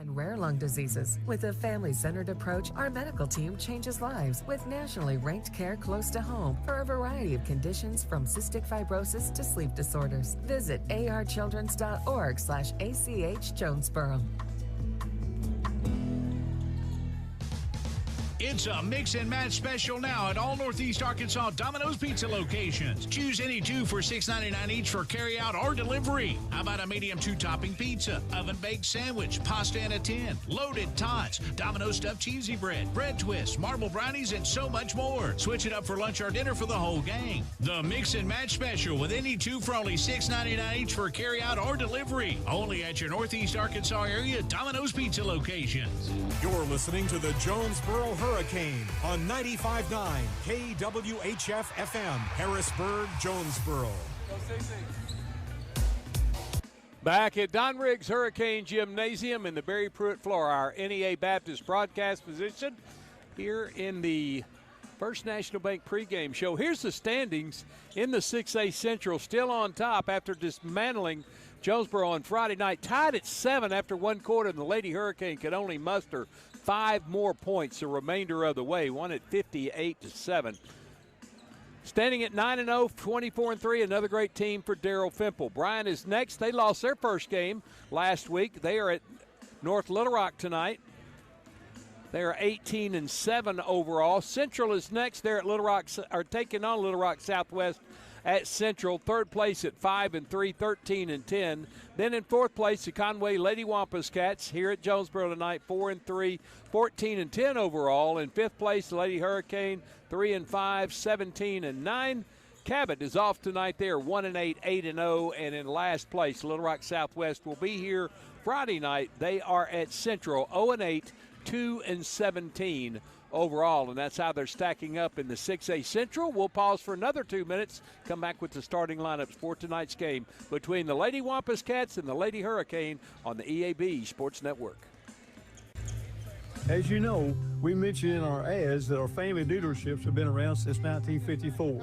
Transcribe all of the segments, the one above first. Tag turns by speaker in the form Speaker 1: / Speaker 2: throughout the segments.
Speaker 1: and rare lung diseases. With a family-centered approach, our medical team changes lives with nationally ranked care close to home for a variety of conditions from cystic fibrosis to sleep disorders. Visit archildrens.org/ACH Jonesboro.
Speaker 2: It's a mix and match special now at all Northeast Arkansas Domino's Pizza locations. Choose any two for $6.99 each for carry-out or delivery. How about a medium two-topping pizza, oven-baked sandwich, pasta in a tin, loaded tots, Domino's stuffed cheesy bread, bread twists, marble brownies, and so much more. Switch it up for lunch or dinner for the whole gang. The mix and match special with any two for only $6.99 each for carry-out or delivery. Only at your Northeast Arkansas area Domino's Pizza locations.
Speaker 3: You're listening to the Jonesboro Hurricane on 95.9 KWHF FM, Harrisburg, Jonesboro.
Speaker 4: Back at Don Riggs Hurricane Gymnasium in the Barry Pruitt floor, our NEA Baptist broadcast position here in the First National Bank pregame show. Here's the standings in the 6A Central, still on top after dismantling Jonesboro on Friday night. Tied at 7 after one quarter, and the Lady Hurricane could only muster 5 more points the remainder of the way, won at 58-7. Standing at 9-0, 24-3, another great team for Darrell Fimple. Bryan is next. They lost their first game last week. They are at North Little Rock tonight. They are 18-7 overall. Central is next. They're at Little Rock, are taking on Little Rock Southwest at Central. Third place at 5-3, 13-10. Then in fourth place, the Conway Lady Wampus Cats here at Jonesboro tonight, 4-3, 14-10 overall. In fifth place, the Lady Hurricane, 3-5, 17-9. Cabot is off tonight. They are 1-8, 8-0, and in last place, Little Rock Southwest will be here Friday night. They are at Central, 0-8, 2-17 overall, and that's how they're stacking up in the 6A Central. We'll pause for another 2 minutes, come back with the starting lineups for tonight's game between the Lady Wampus Cats and the Lady Hurricane on the EAB Sports Network.
Speaker 5: As you know, we mentioned in our ads that our family dealerships have been around since 1954.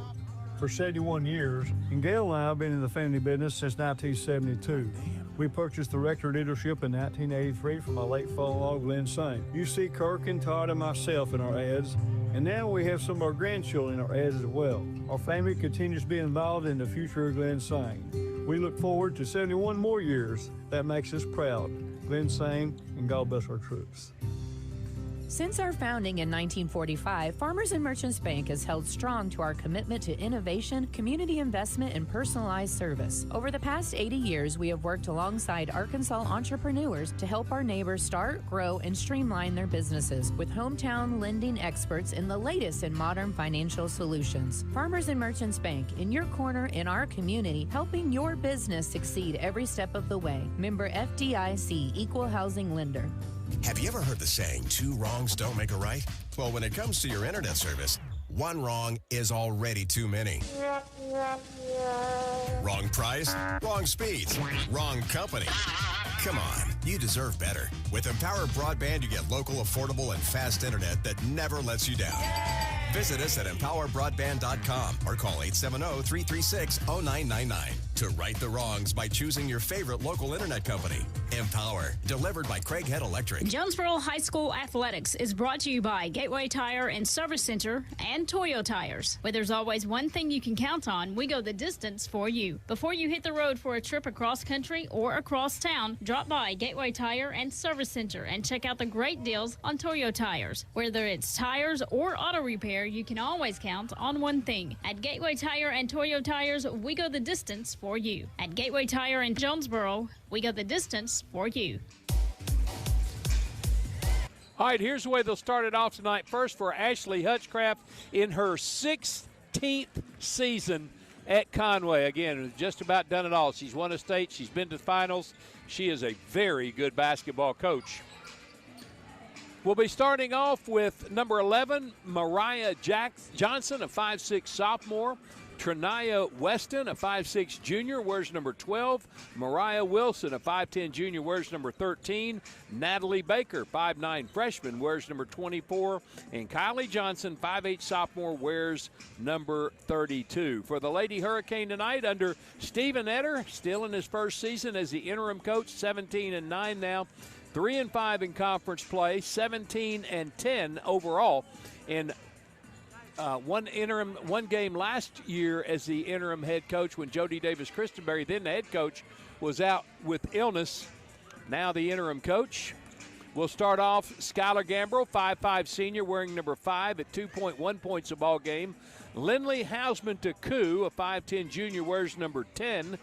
Speaker 5: For 71 years, and Gail and I have been in the family business since 1972. We purchased the Rector dealership in 1983 from my late father-in-law, Glenn Saint. You see Kirk and Todd and myself in our ads, and now we have some of our grandchildren in our ads as well. Our family continues to be involved in the future of Glenn Saint. We look forward to 71 more years. That makes us proud. Glenn Saint, and God bless our troops.
Speaker 6: Since our founding in 1945, Farmers and Merchants Bank has held strong to our commitment to innovation, community investment, and personalized service. Over the past 80 years, we have worked alongside Arkansas entrepreneurs to help our neighbors start, grow, and streamline their businesses with hometown lending experts in the latest in modern financial solutions. Farmers and Merchants Bank, in your corner in our community, helping your business succeed every step of the way. Member FDIC, Equal Housing Lender.
Speaker 7: Have you ever heard the saying, 2 wrongs don't make a right? Well, when it comes to your internet service, 1 wrong is already too many. Wrong price, wrong speeds, wrong company. Come on, you deserve better. With Empower Broadband, you get local, affordable, and fast internet that never lets you down. Visit us at empowerbroadband.com or call 870-336-0999 to right the wrongs by choosing your favorite local internet company. Empower, delivered by Craig Head Electric.
Speaker 8: Jonesboro High School Athletics is brought to you by Gateway Tire and Service Center and Toyo Tires. Where there's always one thing you can count on, we go the distance for you. Before you hit the road for a trip across country or across town, drop by Gateway Tire and Service Center and check out the great deals on Toyo Tires. Whether it's tires or auto repair, you can always count on one thing. At Gateway Tire and Toyo Tires, we go the distance for you. At Gateway Tire in Jonesboro, we go the distance for you.
Speaker 4: All right, here's the way they'll start it off tonight. First for Ashley Hutchcraft in her 16th season at Conway. Again, just about done it all. She's won a state. She's been to finals. She is a very good basketball coach. We'll be starting off with number 11, Mariah Johnson, a 5'6 sophomore. Trinaya Weston, a 5'6 junior, wears number 12. Mariah Wilson, a 5'10 junior, wears number 13. Natalie Baker, 5'9 freshman, wears number 24. And Kylie Johnson, 5'8 sophomore, wears number 32. For the Lady Hurricane tonight, under Stephen Etter, still in his first season as the interim coach, 17-9 now. 3-5 in conference play, 17-10 overall. In one game last year as the interim head coach when Jody Davis-Christenberry, then the head coach, was out with illness. Now the interim coach. We'll start off Skylar Gambrell, 5'5 senior, wearing number 5 at 2.1 points a ball game. Lindley Hausman-Taku, a 5'10 junior, wears number 10.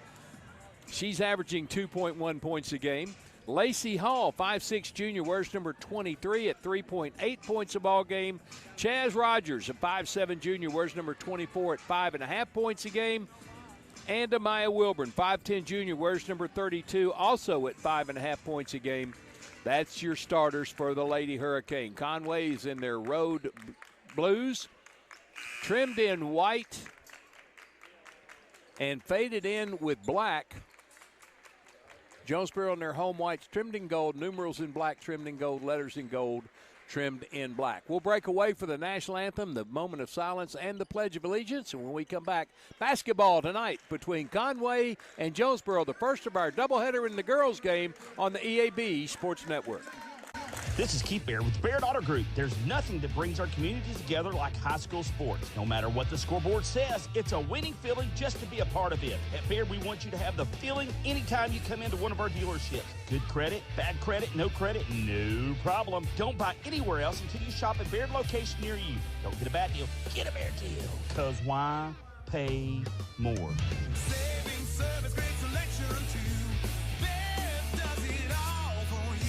Speaker 4: She's averaging 2.1 points a game. Lacey Hall, 5'6 junior, wears number 23 at 3.8 points a ball game. Chaz Rogers, a 5'7 junior, wears number 24 at 5.5 points a game. And Amaya Wilburn, 5'10 junior, wears number 32, also at 5.5 points a game. That's your starters for the Lady Hurricane. Conway is in their road blues, trimmed in white and faded in with black. Jonesboro in their home whites, trimmed in gold, numerals in black, trimmed in gold, letters in gold, trimmed in black. We'll break away for the national anthem, the moment of silence, and the Pledge of Allegiance. And when we come back, basketball tonight between Conway and Jonesboro, the first of our doubleheader in the girls' game on the EAB Sports Network.
Speaker 9: This is Keith Baird with Baird Auto Group. There's nothing that brings our communities together like high school sports. No matter what the scoreboard says, it's a winning feeling just to be a part of it. At Baird, we want you to have the feeling anytime you come into one of our dealerships. Good credit, bad credit, no problem. Don't buy anywhere else until you shop at Baird location near you. Don't get a bad deal, get a Baird deal. Because why pay more?
Speaker 10: Saving service, great selection too. Baird does it all for you.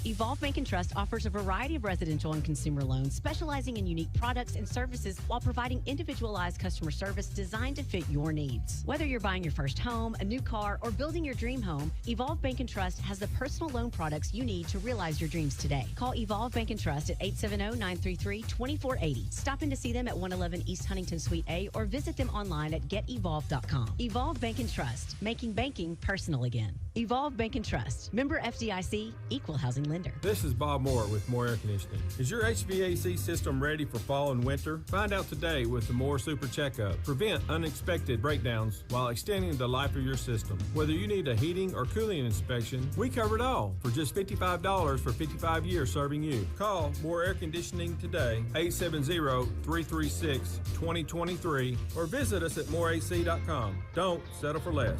Speaker 11: Evolve Bank and Trust offers a variety of residential and consumer loans, specializing in unique products and services while providing individualized customer service designed to fit your needs. Whether you're buying your first home, a new car, or building your dream home, Evolve Bank and Trust has the personal loan products you need to realize your dreams today. Call Evolve Bank and Trust at 870-933-2480. Stop in to see them at 111 East Huntington Suite A or visit them online at getevolve.com. Evolve Bank and Trust, making banking personal again. Evolve Bank and Trust, member FDIC, equal housing lender.
Speaker 12: This is Bob Moore with Moore Air Conditioning. Is your HVAC system ready for fall and winter? Find out today with the Moore Super Checkup. Prevent unexpected breakdowns while extending the life of your system. Whether you need a heating or cooling inspection, we cover it all for just $55 for 55 years serving you. Call Moore Air Conditioning today, 870-336-2023, or visit us at moreac.com. Don't settle for less.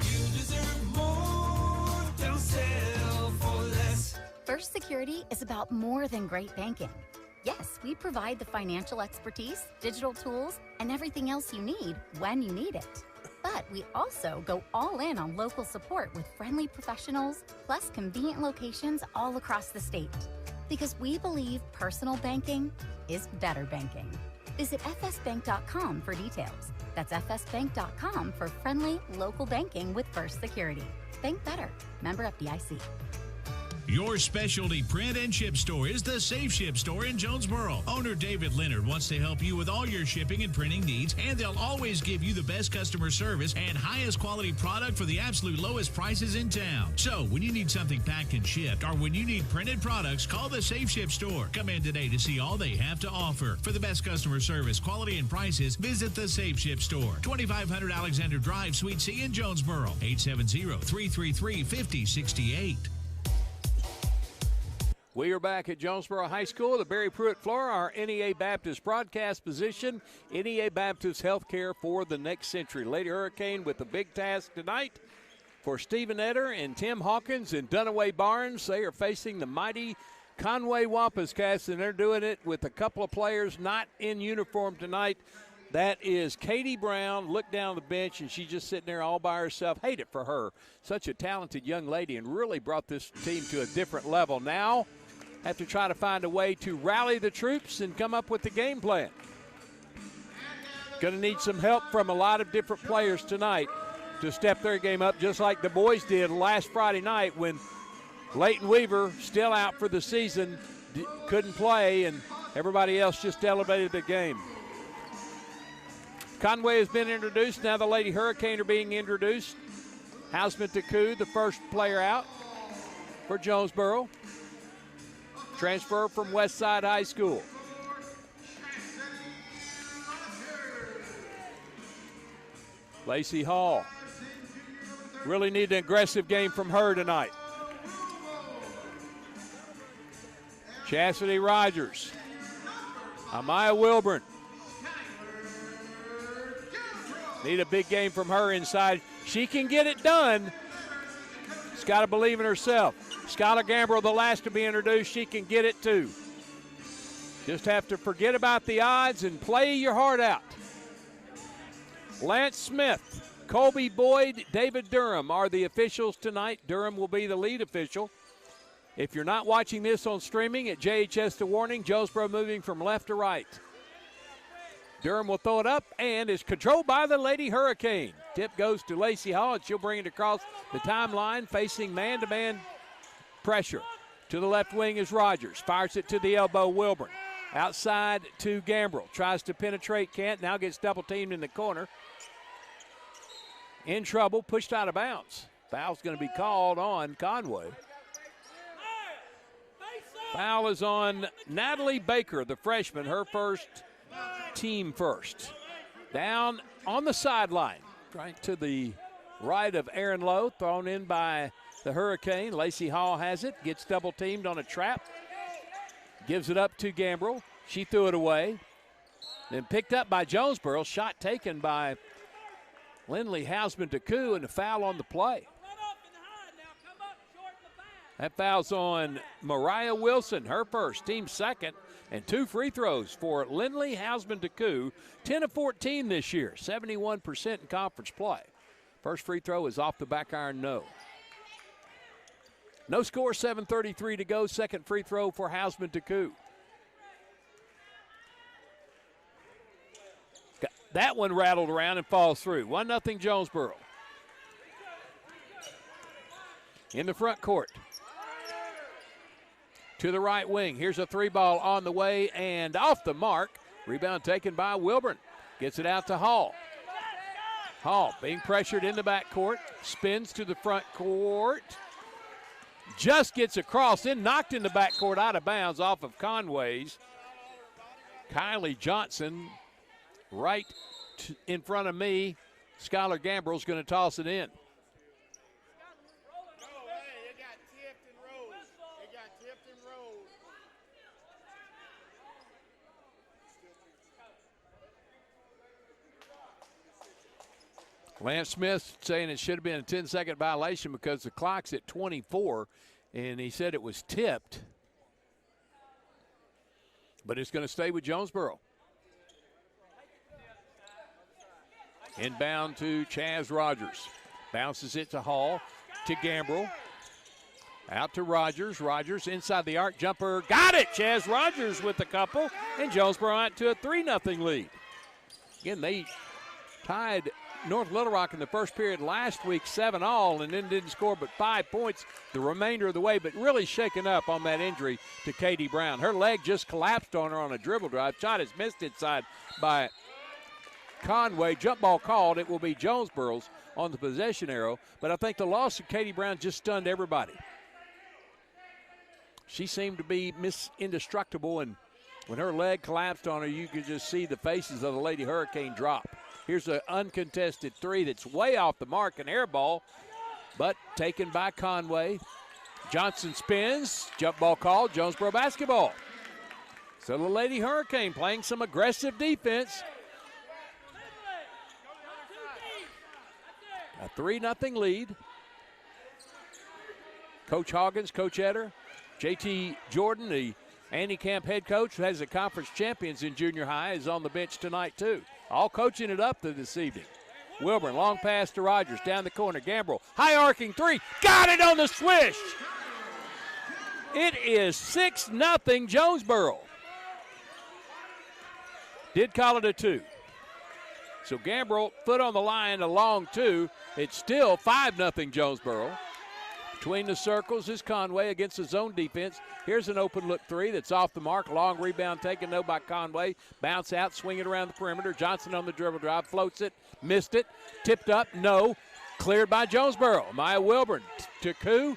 Speaker 10: You deserve more, don't settle for less.
Speaker 13: First Security is about more than great banking. Yes, we provide the financial expertise, digital tools, and everything else you need when you need it. But we also go all in on local support with friendly professionals, plus convenient locations all across the state. Because we believe personal banking is better banking. Visit fsbank.com for details. That's fsbank.com for friendly local banking with First Security. Bank better. Member FDIC.
Speaker 2: Your specialty print and ship store is the Safe Ship Store in Jonesboro. Owner David Leonard wants to help you with all your shipping and printing needs, and they'll always give you the best customer service and highest quality product for the absolute lowest prices in town. So when you need something packed and shipped, or when you need printed products, call the Safe Ship Store. Come in today to see all they have to offer. For the best customer service, quality, and prices, visit the Safe Ship Store, 2500 Alexander Drive, Suite C in Jonesboro, 870-333-5068.
Speaker 4: We are back at Jonesboro High School, the Barry Pruitt floor, our NEA Baptist broadcast position, NEA Baptist Healthcare for the next century. Lady Hurricane with the big task tonight for Stephen Etter and Tim Hawkins and Dunaway Barnes. They are facing the mighty Conway Wampus-Cats, and they're doing it with a couple of players not in uniform tonight. That is Katie Brown. Look down the bench, and she's just sitting there all by herself. Hate it for her. Such a talented young lady and really brought this team to a different level. Now have to try to find a way to rally the troops and come up with the game plan. Going to need some help from a lot of different players tonight to step their game up, just like the boys did last Friday night when Leighton Weaver, still out for the season, couldn't play, and everybody else just elevated the game. Conway has been introduced. Now the Lady Hurricane are being introduced. Hausman-Taku, the first player out for Jonesboro. Transfer from Westside High School. Lacey Hall. Really need an aggressive game from her tonight. Chastity Rogers. Amaya Wilburn. Need a big game from her inside. She can get it done. She's got to believe in herself. Skylar Gambrell, the last to be introduced, she can get it too. Just have to forget about the odds and play your heart out. Lance Smith, Colby Boyd, David Durham are the officials tonight. Durham will be the lead official. If you're not watching this on streaming at JHS The Warning, Jonesboro moving from left to right. Durham will throw it up and is controlled by the Lady Hurricane. Tip goes to Lacey Hall, and she'll bring it across the timeline, facing man-to-man pressure. To the left wing is Rogers. Fires it to the elbow, Wilburn. Outside to Gambrell. Tries to penetrate, can't. Now gets double-teamed in the corner. In trouble, pushed out of bounds. Foul's going to be called on Conway. Foul is on Natalie Baker, the freshman, her first, team first. Down on the sideline, right to the right of Aaron Lowe, thrown in by the Hurricane. Lacey Hall has it, gets double teamed on a trap, gives it up to Gambrell. She threw it away, then picked up by Jonesboro. Shot taken by Lindley Hausman-Taku, and a foul on the play. That foul's on Mariah Wilson, her first, team second, and 2 free throws for Lindley Hausman-Taku. 10 of 14 this year, 71% in conference play. First free throw is off the back iron, no. No score, 7:33 to go. Second free throw for Hausman-Taku. That one rattled around and falls through. 1-0 Jonesboro. In the front court. To the right wing. Here's a 3-ball on the way and off the mark. Rebound taken by Wilburn. Gets it out to Hall. Hall being pressured in the backcourt. Spins to the front court. Just gets across, then knocked in the backcourt out of bounds off of Conway's. Kylie Johnson right in front of me. Skylar Gambrell's going to toss it in. Lance Smith saying it should have been a 10-second violation because the clock's at 24, and he said it was tipped. But it's going to stay with Jonesboro. Inbound to Chaz Rogers. Bounces it to Hall, to Gambrell. Out to Rogers. Rogers inside the arc jumper. Got it! Chaz Rogers with a couple, and Jonesboro out to a 3-0 lead. Again, they tied North Little Rock in the first period last week 7-all, and then didn't score but 5 points the remainder of the way, but really shaken up on that injury to Katie Brown. Her leg just collapsed on her on a dribble drive. Shot is missed inside by Conway. Jump ball called. It will be Jonesboro's on the possession arrow, but I think the loss of Katie Brown just stunned everybody. She seemed to be indestructible, and when her leg collapsed on her, you could just see the faces of the Lady Hurricane drop. Here's an uncontested 3 that's way off the mark, an air ball, but taken by Conway. Johnson spins, jump ball called, Jonesboro basketball. So the Lady Hurricane playing some aggressive defense. A 3-0 lead. Coach Hoggins, Coach Etter, JT Jordan, the Andy Camp head coach, who has the conference champions in junior high, is on the bench tonight too. All coaching it up this evening. Wilburn, long pass to Rogers, down the corner. Gambrell, high arcing 3, got it on the swish. It is 6-0 Jonesboro. Did call it a 2. So Gambrell, foot on the line, a long 2. It's still 5-0 Jonesboro. Between the circles is Conway against the zone defense. Here's an open look 3 that's off the mark. Long rebound taken, no, by Conway. Bounce out, swing it around the perimeter. Johnson on the dribble drive, floats it, missed it, tipped up, no. Cleared by Jonesboro. Maya Wilburn to Koo,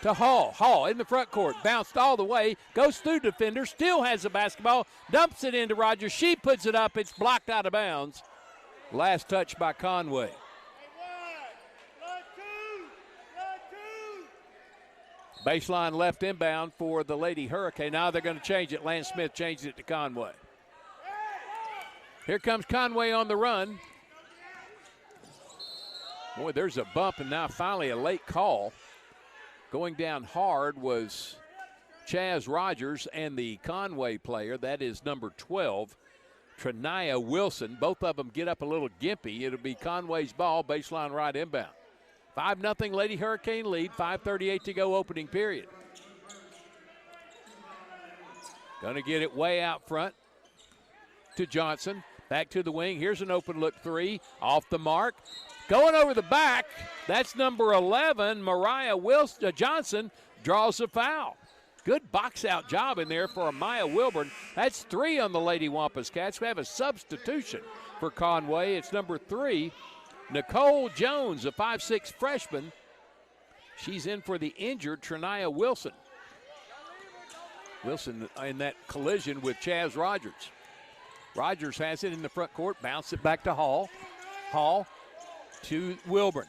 Speaker 4: to Hall. Hall in the front court, bounced all the way, goes through defender, still has the basketball, dumps it into Rogers. She puts it up, it's blocked out of bounds. Last touch by Conway. Baseline left inbound for the Lady Hurricane. Now they're going to change it. Lance Smith changes it to Conway. Here comes Conway on the run. Boy, there's a bump, and now finally a late call. Going down hard was Chaz Rogers and the Conway player. That is number 12, Trinaya Wilson. Both of them get up a little gimpy. It'll be Conway's ball, baseline right inbound. 5-0 Lady Hurricane lead, 5:38 to go opening period. Going to get it way out front to Johnson. Back to the wing. Here's an open look three. Off the mark. Going over the back. That's number 11, Mariah Johnson, draws a foul. Good box out job in there for Maya Wilburn. That's 3 on the Lady Wampus Cats. We have a substitution for Conway. It's number 3, Nicole Jones, a 5'6" freshman. She's in for the injured Trinaya Wilson. Wilson in that collision with Chaz Rogers. Rogers has it in the front court, bounce it back to Hall. Hall to Wilburn.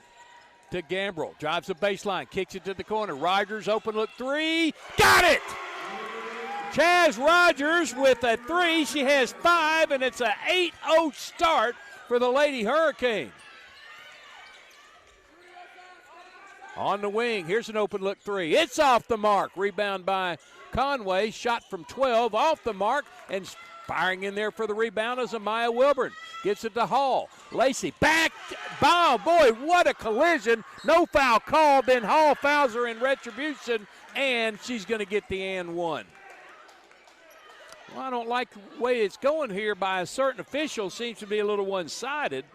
Speaker 4: To Gambrell, drives the baseline, kicks it to the corner. Rogers, open look three, got it! Chaz Rogers with a 3, she has 5, and it's an 8-0 start for the Lady Hurricane. On the wing, here's an open look 3. It's off the mark. Rebound by Conway, shot from 12, off the mark, and firing in there for the rebound is Amaya Wilburn. Gets it to Hall. Lacey back. Oh, boy, what a collision. No foul called. Then Hall fouls her in retribution, and she's going to get the and one. Well, I don't like the way it's going here by a certain official. Seems to be a little one-sided.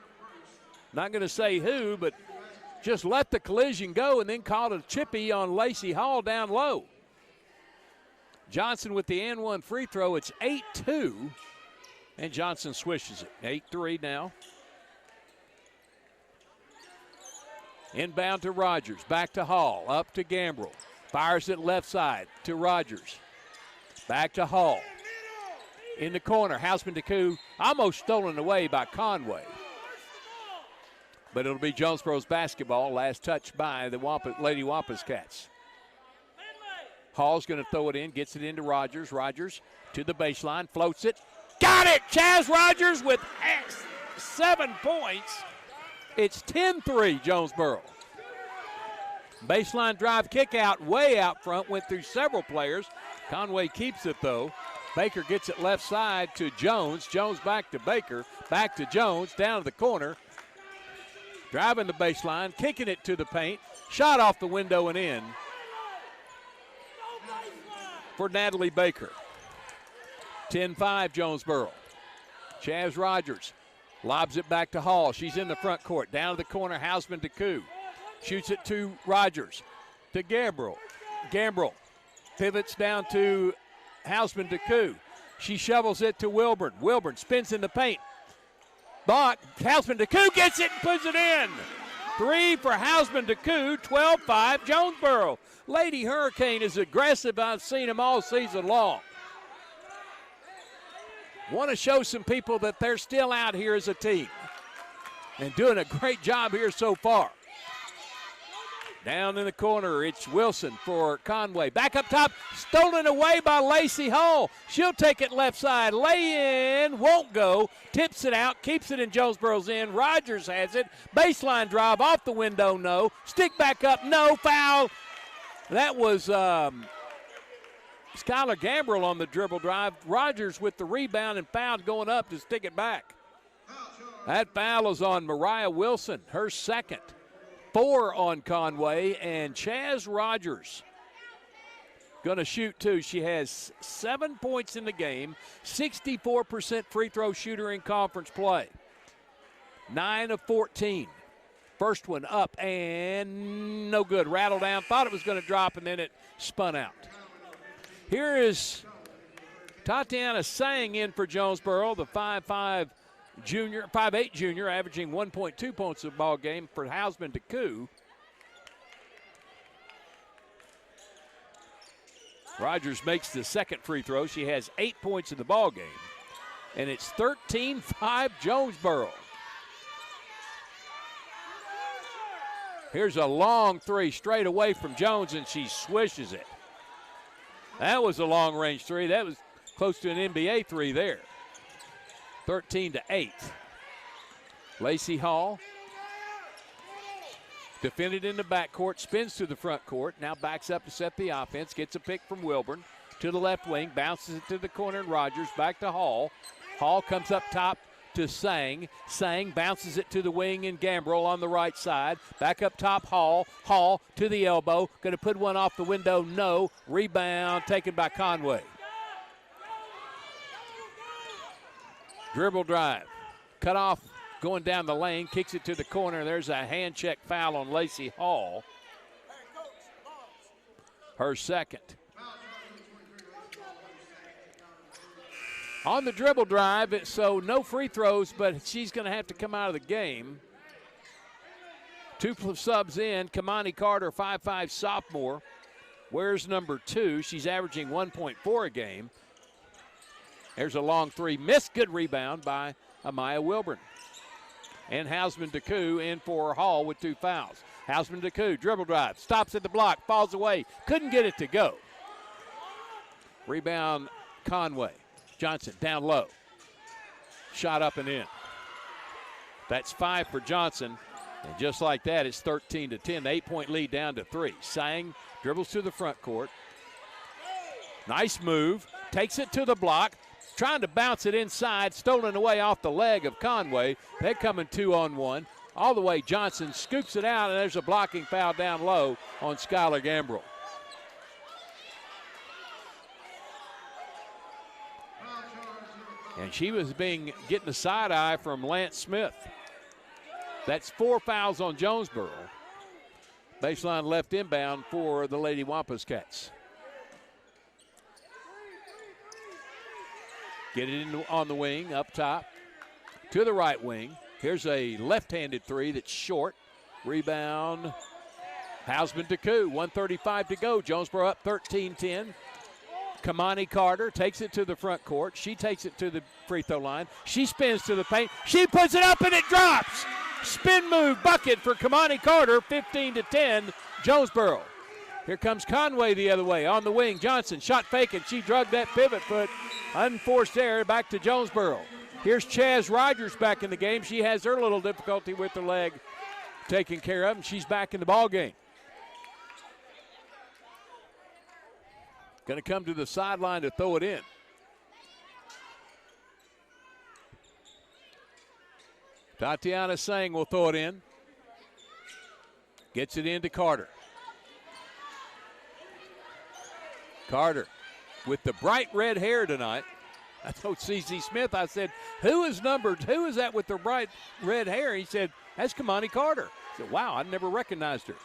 Speaker 4: Not going to say who, but just let the collision go and then called a chippy on Lacey Hall down low. Johnson with the and one free throw. It's 8-2, and Johnson swishes it. 8-3 now. Inbound to Rogers. Back to Hall. Up to Gambrell. Fires it left side to Rogers. Back to Hall. In the corner. Hausman Deku almost stolen away by Conway. But it'll be Jonesboro's basketball. Last touch by the Lady Wampus Cats. Hall's going to throw it in. Gets it into Rogers. Rogers to the baseline. Floats it. Got it! Chaz Rogers with 7 points. It's 10-3 Jonesboro. Baseline drive kick out way out front. Went through several players. Conway keeps it though. Baker gets it left side to Jones. Jones back to Baker. Back to Jones. Down to the corner. Driving the baseline. Kicking it to the paint. Shot off the window and in for Natalie Baker. 10-5 Jonesboro. Chaz Rogers lobs it back to Hall. She's in the front court. Down to the corner, Hausman Deku. Shoots it to Rogers. To Gambrell. Gambrell pivots down to Hausman Deku. She shovels it to Wilburn. Wilburn spins in the paint. But Hausman Deku gets it and puts it in. 3 for Hausman Deku, 12-5 Jonesboro. Lady Hurricane is aggressive. I've seen them all season long. Want to show some people that they're still out here as a team and doing a great job here so far. Down in the corner, it's Wilson for Conway. Back up top, stolen away by Lacey Hall. She'll take it left side. Lay in, won't go. Tips it out, keeps it in Jonesboro's end. Rogers has it. Baseline drive off the window, no. Stick back up, no. Foul. That was Skylar Gambrell on the dribble drive. Rogers with the rebound and foul going up to stick it back. That foul is on Mariah Wilson, her second. 4 on Conway, and Chaz Rogers going to shoot 2. She has 7 points in the game, 64% free throw shooter in conference play. 9 of 14. First one up and no good. Rattled down, thought it was going to drop, and then it spun out. Here is Tatiana Sang in for Jonesboro, the 5'8 junior, averaging 1.2 points a ball game for Hausman Deku. Rogers makes the second free throw. She has 8 points in the ball game, and it's 13-5 Jonesboro. Here's a long three straight away from Jones, and she swishes it. That was a long-range three. That was close to an NBA three there. 13-8. Lacey Hall defended in the backcourt, spins to the front court, now backs up to set the offense, gets a pick from Wilburn to the left wing, bounces it to the corner, and Rogers back to Hall. Hall comes up top to Sang. Sang bounces it to the wing and Gambrell on the right side. Back up top, Hall. Hall to the elbow. Going to put one off the window. No. Rebound taken by Conway. Dribble drive. Cut off going down the lane. Kicks it to the corner. There's a hand check foul on Lacey Hall. Her second. On the dribble drive, so no free throws, but she's going to have to come out of the game. Two subs in. Kamani Carter, 5'5" sophomore. Wears number 2. She's averaging 1.4 a game. There's a long three. Missed. Good rebound by Amaya Wilburn. And Hausman Deku in for Hall with 2 fouls. Hausman Deku, dribble drive. Stops at the block. Falls away. Couldn't get it to go. Rebound Conway. Johnson down low. Shot up and in. That's 5 for Johnson. And just like that, it's 13-10. The 8-point lead down to 3. Sang dribbles to the front court. Nice move. Takes it to the block. Trying to bounce it inside. Stolen away off the leg of Conway. They're coming 2-on-1. All the way Johnson scoops it out, and there's a blocking foul down low on Skylar Gambrell. And she was getting a side eye from Lance Smith. That's 4 fouls on Jonesboro. Baseline left inbound for the Lady Wampus Cats. Get it in on the wing, up top, to the right wing. Here's a left-handed three that's short. Rebound, Hausman Deku, 1:35 to go. Jonesboro up 13-10. Kamani Carter takes it to the front court. She takes it to the free throw line. She spins to the paint. She puts it up and it drops. Spin move bucket for Kamani Carter, 15-10, Jonesboro. Here comes Conway the other way on the wing. Johnson shot fake and she drugged that pivot foot. Unforced error back to Jonesboro. Here's Chaz Rogers back in the game. She has her little difficulty with her leg taken care of, and she's back in the ball game. Going to come to the sideline to throw it in. Tatiana Sang will throw it in. Gets it into Carter. Carter with the bright red hair tonight. I told C.C. Smith, I said, who is that with the bright red hair? He said, that's Kamani Carter. I said, wow, I never recognized her.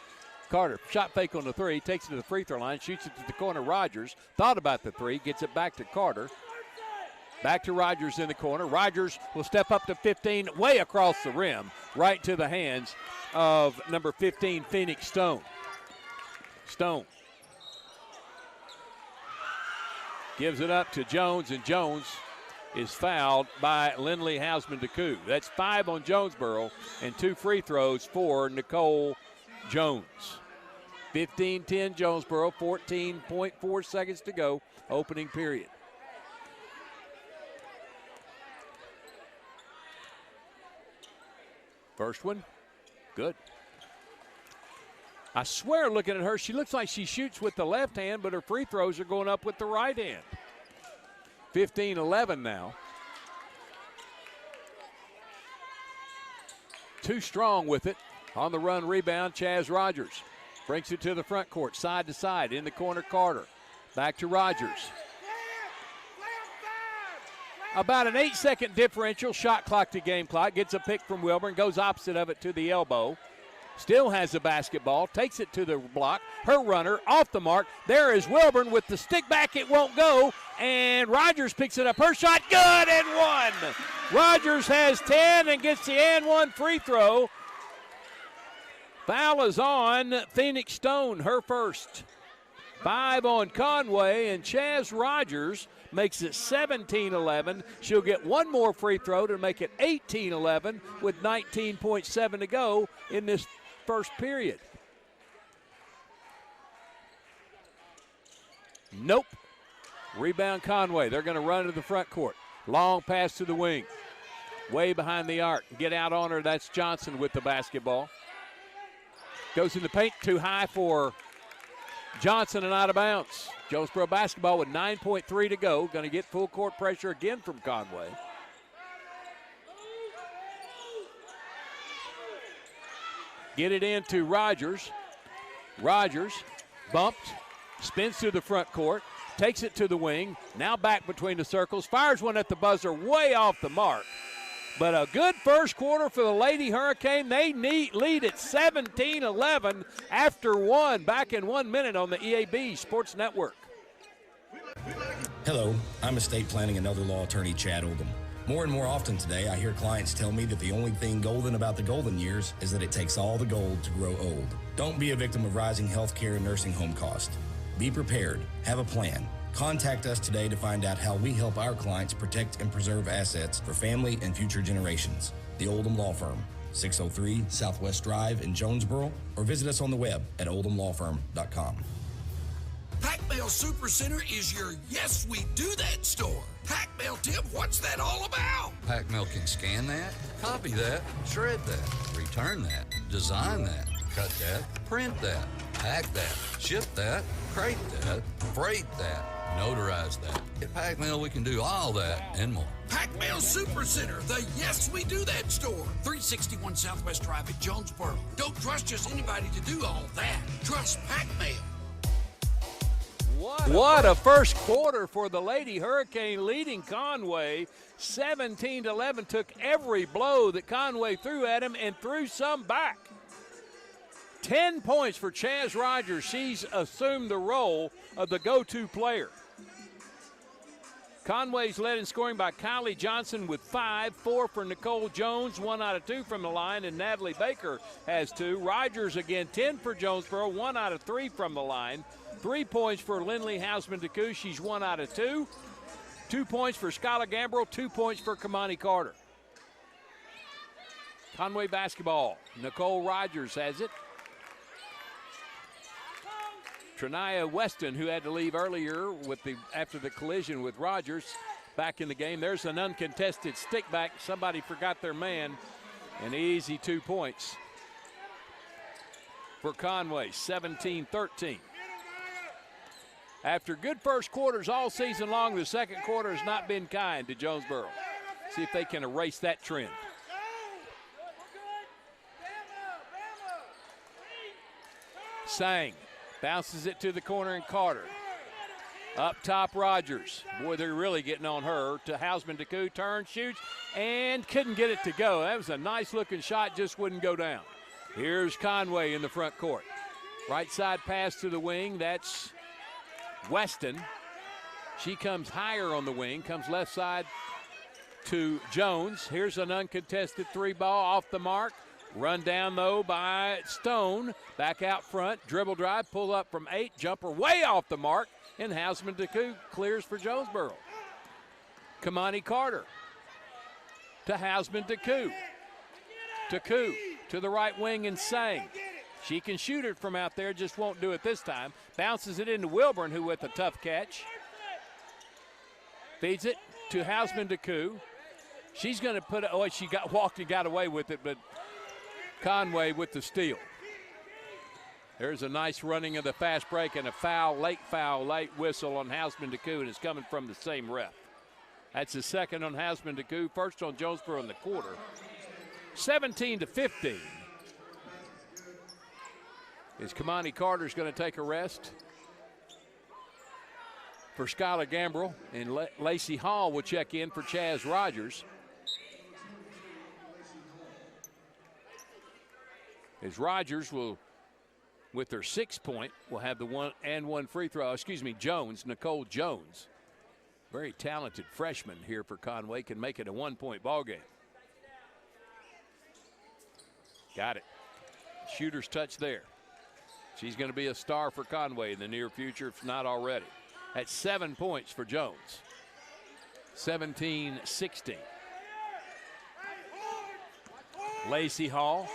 Speaker 4: Carter, shot fake on the three, takes it to the free throw line, shoots it to the corner. Rogers thought about the three, gets it back to Carter. Back to Rogers in the corner. Rogers will step up to 15, way across the rim, right to the hands of number 15, Phoenix Stone. Stone gives it up to Jones, and Jones is fouled by Lindley Hausman Deku. That's 5 on Jonesboro and 2 free throws for Nicole Jones. 15-10 Jonesboro, 14.4 seconds to go, opening period. First one, good. I swear looking at her, she looks like she shoots with the left hand, but her free throws are going up with the right hand. 15-11 now. Too strong with it. On the run rebound, Chaz Rogers. Brings it to the front court, side to side. In the corner, Carter. Back to Rogers. About an 8-second differential, shot clock to game clock. Gets a pick from Wilburn, goes opposite of it to the elbow. Still has the basketball, takes it to the block. Her runner off the mark. There is Wilburn with the stick back. It won't go. And Rogers picks it up. Her shot, good, and 1. Rogers has 10 and gets the and 1 free throw. Foul is on Phoenix Stone, her first. 5 on Conway, and Chaz Rogers makes it 17-11. She'll get one more free throw to make it 18-11 with 19.7 to go in this first period. Nope. Rebound Conway. They're going to run to the front court. Long pass to the wing. Way behind the arc. Get out on her. That's Johnson with the basketball. Goes in the paint. Too high for Johnson and out of bounds. Jonesboro basketball with 9.3 to go. Going to get full court pressure again from Conway. Get it into Rogers. Rogers bumped. Spins to the front court. Takes it to the wing. Now back between the circles. Fires one at the buzzer way off the mark. But a good first quarter for the Lady Hurricane. They lead at 17-11 after one. Back in 1 minute on the EAB Sports Network.
Speaker 14: Hello, I'm estate planning and elder law attorney Chad Oldham. More and more often today, I hear clients tell me that the only thing golden about the golden years is that it takes all the gold to grow old. Don't be a victim of rising healthcare and nursing home costs. Be prepared. Have a plan. Contact us today to find out how we help our clients protect and preserve assets for family and future generations. The Oldham Law Firm, 603 Southwest Drive in Jonesboro, or visit us on the web at oldhamlawfirm.com.
Speaker 15: Pac Mail Supercenter is your Yes We Do That store. Pac Mail Tip, what's that all about?
Speaker 16: Pac Mail can scan that, copy that, shred that, return that, design that, cut that, print that, pack that, ship that, crate that, freight that, notarize that. At Pac Mail, we can do all that and more.
Speaker 15: Pac Mail Supercenter, the Yes We Do That store. 361 Southwest Drive at Jonesboro. Don't trust just anybody to do all that. Trust Pac Mail.
Speaker 4: What a first quarter for the Lady Hurricane, leading Conway 17-11. Took every blow that Conway threw at him and threw some back. 10 points for Chaz Rogers. She's assumed the role of the go-to player. Conway's led in scoring by Kylie Johnson with 5, 4 for Nicole Jones, 1 out of 2 from the line, and Natalie Baker has 2. Rogers again 10 for Jonesboro, 1 out of 3 from the line. 3 points for Lindley Hausman-DeCoo. She's 1 out of 2. 2 points for Skylar Gambrell. 2 points for Kamani Carter. Conway basketball. Nicole Rogers has it. Trinaya Weston, who had to leave earlier after the collision with Rogers, back in the game. There's an uncontested stick back. Somebody forgot their man. An easy 2 points for Conway, 17-13. After good first quarters all season long, the second quarter has not been kind to Jonesboro. See if they can erase that trend. Sang bounces it to the corner, and Carter. Up top, Rogers. Boy, they're really getting on her. To Hausman-DeCoo, turns, shoots, and couldn't get it to go. That was a nice-looking shot, just wouldn't go down. Here's Conway in the front court. Right side pass to the wing. That's Weston. She comes higher on the wing, comes left side to Jones. Here's an uncontested 3 ball off the mark. Run down, though, by Stone. Back out front, dribble drive, pull up from 8, jumper way off the mark, and Hausman-DeCoo clears for Jonesboro. Kamani Carter to Hausman-DeCoo. DeCoo to the right wing and Sang. She can shoot it from out there, just won't do it this time. Bounces it into Wilburn, who with a tough catch. Feeds it to Hausman-DeCoo. She's going to put it, she walked and got away with it, but Conway with the steal. There's a nice running of the fast break and a foul, late whistle on Hausman-DeCoo, and it's coming from the same ref. That's the second on Hausman-DeCoo, first on Jonesboro in the quarter. 17-15. Is Kamani Carter's going to take a rest for Skylar Gambrell, and Lacey Hall will check in for Chaz Rogers. As Rogers will, with their 6-point, will have the 1 free throw. Jones, Nicole Jones. Very talented freshman here for Conway, can make it a 1-point ball game. Got it. Shooter's touch there. She's going to be a star for Conway in the near future, if not already. That's 7 points for Jones. 17-16. Lacey Hall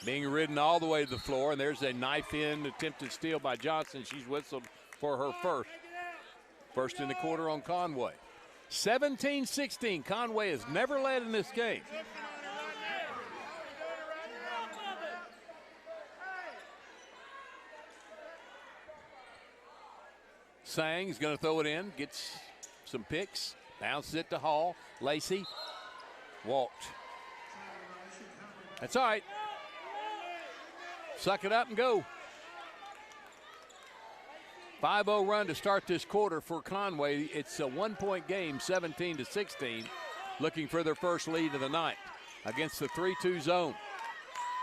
Speaker 4: being ridden all the way to the floor, and there's a knife-in attempted steal by Johnson. She's whistled for her first. First in the quarter on Conway. 17-16. Conway has never led in this game. Sang's going to throw it in, gets some picks, bounces it to Hall. Lacey walked. That's all right. Suck it up and go. 5-0 run to start this quarter for Conway. It's a one-point game, 17-16, looking for their first lead of the night against the 3-2 zone.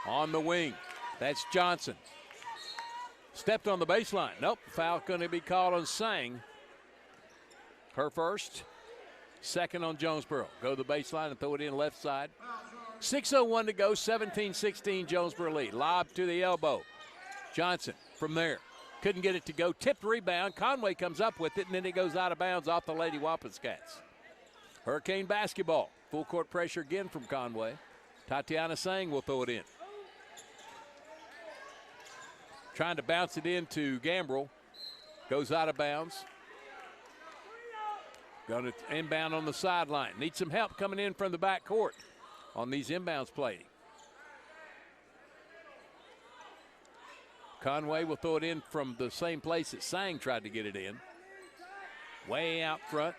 Speaker 4: On the wing, that's Johnson. Stepped on the baseline. Nope, foul going to be called on Sang. Her first, second on Jonesboro. Go to the baseline and throw it in left side. 6:01 to go, 17-16 Jonesboro lead. Lob to the elbow. Johnson from there. Couldn't get it to go. Tipped rebound. Conway comes up with it, and then it goes out of bounds off the Lady Wampus Cats. Hurricane basketball. Full court pressure again from Conway. Tatiana Sang will throw it in. Trying to bounce it into Gambrell. Goes out of bounds. Going to inbound on the sideline. Need some help coming in from the back court on these inbounds play. Conway will throw it in from the same place that Sang tried to get it in. Way out front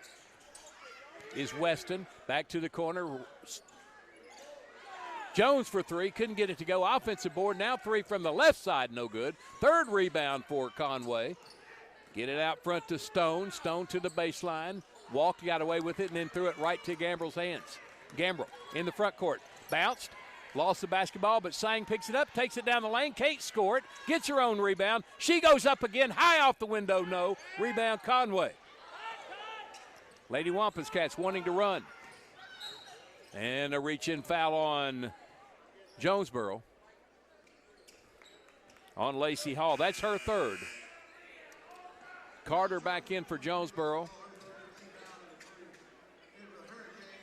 Speaker 4: is Weston. Back to the corner. Jones for three. Couldn't get it to go. Offensive board. Now three from the left side. No good. Third rebound for Conway. Get it out front to Stone. Stone to the baseline. Walked, got away with it, and then threw it right to Gambrell's hands. Gambrell in the front court. Bounced. Lost the basketball, but Sang picks it up, takes it down the lane. Kate scored, gets her own rebound. She goes up again, high off the window, no. Rebound Conway. Lady Wampus Cats wanting to run. And a reach-in foul on Jonesboro. On Lacey Hall. That's her third. Carter back in for Jonesboro.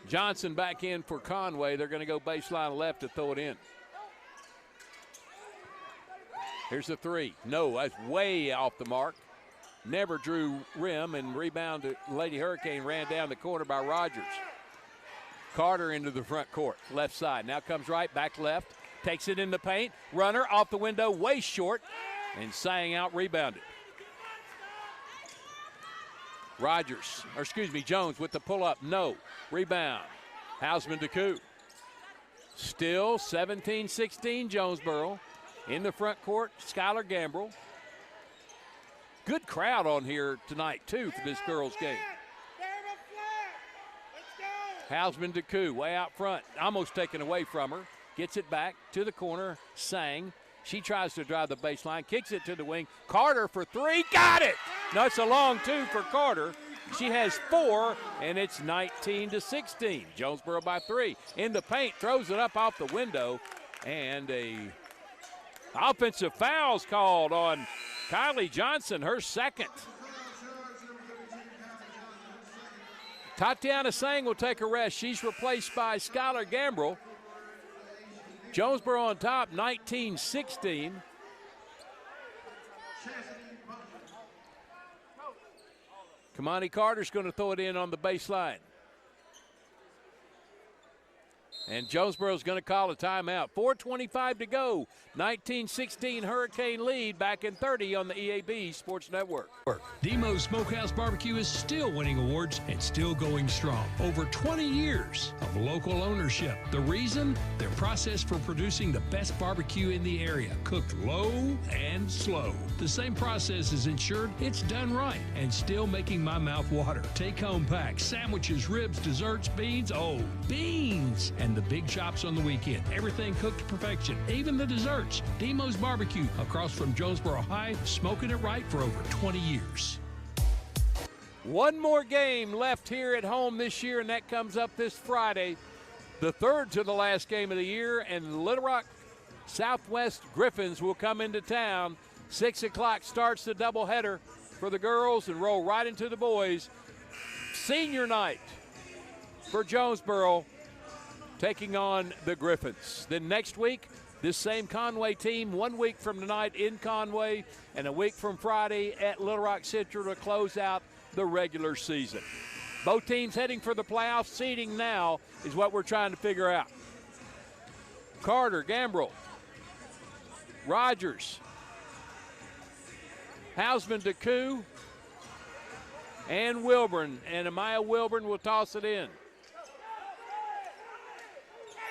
Speaker 4: Johnson back in for Conway. They're going to go baseline left to throw it in. Here's the three. No, that's way off the mark. Never drew rim, and rebound to Lady Hurricane ran down the corner by Rogers. Carter into the front court, left side. Now comes right, back left. Takes it in the paint. Runner off the window, way short. And Sang out rebounded. Jones with the pull-up, no. Rebound, Hausman DeCou. Still 17-16 Jonesboro. In the front court, Skylar Gambrell. Good crowd on here tonight, too, for this girls' game. Hausman DeCou way out front, almost taken away from her. Gets it back to the corner, Sang. She tries to drive the baseline, kicks it to the wing. Carter for three, got it! No, it's a long two for Carter. She has four, and it's 19-16. Jonesboro by three. In the paint, throws it up off the window, and a offensive foul's called on Kylie Johnson, her second. Tatiana Sang will take a rest. She's replaced by Skylar Gambrell. Jonesboro on top, 19-16. Kamani Carter's going to throw it in on the baseline. And Jonesboro's going to call a timeout. 4:25 to go. 19-16 Hurricane lead, back in 30 on the EAB Sports Network.
Speaker 17: Demo's Smokehouse Barbecue is still winning awards and still going strong. Over 20 years of local ownership. The reason? Their process for producing the best barbecue in the area, cooked low and slow. The same process is ensured it's done right and still making my mouth water. Take-home packs, sandwiches, ribs, desserts, beans. Oh, beans! And the big chops on the weekend. Everything cooked to perfection, even the desserts. Demo's Barbecue, across from Jonesboro High, smoking it right for over 20 years.
Speaker 4: One more game left here at home this year, and that comes up this Friday. The third to the last game of the year, and Little Rock Southwest Griffins will come into town. 6 o'clock starts the doubleheader for the girls and roll right into the boys. Senior night for Jonesboro, taking on the Griffins. Then next week, This same Conway team 1 week from tonight in Conway and a week from Friday at Little Rock Central to close out the regular season. Both teams heading for the playoffs. Seeding now is what we're trying to figure out. Carter, Gambrell, Rogers, Hausman, DeCoux, and Wilburn. And Amaya Wilburn will toss it in.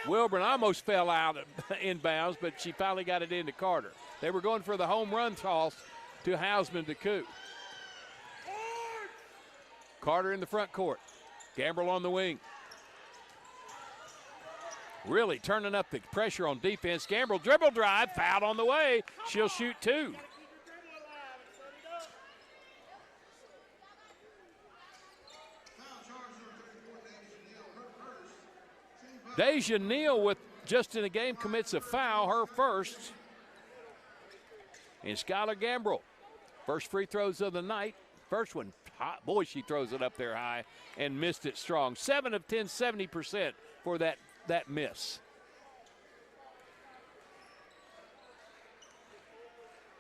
Speaker 4: Wilburn almost fell out inbounds, but she finally got it into Carter. They were going for the home run toss to Hausman, DeCoux. Carter in the front court. Gambrell on the wing. Really turning up the pressure on defense. Gambrell dribble drive, fouled on the way. She'll shoot 2. Deja Neal with just in a game commits a foul, her first. And Skylar Gambrell, first free throws of the night. First one, hot. Boy, she throws it up there high and missed it strong. 7 of 10, 70% for that miss.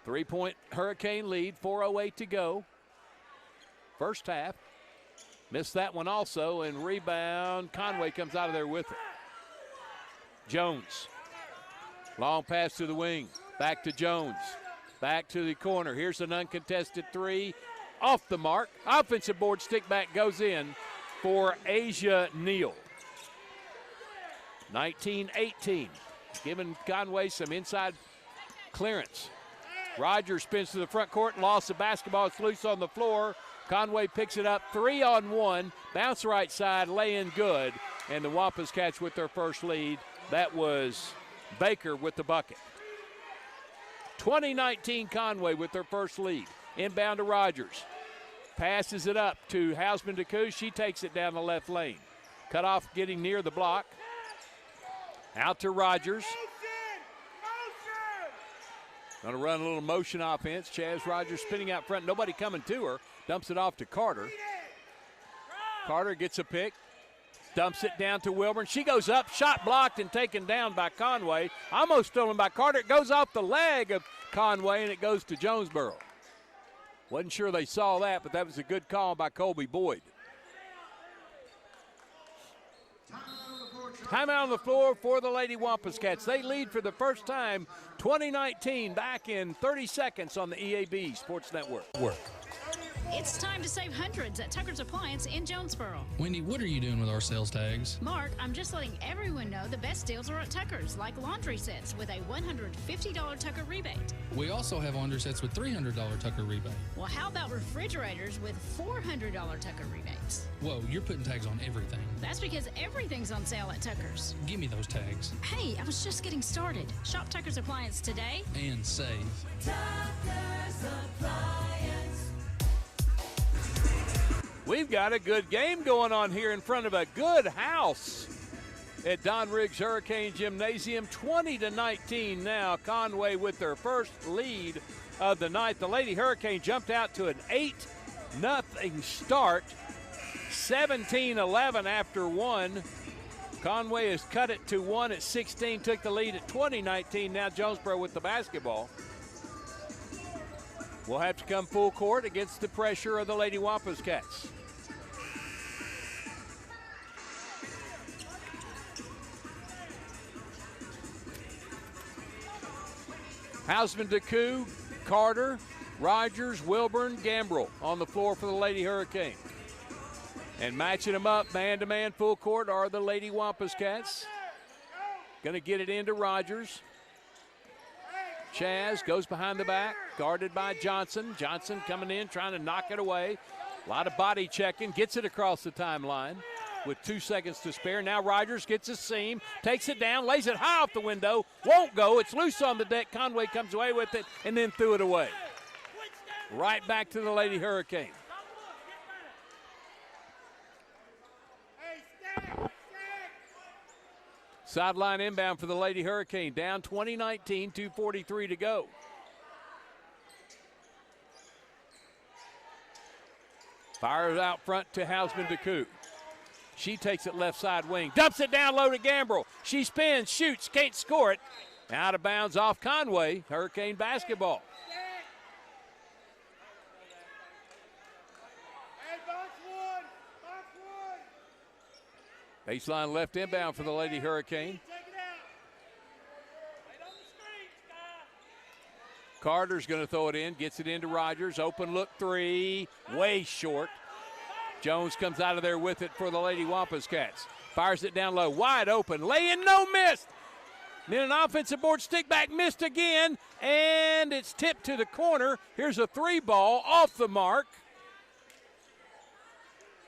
Speaker 4: 3-point Hurricane lead, 4:08 to go. First half. Missed that one also, and rebound. Conway comes out of there with it. Jones. Long pass to the wing. Back to Jones. Back to the corner. Here's an uncontested 3. Off the mark. Offensive board stick back goes in for Asia Neal. 19-18. Giving Conway some inside clearance. Rogers spins to the front court and lost the basketball. It's loose on the floor. Conway picks it up 3-on-1. Bounce right side, lay in good. And the Wampas catch with their first lead. That was Baker with the bucket. 2019 Conway with their first lead. Inbound to Rogers. Passes it up to Hausman DeCoux. She takes it down the left lane. Cut off getting near the block. Out to Rogers. Going to run a little motion offense. Chaz Rogers spinning out front. Nobody coming to her. Dumps it off to Carter. Carter gets a pick. Dumps it down to Wilburn. She goes up, shot blocked and taken down by Conway. Almost stolen by Carter. It goes off the leg of Conway and it goes to Jonesboro. Wasn't sure they saw that, but that was a good call by Colby Boyd. Timeout on the floor for the Lady Wampas Cats. They lead for the first time 2019 back in 30 seconds on the EAB Sports Network.
Speaker 8: It's time to save hundreds at Tucker's Appliance in Jonesboro.
Speaker 18: Wendy, what are you doing with our sales tags?
Speaker 8: Mark, I'm just letting everyone know the best deals are at Tucker's, like laundry sets with a $150 Tucker rebate.
Speaker 18: We also have laundry sets with $300 Tucker rebate.
Speaker 8: Well, how about refrigerators with $400 Tucker rebates?
Speaker 18: Whoa, you're putting tags on everything.
Speaker 8: That's because everything's on sale at Tucker's.
Speaker 18: Give me those tags.
Speaker 8: Hey, I was just getting started. Shop Tucker's Appliance today.
Speaker 18: And save.
Speaker 10: Tucker's Appliance.
Speaker 4: We've got a good game going on here in front of a good house at Don Riggs Hurricane Gymnasium. 20-19 now. Conway with their first lead of the night. The Lady Hurricane jumped out to an 8-0 start. 17-11 after one. Conway has cut it to 1 at 16. Took the lead at 20-19. Now Jonesboro with the basketball. Will have to come full court against the pressure of the Lady Wampas Cats. Hausman, DeCoux, Carter, Rogers, Wilburn, Gambrell on the floor for the Lady Hurricane. And matching them up man-to-man full court are the Lady Wampas Cats. Going to get it into Rogers. Chaz goes behind the back, guarded by Johnson. Johnson coming in, trying to knock it away. A lot of body checking, gets it across the timeline with 2 seconds to spare. Now Rogers gets a seam, takes it down, lays it high off the window, won't go. It's loose on the deck. Conway comes away with it and then threw it away. Right back to the Lady Hurricane. Sideline inbound for the Lady Hurricane. Down 20-19, 2:43 to go. Fires out front to Hausman DeCoux. She takes it left side wing. Dumps it down low to Gambrell. She spins, shoots, can't score it. Out of bounds off Conway. Hurricane basketball. Baseline left inbound for the Lady Hurricane. Carter's going to throw it in, gets it into Rogers. Open look three, way short. Jones comes out of there with it for the Lady Wampus Cats. Fires it down low, wide open, lay in, no miss. Then an offensive board, stick back, missed again, and it's tipped to the corner. Here's a three ball off the mark.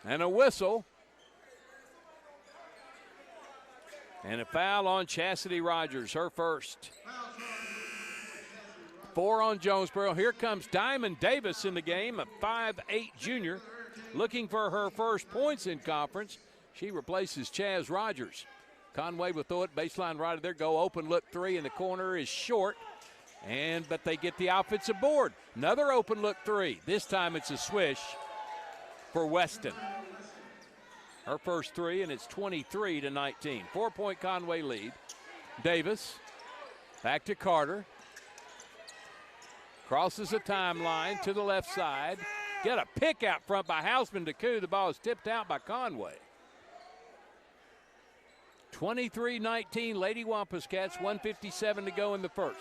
Speaker 4: And a whistle. And a foul on Chastity Rogers, her first. 4 on Jonesboro. Here comes Diamond Davis in the game, a 5'8 junior, looking for her first points in conference. She replaces Chaz Rogers. Conway will throw it, baseline right of there, go open look three, and the corner is short. But they get the offensive board. Another open look three. This time it's a swish for Weston. Her first three, and it's 23-19. 4-point Conway lead. Davis back to Carter. Crosses the timeline to the left side. Get a pick out front by Hausman DeCou. The ball is tipped out by Conway. 23-19, Lady Wampus Cats, 1:57 to go in the first.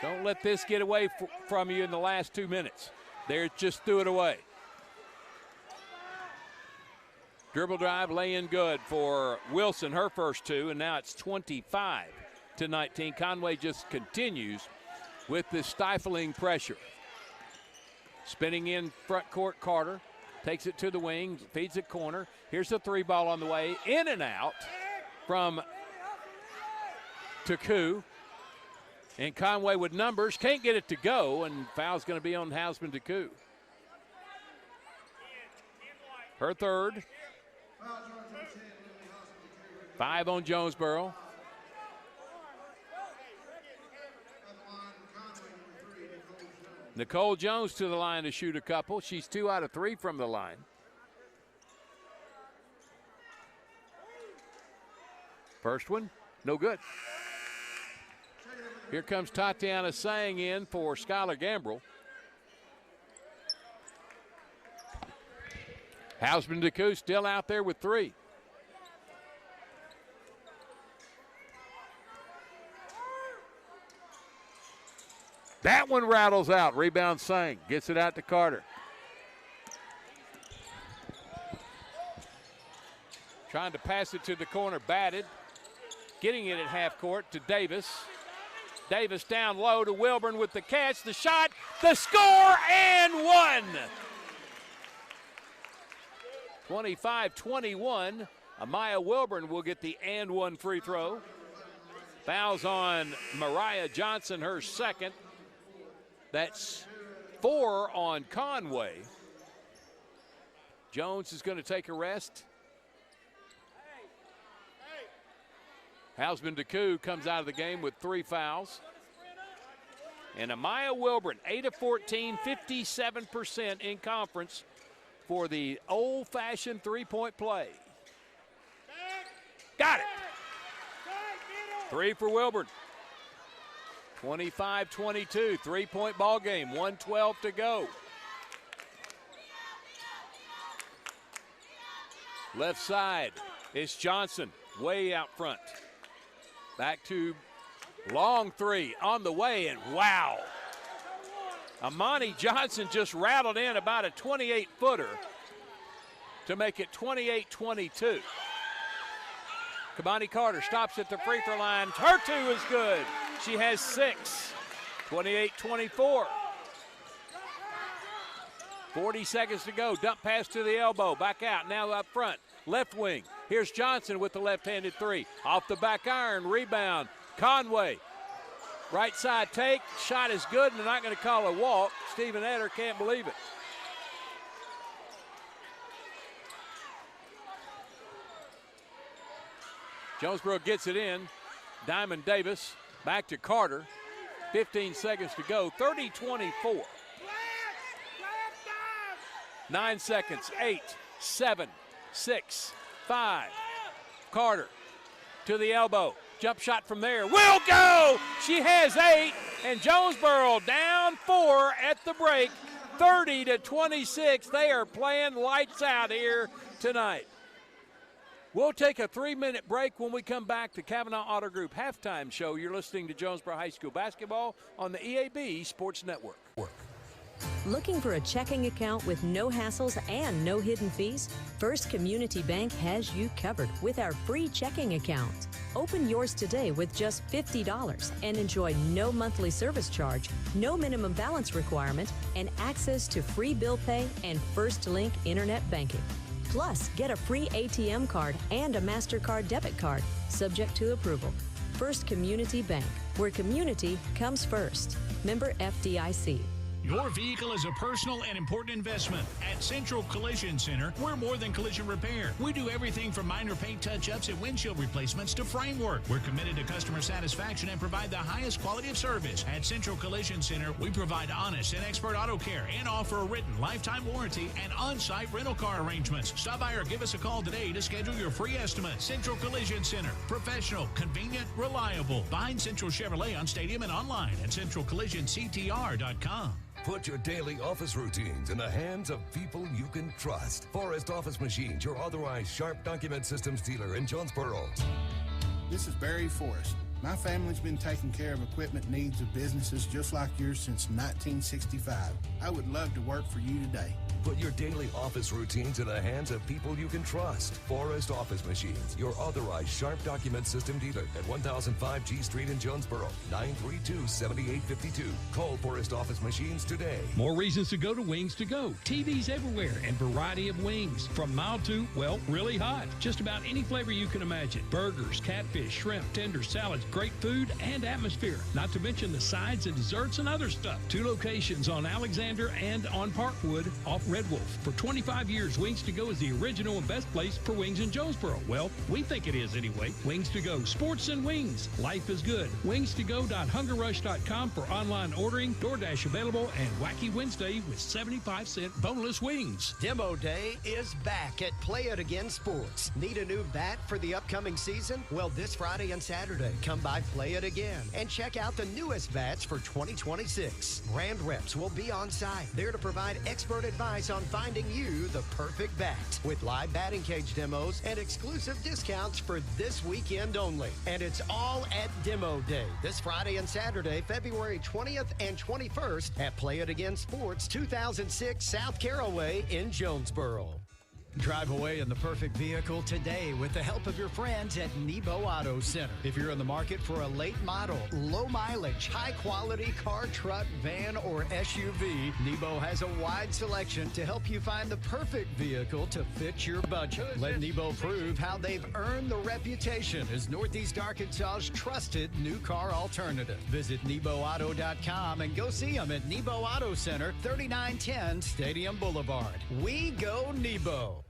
Speaker 4: Don't let this get away from you in the last 2 minutes. They just threw it away. Dribble drive, lay in good for Wilson, her first two, and now it's 25-19. Conway just continues with this stifling pressure. Spinning in front court, Carter takes it to the wing, feeds it corner. Here's the three ball on the way, in and out from Taku. And Conway with numbers, can't get it to go, and foul's going to be on Hausman DeCou. Her third. 5 on Jonesboro. Nicole Jones to the line to shoot a couple. She's 2 out of 3 from the line. First one, no good. Here comes Tatiana Sang in for Skylar Gambrell. Hausman DeCou still out there with 3. That one rattles out. Rebound Sang. Gets it out to Carter. Trying to pass it to the corner. Batted. Getting it at half court to Davis. Davis down low to Wilburn with the catch. The shot. The score and one. 25-21. Amaya Wilburn will get the and one free throw. Fouls on Mariah Johnson, her second. That's 4 on Conway. Jones is going to take a rest. Hausman DeCou comes out of the game with 3 fouls. And Amaya Wilburn, 8 of 14, 57% in conference for the old-fashioned three-point play. Got it. 3 for Wilburn. 25-22, 3-point ball game, 1:12 to go. Left side, it's Johnson, way out front. Back to long three on the way, and wow. Amani Johnson just rattled in about a 28-footer to make it 28-22. Kamani Carter stops at the free throw line. Her 2 is good. She has 6. 28-24. 40 seconds to go. Dump pass to the elbow. Back out. Now up front. Left wing. Here's Johnson with the left-handed 3. Off the back iron. Rebound. Conway. Right side take. Shot is good, and they're not going to call a walk. Stephen Eder can't believe it. Jonesboro gets it in. Diamond Davis back to Carter. 15 seconds to go. 30-24. 9 seconds. 8, 7, 6, 5. Carter to the elbow. Jump shot from there. Will go! She has 8, and Jonesboro down 4 at the break. 30-26. They are playing lights out here tonight. We'll take a 3-minute break. When we come back to Kavanaugh Auto Group halftime show. You're listening to Jonesboro High School basketball on the EAB Sports Network.
Speaker 19: Looking for a checking account with no hassles and no hidden fees? First Community Bank has you covered with our free checking account. Open yours today with just $50 and enjoy no monthly service charge, no minimum balance requirement, and access to free bill pay and First Link internet banking. Plus, get a free ATM card and a MasterCard debit card, subject to approval. First Community Bank, where community comes first. Member FDIC.
Speaker 2: Your vehicle is a personal and important investment. At Central Collision Center, we're more than collision repair. We do everything from minor paint touch-ups and windshield replacements to framework. We're committed to customer satisfaction and provide the highest quality of service. At Central Collision Center, we provide honest and expert auto care and offer a written lifetime warranty and on-site rental car arrangements. Stop by or give us a call today to schedule your free estimate. Central Collision Center. Professional, convenient, reliable. Find Central Chevrolet on Stadium and online at centralcollisionctr.com.
Speaker 20: Put your daily office routines in the hands of people you can trust. Forrest Office Machines, your authorized Sharp document systems dealer in Jonesboro.
Speaker 21: This is Barry Forrest. My family's been taking care of equipment needs of businesses just like yours since 1965. I would love to work for you today.
Speaker 20: Put your daily office routines in the hands of people you can trust. Forrest Office Machines, your authorized Sharp document system dealer at 1005 G Street in Jonesboro, 932-7852. Call Forrest Office Machines today.
Speaker 17: More reasons to go to Wings to Go. TVs everywhere and variety of wings. From mild to, well, really hot. Just about any flavor you can imagine. Burgers, catfish, shrimp, tenders, salads, great food and atmosphere. Not to mention the sides and desserts and other stuff. 2 locations on Alexander and on Parkwood off Red Wolf. For 25 years, Wings to Go is the original and best place for wings in Jonesboro. Well, we think it is anyway. Wings to Go. Sports and wings. Life is good. Wings2go.hungerrush.com for online ordering, DoorDash available, and Wacky Wednesday with 75-cent boneless wings.
Speaker 22: Demo Day is back at Play It Again Sports. Need a new bat for the upcoming season? Well, this Friday and Saturday, come by Play It Again and check out the newest bats for 2026. Brand reps will be on site, there to provide expert advice on finding you the perfect bat, with live batting cage demos and exclusive discounts for this weekend only. And it's all at Demo Day, this Friday and Saturday, February 20th and 21st at Play It Again Sports, 2006 South Caraway in Jonesboro. Drive away in the perfect vehicle today with the help of your friends at Nebo Auto Center. If you're in the market for a late model, low mileage, high quality car, truck, van, or SUV, Nebo has a wide selection to help you find the perfect vehicle to fit your budget. Let Nebo prove how they've earned the reputation as Northeast Arkansas's trusted new car alternative. Visit NeboAuto.com and go see them at Nebo Auto Center, 3910 Stadium Boulevard. We go Nebo.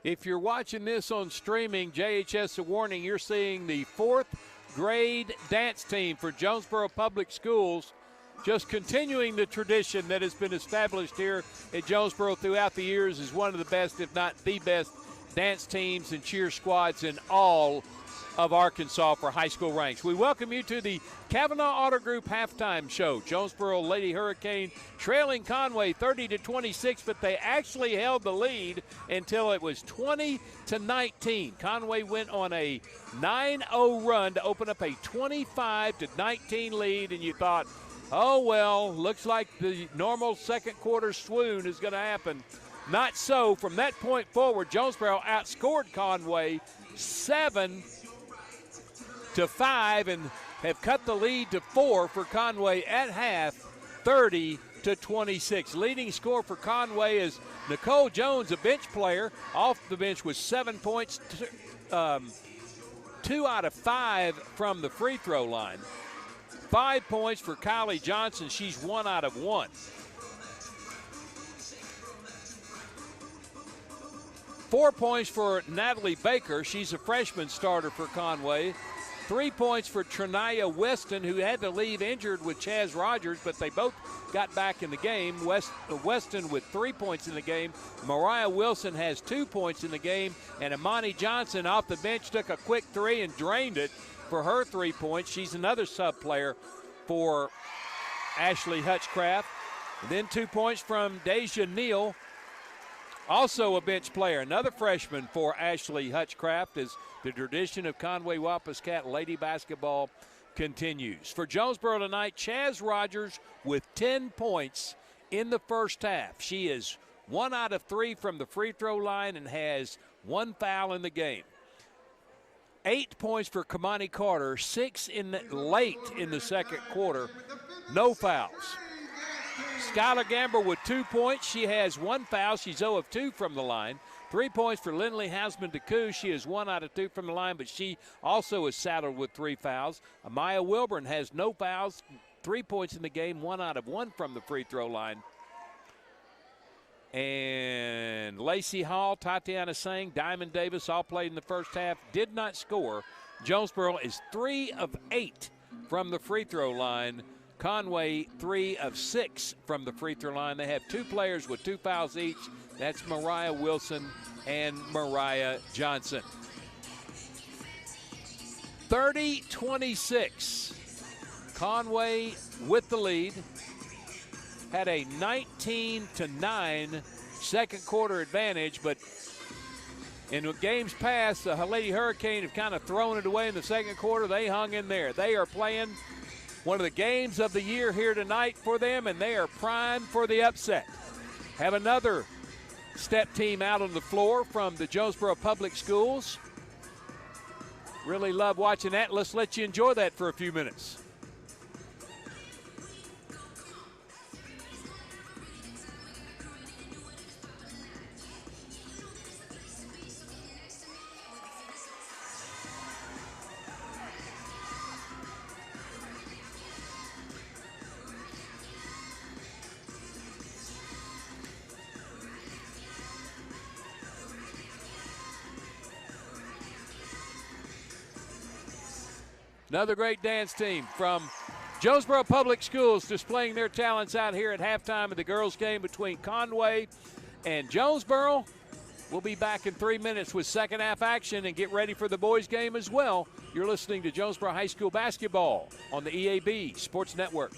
Speaker 4: If you're watching this on streaming, JHS a warning, you're seeing the 4th grade dance team for Jonesboro Public Schools, just continuing the tradition that has been established here at Jonesboro throughout the years as one of the best, if not the best, dance teams and cheer squads in all of Arkansas for high school ranks. We welcome you to the Kavanaugh Auto Group halftime show. Jonesboro Lady Hurricane trailing Conway 30-26, but they actually held the lead until it was 20-19. Conway went on a 9-0 run to open up a 25-19 lead, and you thought, oh, well, looks like the normal second quarter swoon is going to happen. Not so. From that point forward, Jonesboro outscored Conway 7-5 and have cut the lead to 4 for Conway at half, 30-26. Leading score for Conway is Nicole Jones, a bench player, off the bench with 7 points, 2 out of 5 from the free throw line. 5 points for Kylie Johnson. She's 1 out of 1. 4 points for Natalie Baker. She's a freshman starter for Conway. 3 points for Trinaya Weston, who had to leave injured with Chaz Rogers, but they both got back in the game. Weston with 3 points in the game. Mariah Wilson has 2 points in the game, and Imani Johnson off the bench took a quick three and drained it for her 3 points. She's another sub player for Ashley Hutchcraft. And then 2 points from Deja Neal, also a bench player, another freshman for Ashley Hutchcraft, as the tradition of Conway Wampuscat Lady Basketball continues. For Jonesboro tonight, Chaz Rogers with 10 points in the first half. She is 1 out of 3 from the free throw line and has 1 foul in the game. 8 points for Kamani Carter, 6 late in the second quarter, no fouls. Skylar Gamber with 2 points. She has 1 foul. She's 0 of 2 from the line. 3 points for Lindley Hausman-DeCoo. She is 1 out of 2 from the line, but she also is saddled with 3 fouls. Amaya Wilburn has no fouls, 3 points in the game, 1 out of 1 from the free throw line. And Lacey Hall, Tatiana Sang, Diamond Davis all played in the first half, did not score. Jonesboro is 3 of 8 from the free throw line. Conway 3 of 6 from the free throw line. They have 2 players with 2 fouls each. That's Mariah Wilson and Mariah Johnson. 30-26. Conway with the lead. Had a 19-9 second quarter advantage, but in games past, the Lady Hurricane have kind of thrown it away in the second quarter. They hung in there. They are playing one of the games of the year here tonight for them, and they are primed for the upset. Have another step team out on the floor from the Jonesboro Public Schools. Really love watching that. Let's let you enjoy that for a few minutes. Another great dance team from Jonesboro Public Schools displaying their talents out here at halftime of the girls' game between Conway and Jonesboro. We'll be back in 3 minutes with second half action and get ready for the boys' game as well. You're listening to Jonesboro High School basketball on the EAB Sports Network.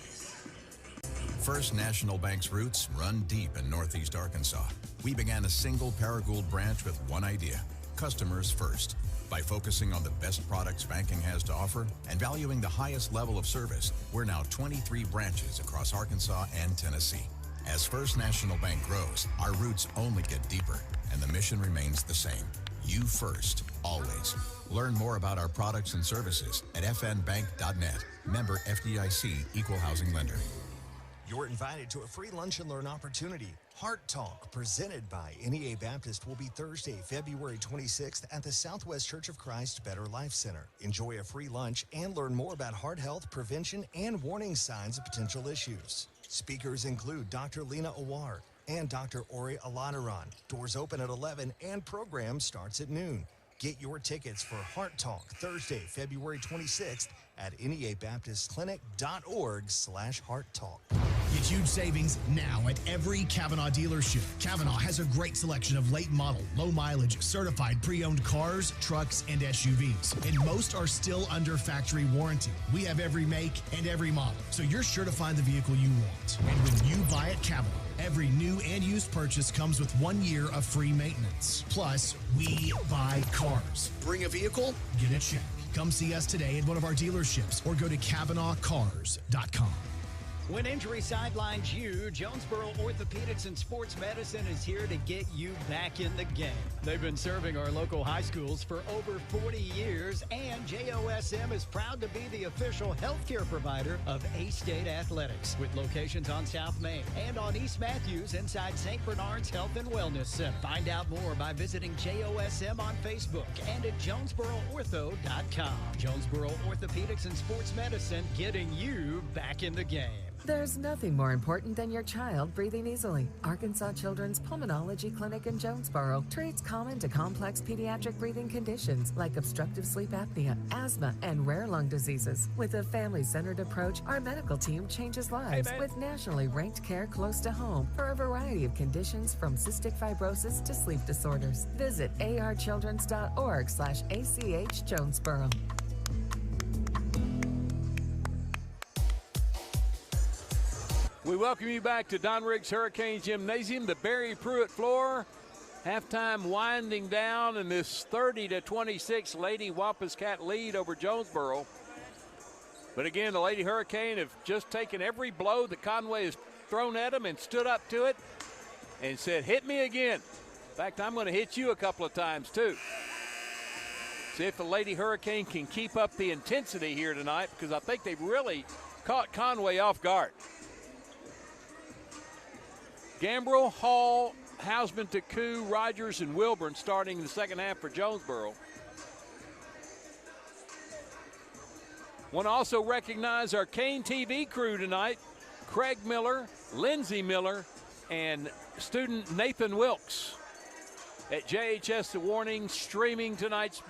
Speaker 7: First National Bank's roots run deep in Northeast Arkansas. We began a single Paragould branch with one idea: customers first. By focusing on the best products banking has to offer and valuing the highest level of service, we're now 23 branches across Arkansas and Tennessee. As First National Bank grows, our roots only get deeper, and the mission remains the same. You first, always. Learn more about our products and services at fnbank.net. Member FDIC, Equal Housing Lender.
Speaker 1: You're invited to a free lunch and learn opportunity. Heart Talk, presented by NEA Baptist, will be Thursday, February 26th at the Southwest Church of Christ Better Life Center. Enjoy a free lunch and learn more about heart health, prevention, and warning signs of potential issues. Speakers include Dr. Lena Awar and Dr. Ori Alanaran. Doors open at 11 and program starts at noon. Get your tickets for Heart Talk Thursday, February 26th at neabaptistclinic.org/Heart Talk.
Speaker 3: Get huge savings now at every Kavanaugh dealership. Kavanaugh has a great selection of late model, low mileage, certified pre-owned cars, trucks, and SUVs. And most are still under factory warranty. We have every make and every model, so you're sure to find the vehicle you want. And when you buy at Kavanaugh, every new and used purchase comes with 1 year of free maintenance. Plus, we buy cars. Bring a vehicle, get a check. Come see us today at one of our dealerships or go to KavanaughCars.com.
Speaker 23: When injury sidelines you, Jonesboro Orthopedics and Sports Medicine is here to get you back in the game. They've been serving our local high schools for over 40 years, and JOSM is proud to be the official healthcare provider of A-State Athletics, with locations on South Main and on East Matthews inside St. Bernard's Health and Wellness Center. Find out more by visiting JOSM on Facebook and at JonesboroOrtho.com. Jonesboro Orthopedics and Sports Medicine, getting you back in the game.
Speaker 5: There's nothing more important than your child breathing easily. Arkansas Children's Pulmonology Clinic in Jonesboro treats common to complex pediatric breathing conditions like obstructive sleep apnea, asthma, and rare lung diseases. With a family-centered approach, our medical team changes lives with nationally ranked care close to home for a variety of conditions from cystic fibrosis to sleep disorders. Visit archildrens.org/ACH Jonesboro.
Speaker 4: We welcome you back to Don Riggs Hurricane Gymnasium, the Barry Pruitt floor. Halftime winding down in this 30-26 Lady Wampuscat lead over Jonesboro. But again, the Lady Hurricane have just taken every blow that Conway has thrown at them and stood up to it and said, hit me again. In fact, I'm going to hit you a couple of times too. See if the Lady Hurricane can keep up the intensity here tonight, because I think they've really caught Conway off guard. Gambrell, Hall, Hausman, Taku, Rogers, and Wilburn starting the second half for Jonesboro. Want to also recognize our Kane TV crew tonight. Craig Miller, Lindsey Miller, and student Nathan Wilkes at JHS The Warning, streaming tonight's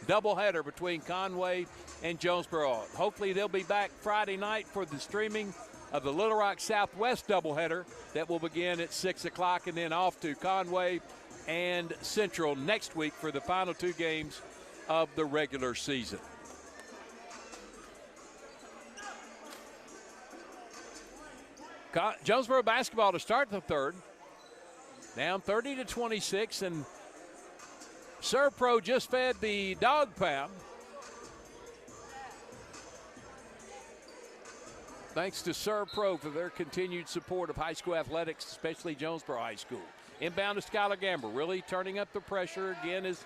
Speaker 4: doubleheader between Conway and Jonesboro. Hopefully they'll be back Friday night for the streaming of the Little Rock Southwest doubleheader that will begin at 6 o'clock, and then off to Conway and Central next week for the final two games of the regular season. Jonesboro basketball to start the third. Down 30-26, and Servpro just fed the dog pound. Thanks to Servpro for their continued support of high school athletics, especially Jonesboro High School. Inbound to Skylar Gambrell, really turning up the pressure again is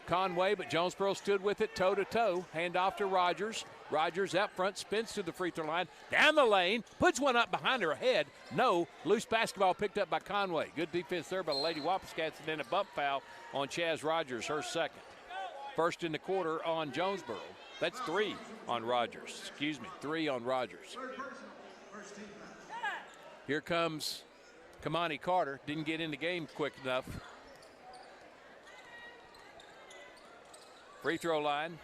Speaker 4: Conway, but Jonesboro stood with it toe-to-toe. Hand off to Rogers. Rogers out front, spins to the free throw line, down the lane, puts one up behind her head. No, loose basketball picked up by Conway. Good defense there by the Lady Wampuscats, and then a bump foul on Chaz Rogers, her second. First in the quarter on Jonesboro. That's 3 on Rogers. Excuse me, 3 on Rogers. Here comes Kamani Carter. Didn't get in the game quick enough. Free throw line.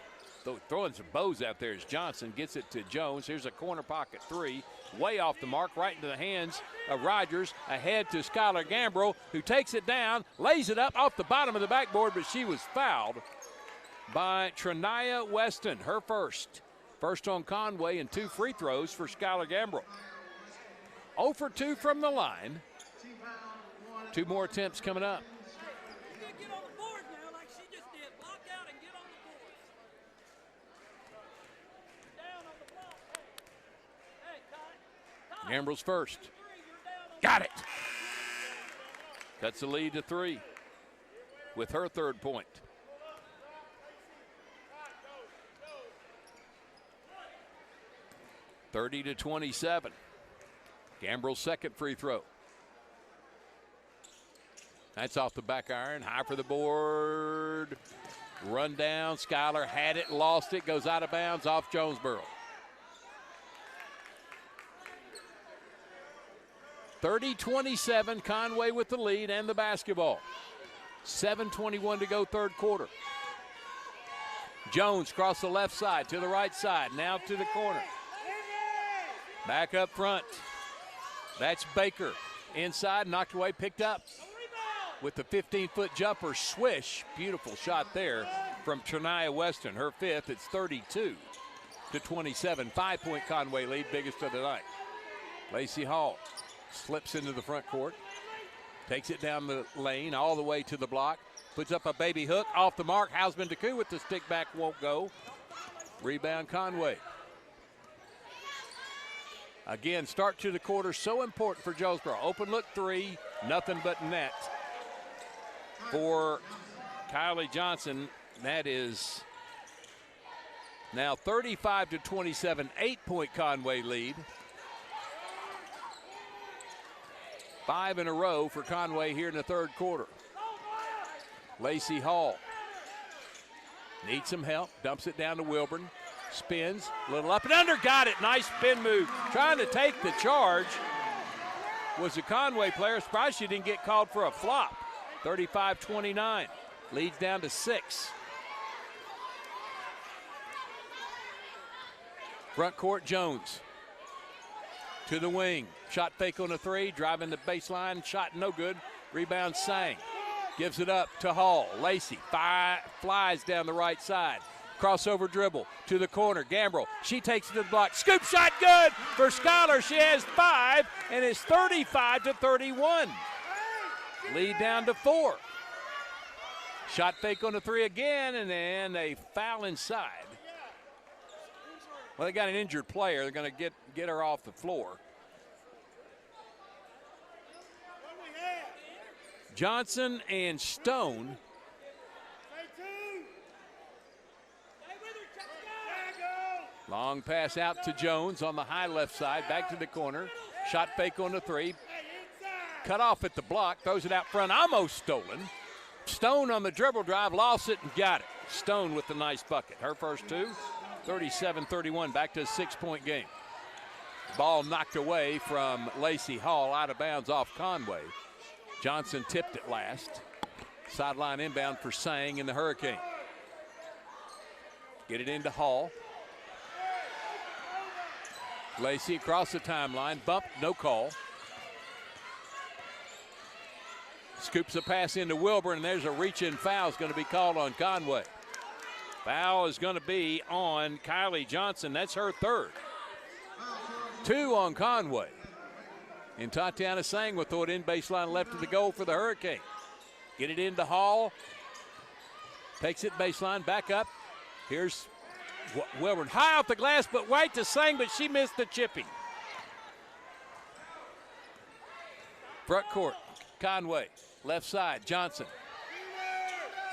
Speaker 4: Throwing some bows out there as Johnson gets it to Jones. Here's a corner pocket 3. Way off the mark, right into the hands of Rogers. Ahead to Skylar Gambrell, who takes it down, lays it up off the bottom of the backboard, but she was fouled by Trinaya Weston, her first. First on Conway, and 2 free throws for Skylar Gambrell. 0 for 2 from the line. 2 more attempts coming up. Gambrell's first. Got it. Cuts the lead to 3 with her third point. (30-27). Gambrell's second free throw. That's off the back iron. High for the board. Run down. Skylar had it, lost it, goes out of bounds off Jonesboro. 30-27, Conway with the lead and the basketball. 7:21 to go, third quarter. Jones across the left side to the right side, now to the corner. Back up front. That's Baker. Inside, knocked away, picked up with the 15-foot jumper, swish. Beautiful shot there from Trinaya Weston, her fifth. It's 32-27, 5-point Conway lead, biggest of the night. Lacey Hall slips into the front court, takes it down the lane all the way to the block, puts up a baby hook off the mark. Hausman Taku with the stick back, won't go. Rebound Conway. Again, start to the quarter, so important for Jonesboro. Open look 3, nothing but net for Kylie Johnson. That is now 35-27, 8-point Conway lead. 5 in a row for Conway here in the third quarter. Lacey Hall needs some help, dumps it down to Wilburn. Spins, a little up and under, got it. Nice spin move. Trying to take the charge was a Conway player. Surprised she didn't get called for a flop. 35-29. Leads down to 6. Front court, Jones. To the wing. Shot fake on a 3. Driving the baseline. Shot no good. Rebound Sang. Gives it up to Hall. Lacey flies down the right side. Crossover dribble to the corner. Gambrell. She takes it to the block. Scoop shot good for Schuyler. She has 5, and it's 35-31. Lead down to 4. Shot fake on the 3 again, and then a foul inside. Well, they got an injured player. They're going to get her off the floor. Johnson and Stone. Long pass out to Jones on the high left side. Back to the corner. Shot fake on the 3. Cut off at the block. Throws it out front. Almost stolen. Stone on the dribble drive. Lost it and got it. Stone with the nice bucket. Her first 2. 37-31. Back to a 6-point game. Ball knocked away from Lacey Hall. Out of bounds off Conway. Johnson tipped it last. Sideline inbound for Sang in the Hurricane. Get it into Hall. Lacey across the timeline. Bump, no call. Scoops a pass into Wilburn, and there's a reach-in foul. Is going to be called on Conway. Foul is going to be on Kylie Johnson. That's her 3rd. 2 on Conway. And Tatiana Sang will throw it in baseline left of the goal for the Hurricane. Get it into Hall. Takes it baseline, back up. Here's Wilburn. High off the glass, but right to Sang, but she missed the chipping. Front court, Conway. Left side, Johnson.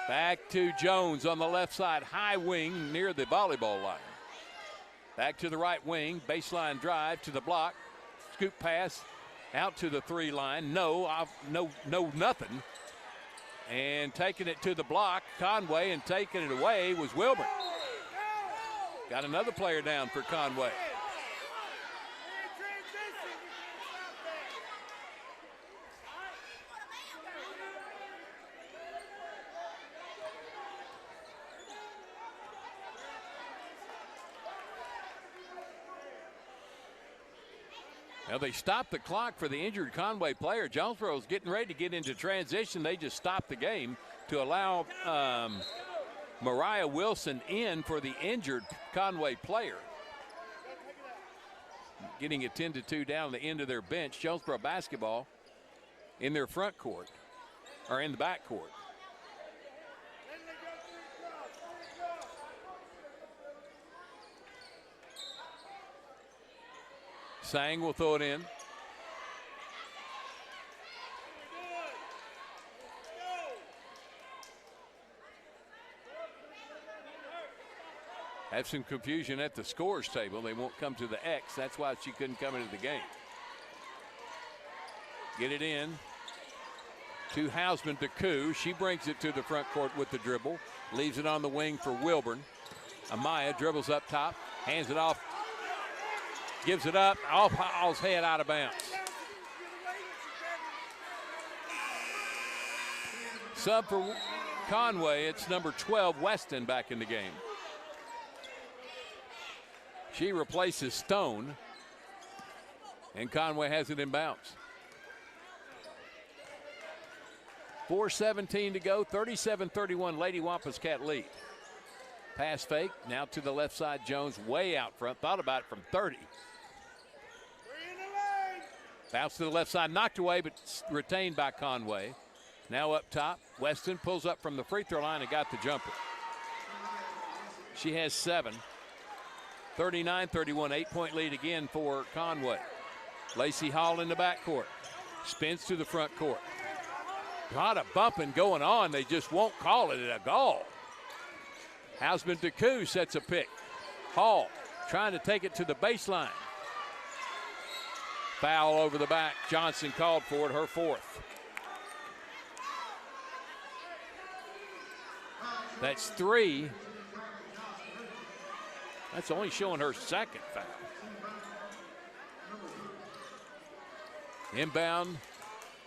Speaker 4: Back to Jones on the left side. High wing near the volleyball line. Back to the right wing. Baseline drive to the block. Scoop pass. Out to the 3 line. No, nothing. And taking it to the block, Conway, and taking it away was Wilburn. Got another player down for Conway. Now they stopped the clock for the injured Conway player. Jonesboro's getting ready to get into transition. They just stopped the game to allow Mariah Wilson in for the injured Conway player. Getting it 10-2 down the end of their bench. Jonesboro basketball in their front court, or in the back court. Sang will throw it in. Have some confusion at the scores table. They won't come to the X. That's why she couldn't come into the game. Get it in to Hausman DeCou. She brings it to the front court with the dribble. Leaves it on the wing for Wilburn. Amaya dribbles up top. Hands it off. Gives it up, off Hall's head, out of bounds. Sub for Conway, it's number 12, Weston, back in the game. She replaces Stone, and Conway has it in bounds. 4:17 to go, 37-31, Lady Wampuscat lead. Pass fake, now to the left side, Jones way out front, thought about it from 30. Bounce to the left side, knocked away, but retained by Conway. Now up top, Weston pulls up from the free throw line and got the jumper. She has 7. 39-31, 8-point lead again for Conway. Lacey Hall in the backcourt. Spins to the front court. A lot of bumping going on. They just won't call it a goal. Hausman DeCou sets a pick. Hall trying to take it to the baseline. Foul over the back. Johnson called for it, her 4th. That's 3 That's only showing her second foul. Inbound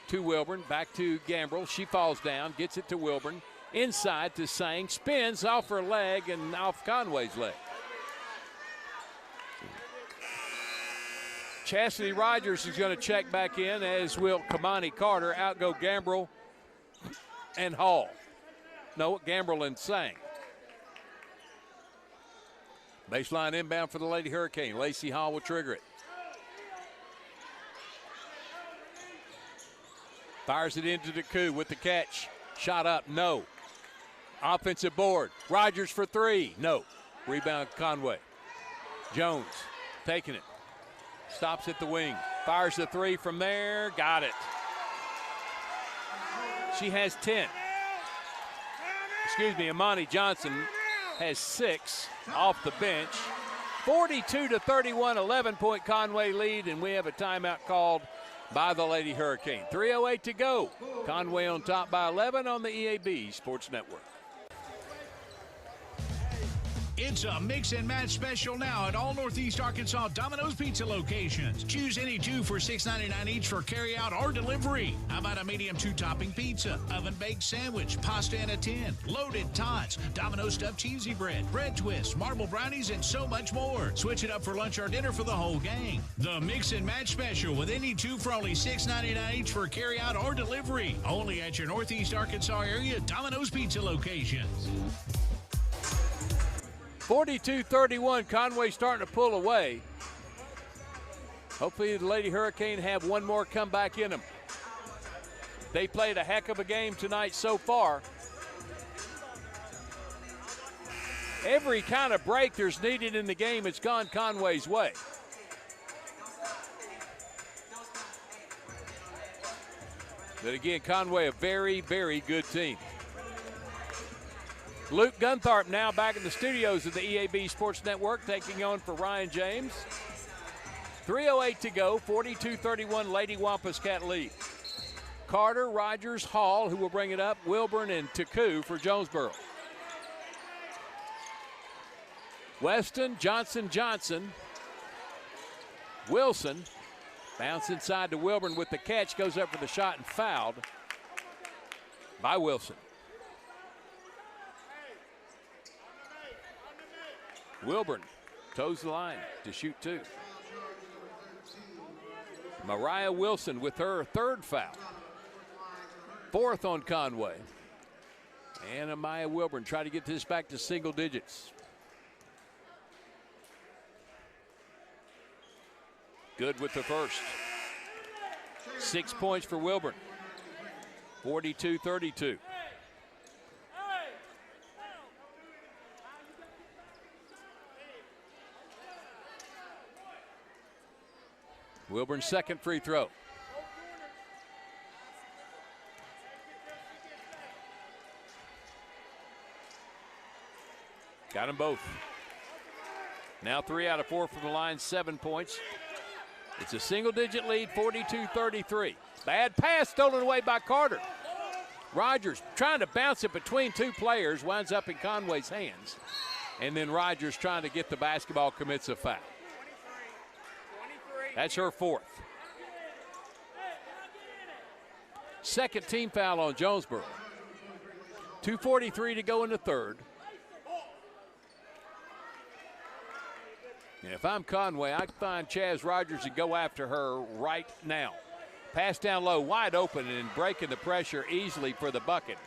Speaker 4: to Wilburn, back to Gambrell. She falls down, gets it to Wilburn. Inside to Sang, spins off her leg and off Conway's leg. Chastity Rogers is going to check back in, as will Kamani Carter. Out go Gambrell and Hall. No, Gambrell and Sang. Baseline inbound for the Lady Hurricane. Lacey Hall will trigger it. Fires it into DeCou with the catch. Shot up, no. Offensive board. Rogers for three, no. Rebound Conway. Jones taking it. Stops at the wing. Fires the three from there. Got it. She has 10. Excuse me, Imani Johnson has 6 off the bench. 42-31, 11-point Conway lead, and we have a timeout called by the Lady Hurricane. 3:08 to go. Conway on top by 11 on the EAB Sports Network.
Speaker 2: It's a mix and match special now at all Northeast Arkansas Domino's Pizza locations. Choose any 2 for $6.99 each for carryout or delivery. How about a medium 2-topping pizza, oven-baked sandwich, pasta in a tin, loaded tots, Domino's stuffed cheesy bread, bread twists, marble brownies, and so much more. Switch it up for lunch or dinner for the whole gang. The mix and match special with any 2 for only $6.99 each for carryout or delivery. Only at your Northeast Arkansas area Domino's Pizza locations.
Speaker 4: 42-31, Conway starting to pull away. Hopefully the Lady Hurricane have one more comeback in them. They played a heck of a game tonight so far. Every kind of break there's needed in the game, it's gone Conway's way. But again, Conway, a very, very good team. Luke Gunthorpe now back in the studios of the EAB Sports Network, taking on for Ryan James. 3:08 to go, 42-31, Lady Wampus-Cat lead. Carter, Rogers, Hall, who will bring it up, Wilburn and DeCou for Jonesboro. Weston, Johnson, Wilson, bounce inside to Wilburn with the catch, goes up for the shot and fouled by Wilson. Wilburn toes the line to shoot 2. Mariah Wilson with her 3rd foul. 4th on Conway. And Amaya Wilburn try to get this back to single digits. Good with the first. 6 points for Wilburn. 42-32. Wilburn's 2nd free throw. Got them both. Now 3 out of 4 from the line, 7 points. It's a single-digit lead, 42-33. Bad pass stolen away by Carter. Rogers trying to bounce it between 2 players, winds up in Conway's hands. And then Rogers trying to get the basketball, commits a foul. That's her 4th. 2nd team foul on Jonesboro. 2:43 to go in the 3rd. And if I'm Conway, I can find Chaz Rogers and go after her right now. Pass down low, wide open, and breaking the pressure easily for the bucket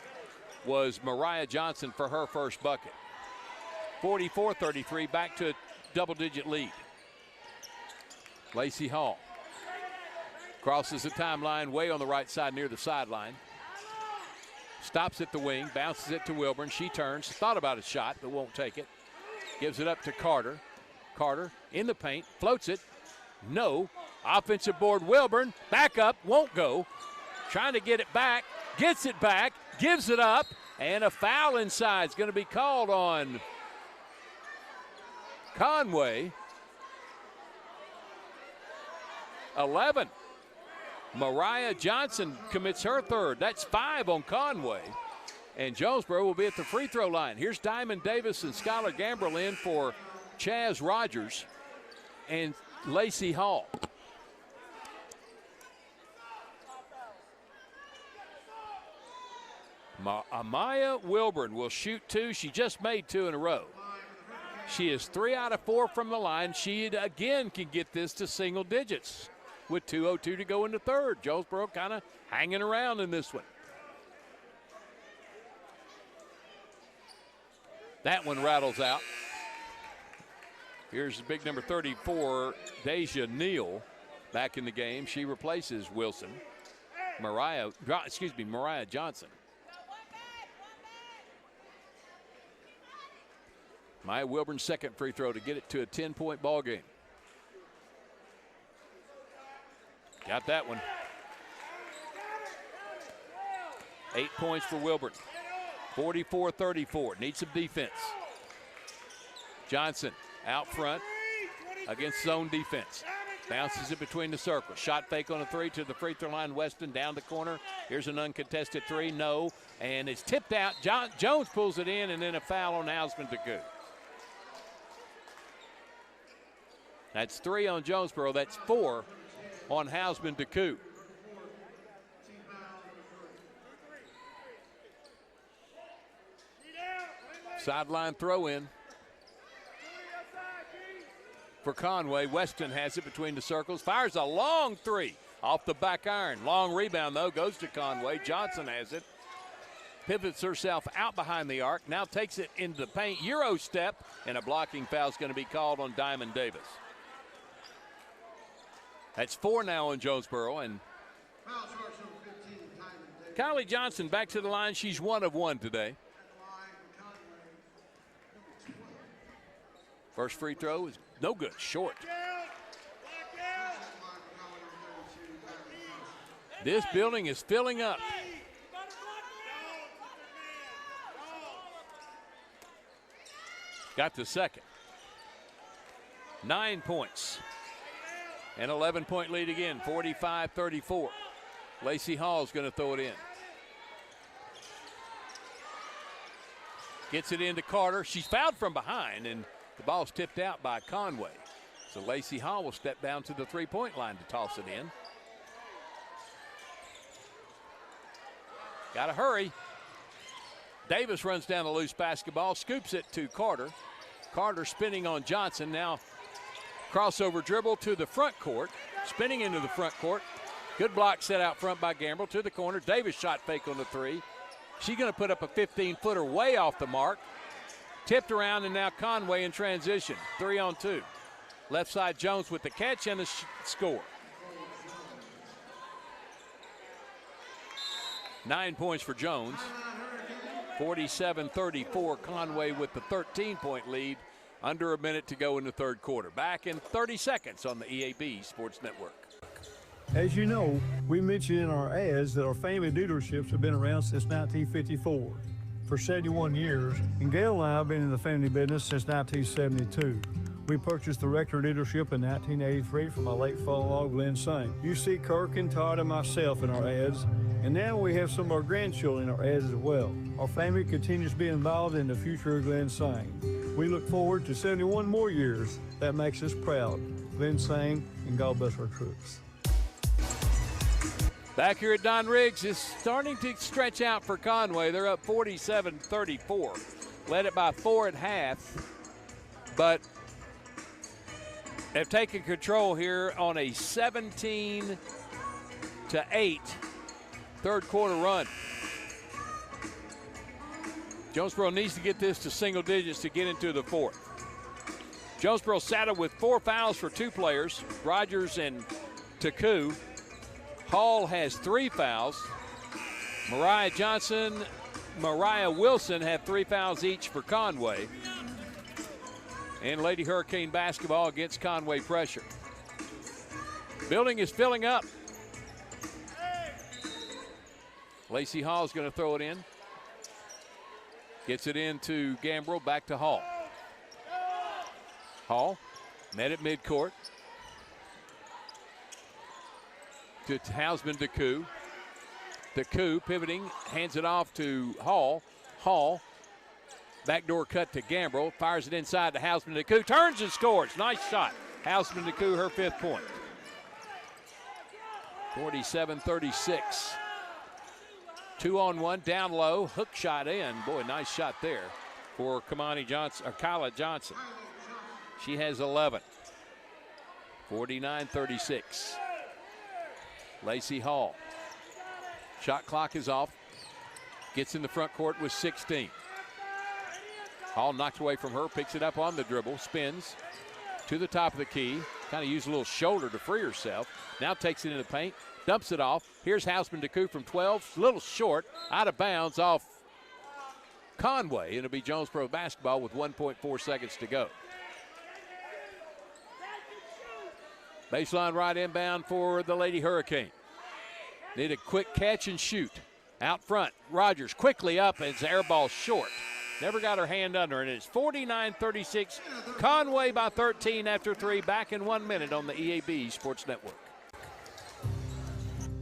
Speaker 4: was Mariah Johnson for her first bucket. 44-33, back to a double-digit lead. Lacey Hall crosses the timeline way on the right side near the sideline. Stops at the wing, bounces it to Wilburn. She turns, thought about a shot, but won't take it. Gives it up to Carter. Carter in the paint, floats it. No. Offensive board, Wilburn. Back up, won't go. Trying to get it back, gets it back, gives it up, and a foul inside is going to be called on Conway. 11. Mariah Johnson commits her 3rd. That's 5 on Conway. And Jonesboro will be at the free throw line. Here's Diamond Davis and Skylar Gambrell in for Chaz Rogers and Lacey Hall. Amaya Wilburn will shoot 2. She just made 2 in a row. She is 3 out of 4 from the line. She again can get this to single digits with 2:02 to go in the third. Jonesboro kind of hanging around in this one. That one rattles out. Here's the big number 34, Deja Neal, back in the game. She replaces Wilson. Mariah Johnson. Maya Wilburn's second free throw to get it to a 10-point ball game. Got that one. 8 points for Wilburn. 44-34. Needs some defense. Johnson out front against zone defense. Bounces it between the circles. Shot fake on a 3 to the free throw line. Weston down the corner. Here's an uncontested 3. No. And it's tipped out. Jones pulls it in, and then a foul on Hausman Deku. That's 3 on Jonesboro. That's 4 on Hausman Deku. Sideline throw in for Conway. Weston has it between the circles. Fires a long 3 off the back iron. Long rebound, though, goes to Conway. Johnson has it. Pivots herself out behind the arc. Now takes it into the paint. Euro step, and a blocking foul is going to be called on Diamond Davis. That's 4 now on Jonesboro. And Kylie Johnson back to the line. She's 1 of 1 today. First free throw is no good, short. This building is filling up. Got the second. 9 points. An 11-point lead again, 45-34. Lacey Hall's going to throw it in. Gets it into Carter. She's fouled from behind, and the ball's tipped out by Conway. So Lacey Hall will step down to the three-point line to toss it in. Got to hurry. Davis runs down a loose basketball, scoops it to Carter. Carter spinning on Johnson. Now crossover dribble to the front court. Spinning into the front court. Good block set out front by Gambrell to the corner. Davis shot fake on the 3. She's going to put up a 15-footer way off the mark. Tipped around, and now Conway in transition. 3 on 2. Left side Jones with the catch and the score. 9 points for Jones. 47-34. Conway with the 13-point lead. Under a minute to go in the third quarter. Back in 30 seconds on the EAB Sports Network.
Speaker 6: As you know, we mentioned in our ads that our family dealerships have been around since 1954. For 71 years, and Gail and I have been in the family business since 1972. We purchased the Rector dealership in 1983 from my late father-in-law, Glenn Saint. You see Kirk and Todd and myself in our ads, and now we have some of our grandchildren in our ads as well. Our family continues to be involved in the future of Glenn Saint. We look forward to 71 more years. That makes us proud. Glenn Saint, and God bless our troops.
Speaker 4: Back here at Don Riggs is starting to stretch out for Conway. They're up 47-34. Led it by 4 at half, but have taken control here on a 17-8 third quarter run. Jonesboro needs to get this to single digits to get into the fourth. Jonesboro saddled with 4 fouls for 2 players, Rogers and Taku. Hall has 3 fouls. Mariah Johnson, Mariah Wilson have 3 fouls each for Conway. And Lady Hurricane basketball against Conway pressure. Building is filling up. Lacey Hall is going to throw it in. Gets it into Gambrell, back to Hall. Hall met at midcourt. To Hausman Deku. Deku pivoting, hands it off to Hall. Hall Backdoor cut to Gambrell. Fires it inside to Hausman Naku. Turns and scores. Nice shot. Hausman Naku, her 5th point. 47-36. 2-on-1, down low. Hook shot in. Boy, nice shot there for Kyla Johnson. She has 11. 49-36. Lacey Hall. Shot clock is off. Gets in the front court with 16. Hall knocked away from her, picks it up on the dribble, spins to the top of the key. Kind of used a little shoulder to free herself. Now takes it in the paint, dumps it off. Here's Hausman Naku from 12. A little short, out of bounds off Conway. And it'll be Jonesboro basketball with 1.4 seconds to go. Baseline right inbound for the Lady Hurricane. Need a quick catch and shoot. Out front, Rogers quickly up and it's air ball short. Never got her hand under it. It's 49-36. Conway by 13 after 3. Back in 1 minute on the EAB Sports Network.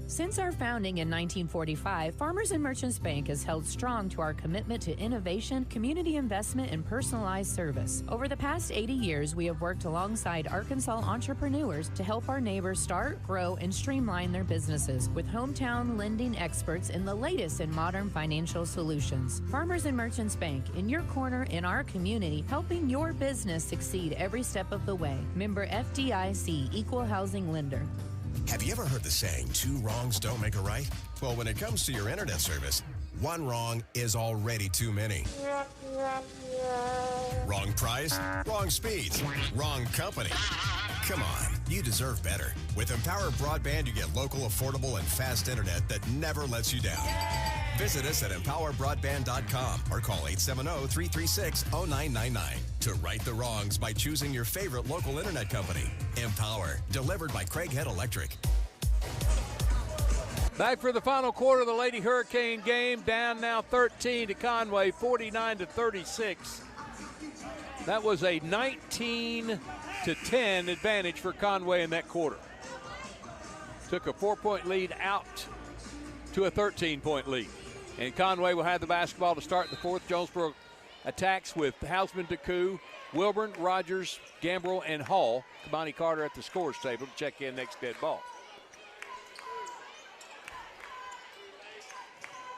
Speaker 9: Since our founding in 1945, Farmers and Merchants Bank has held strong to our commitment to innovation, community investment, and personalized service. Over the past 80 years, we have worked alongside Arkansas entrepreneurs to help our neighbors start, grow, and streamline their businesses with hometown lending experts and the latest in modern financial solutions. Farmers and Merchants Bank, in your corner in our community, helping your business succeed every step of the way. Member FDIC, Equal Housing Lender.
Speaker 7: Have you ever heard the saying, 2 wrongs don't make a right? Well, when it comes to your internet service, 1 wrong is already too many. Wrong price, wrong speeds, wrong company. Come on, you deserve better. With Empower Broadband, you get local, affordable, and fast internet that never lets you down. Visit us at empowerbroadband.com or call 870-336-0999 to right the wrongs by choosing your favorite local internet company. Empower, delivered by Craighead Electric.
Speaker 4: Back for the final quarter of the Lady Hurricane game. Down now 13 to Conway, 49-36. That was a 19-10 advantage for Conway in that quarter. Took a 4-point lead out to a 13-point lead. And Conway will have the basketball to start the fourth. Jonesboro attacks with Hausman Naku, Wilburn, Rogers, Gambrell, and Hall. Kamani Carter at the scorer's table to check in next dead ball.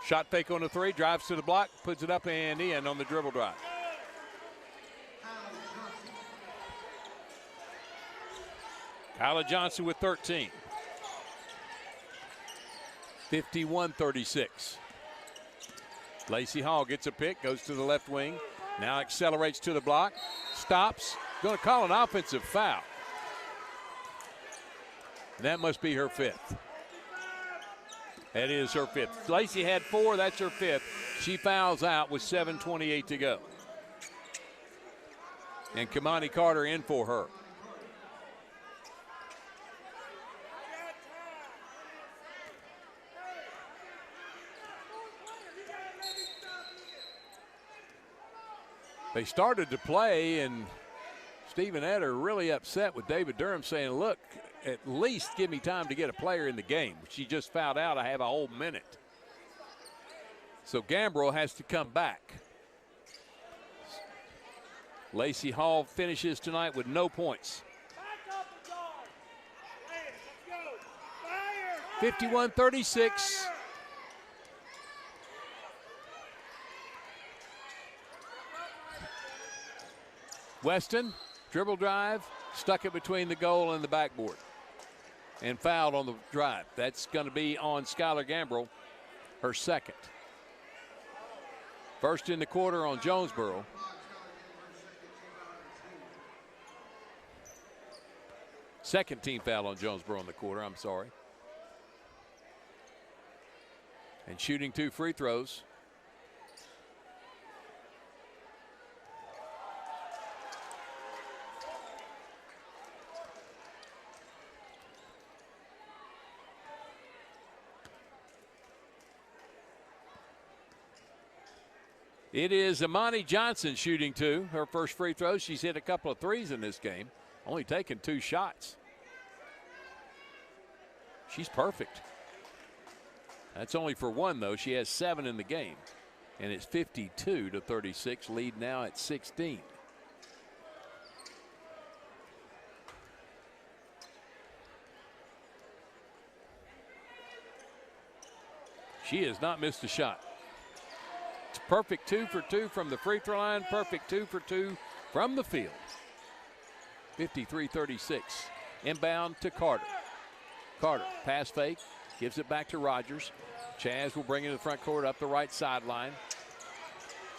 Speaker 4: Shot fake on the 3, drives to the block, puts it up and in on the dribble drive. Kyla Johnson with 13. 51-36. Lacey Hall gets a pick, goes to the left wing, now accelerates to the block, stops, going to call an offensive foul. That must be her 5th. That is her 5th. Lacey had 4, that's her 5th. She fouls out with 7:28 to go. And Kamani Carter in for her. They started to play, and Stephen Eder really upset with David Durham, saying, look, at least give me time to get a player in the game. She just fouled out. I have a whole minute. So Gambrell has to come back. Lacey Hall finishes tonight with no points. 51-36. Weston, dribble drive, stuck it between the goal and the backboard, and fouled on the drive. That's going to be on Skylar Gambrell, her 2nd. First in the quarter on Jonesboro. Second team foul on Jonesboro in the quarter, I'm sorry. And shooting 2 free throws. It is Imani Johnson shooting 2, her first free throw. She's hit a couple of threes in this game, only taken 2 shots. She's perfect. That's only for 1, though. She has 7 in the game. And it's 52-36, lead now at 16. She has not missed a shot. It's perfect 2 for 2 from the free throw line, perfect 2 for 2 from the field. 53-36. Inbound to Carter. Carter, pass fake, gives it back to Rogers. Chaz will bring it to the front court up the right sideline.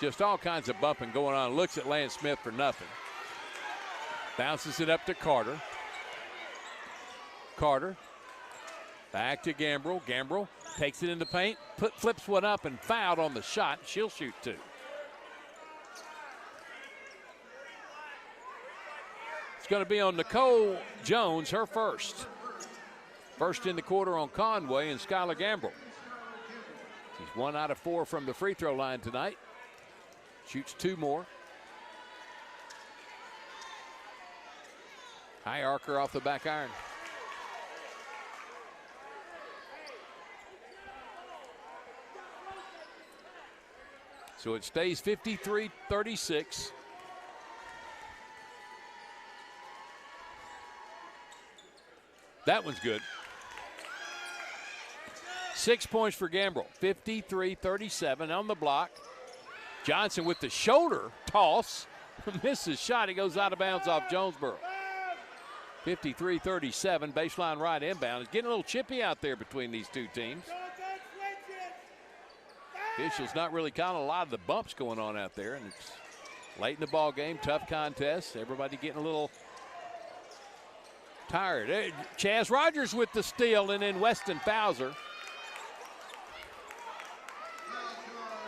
Speaker 4: Just all kinds of bumping going on. Looks at Lance Smith for nothing. Bounces it up to Carter. Carter, back to Gambrell. Gambrell takes it in the paint, flips one up and fouled on the shot. She'll shoot 2. It's going to be on Nicole Jones, her first. First in the quarter on Conway and Skylar Gambrell. She's 1 out of 4 from the free throw line tonight. Shoots 2 more. High arcer off the back iron. So it stays 53-36. That one's good. 6 points for Gambrell. 53-37 on the block. Johnson with the shoulder toss. Misses shot. He goes out of bounds off Jonesboro. 53-37. Baseline right inbound. It's getting a little chippy out there between these two teams. Officials not really counting a lot of the bumps going on out there. And it's late in the ball game. Tough contest. Everybody getting a little tired. Chaz Rogers with the steal, and then Weston fouls her.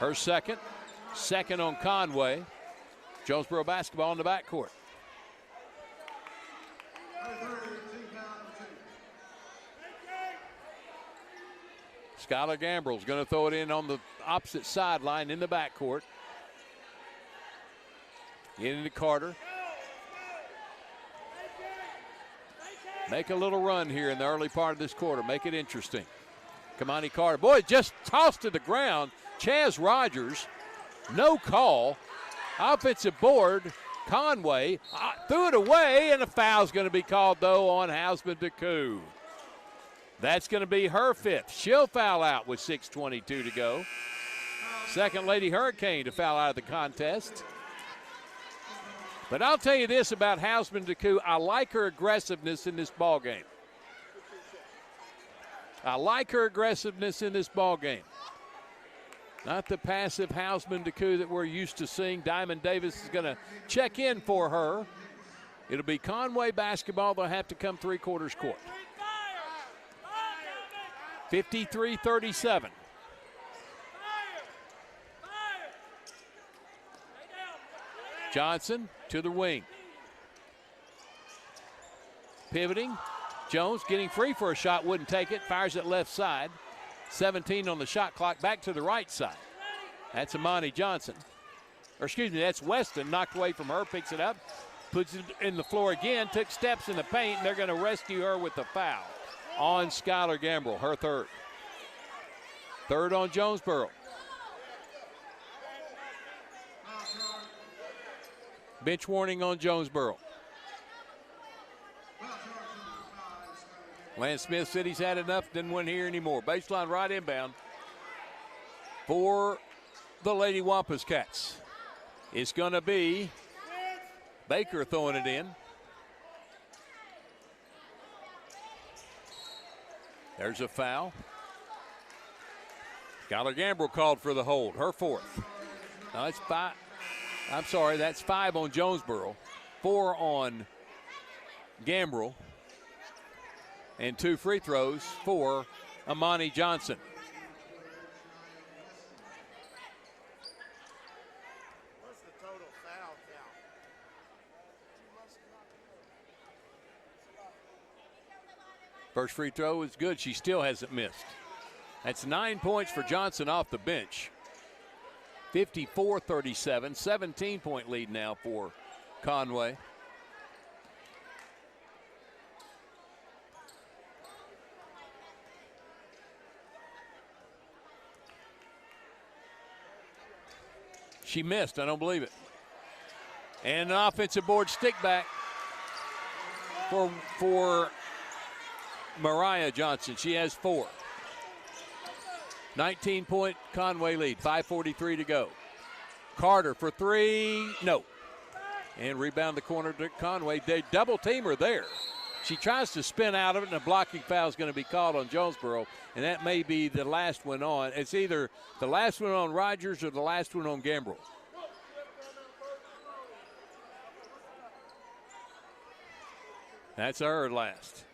Speaker 4: Her second. Second on Conway. Jonesboro basketball in the backcourt. Skylar Gambrell's going to throw it in on the opposite sideline in the backcourt. Into Carter. Make a little run here in the early part of this quarter. Make it interesting. Kamani Carter. Boy, just tossed to the ground. Chaz Rogers, no call. Offensive board. Conway threw it away, and a foul's going to be called, though, on Hausman-Decoud. That's going to be her fifth. She'll foul out with 6:22 to go. Second Lady Hurricane to foul out of the contest. But I'll tell you this about Hausman-Decoud. I like her aggressiveness in this ball game. I like her aggressiveness in this ball game. Not the passive Hausman-Decoud that we're used to seeing. Diamond Davis is going to check in for her. It'll be Conway basketball. They'll have to come three-quarters court. 53-37. Johnson to the wing. Pivoting. Jones getting free for a shot, wouldn't take it. Fires it left side. 17 on the shot clock, back to the right side. That's Amani Johnson. Or excuse me, that's Weston, knocked away from her, picks it up, puts it in the floor again, took steps in the paint, and they're going to rescue her with the foul on Skylar Gambrell, her third. Third on Jonesboro. Bench warning on Jonesboro. Lance Smith said he's had enough, didn't want to hear anymore. Baseline right inbound for the Lady Wampus Cats. It's going to be Baker throwing it in. There's a foul. Skylar Gambrell called for the hold, her fourth. No, it's five. I'm sorry, that's 5 on Jonesboro, 4 on Gambrell, and 2 free throws for Amani Johnson.
Speaker 11: What's the total foul count?
Speaker 4: First free throw is good. She still hasn't missed. That's 9 points for Johnson off the bench. 54-37, 17-point lead now for Conway. She missed. I don't believe it. And an offensive board stick back for Mariah Johnson. She has 4. 19-point Conway lead. 5:43 to go. Carter for 3. No. And rebound the corner to Conway. They double team her there. She tries to spin out of it, and a blocking foul is going to be called on Jonesboro, and that may be the last one on. It's either the last one on Rogers or the last one on Gambrel. That's her last.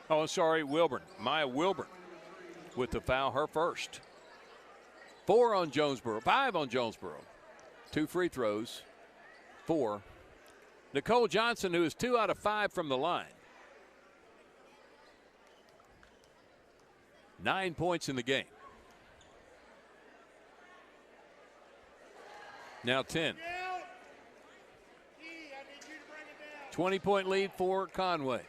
Speaker 4: Oh, I'm sorry, Wilburn. Maya Wilburn with the foul, her first. 4 on Jonesboro, 5 on Jonesboro. 2 free throws, 4. Nicole Johnson, who is 2 out of 5 from the line. 9 points in the game. Now 10. 20-point lead for Conway.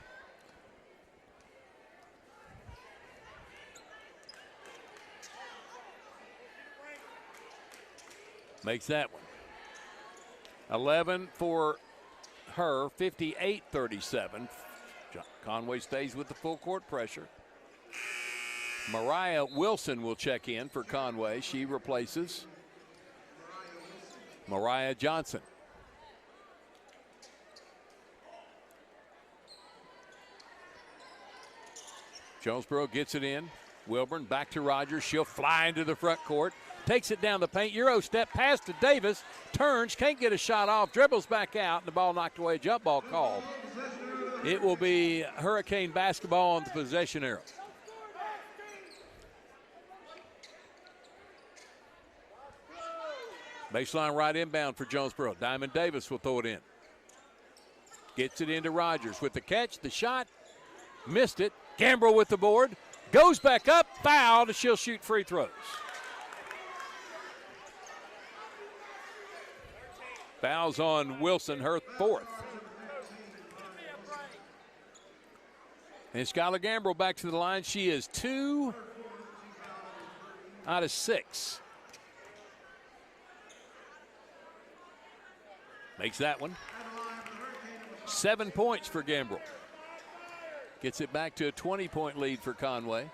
Speaker 4: Makes that one. 11 for her, 58-37. Conway stays with the full court pressure. Mariah Wilson will check in for Conway. She replaces Mariah Johnson. Jonesboro gets it in. Wilburn back to Rogers. She'll fly into the front court. Takes it down the paint. Euro step pass to Davis. Turns. Can't get a shot off. Dribbles back out. And the ball knocked away. Jump ball called. It will be Hurricane basketball on the possession arrow. Baseline right inbound for Jonesboro. Diamond Davis will throw it in. Gets it into Rogers with the catch. The shot. Missed it. Gambrel with the board. Goes back up. Fouled. And she'll shoot free throws. Fouls on Wilson, her 4th. And Skylar Gambrel back to the line. She is 2 out of 6. Makes that one. 7 points for Gambrel. Gets it back to a 20-point lead for Conway.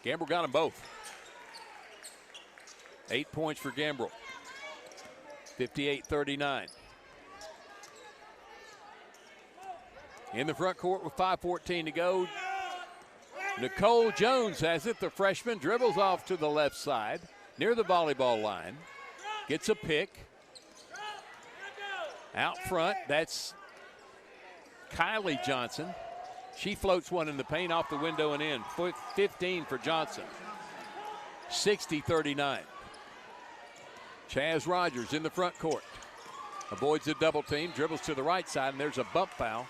Speaker 4: Gambrel got them both. 8 points for Gambrel. 58-39. In the front court with 5:14 to go. Nicole Jones has it. The freshman dribbles off to the left side near the volleyball line. Gets a pick. Out front, that's Kylie Johnson. She floats one in the paint off the window and in. 15 for Johnson. 60-39. Chaz Rogers in the front court. Avoids the double team, dribbles to the right side, and there's a bump foul.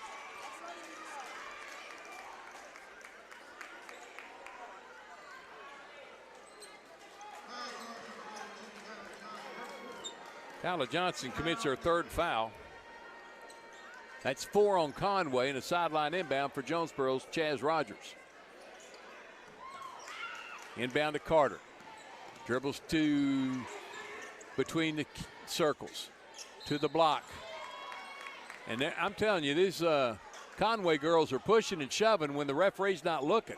Speaker 4: Kyla Johnson commits her 3rd foul. That's 4 on Conway and a sideline inbound for Jonesboro's Chaz Rogers. Inbound to Carter. Dribbles to between the circles to the block. And I'm telling you, these Conway girls are pushing and shoving when the referee's not looking.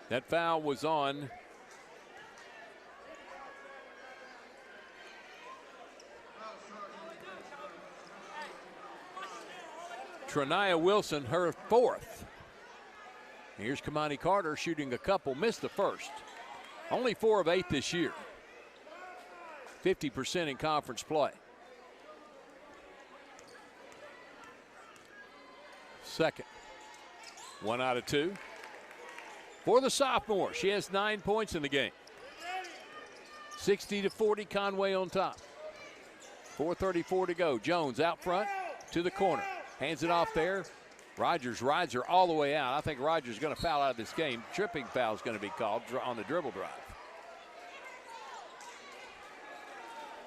Speaker 4: That foul was on Trinaya Wilson, her 4th. Here's Kamani Carter shooting a couple, missed the first. Only 4 of 8 this year. 50% in conference play. Second. 1 out of 2. For the sophomore, she has 9 points in the game. 60-40, Conway on top. 4:34 to go. Jones out front to the corner. Hands it off there. Rogers rides her all the way out. I think Rogers is going to foul out of this game. Tripping foul is going to be called on the dribble drive.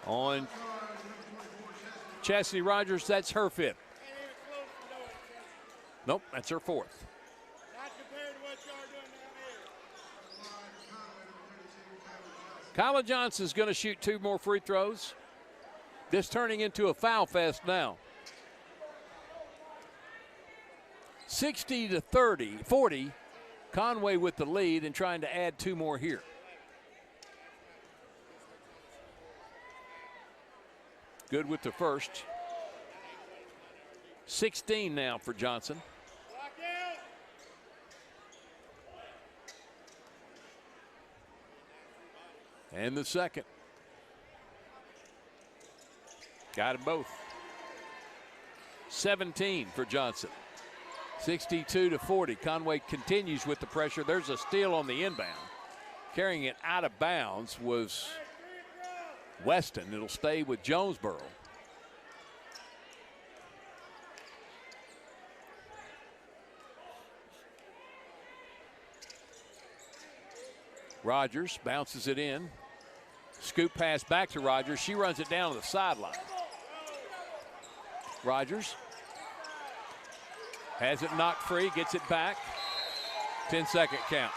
Speaker 4: On Chastity Rogers, that's her 5th. Nope, that's her fourth.
Speaker 11: Not compared to what y'all are doing down here.
Speaker 4: Kyla Johnson's going to shoot 2 more free throws. This turning into a foul fest now. 60-40. Conway with the lead and trying to add 2 more here. Good with the first. 16 now for Johnson. And the second. Got them both. 17 for Johnson. 62-40. Conway continues with the pressure. There's a steal on the inbound. Carrying it out of bounds was Weston. It'll stay with Jonesboro. Rogers bounces it in. Scoop pass back to Rogers. She runs it down to the sideline. Rogers has it knocked free, gets it back. 10-second count.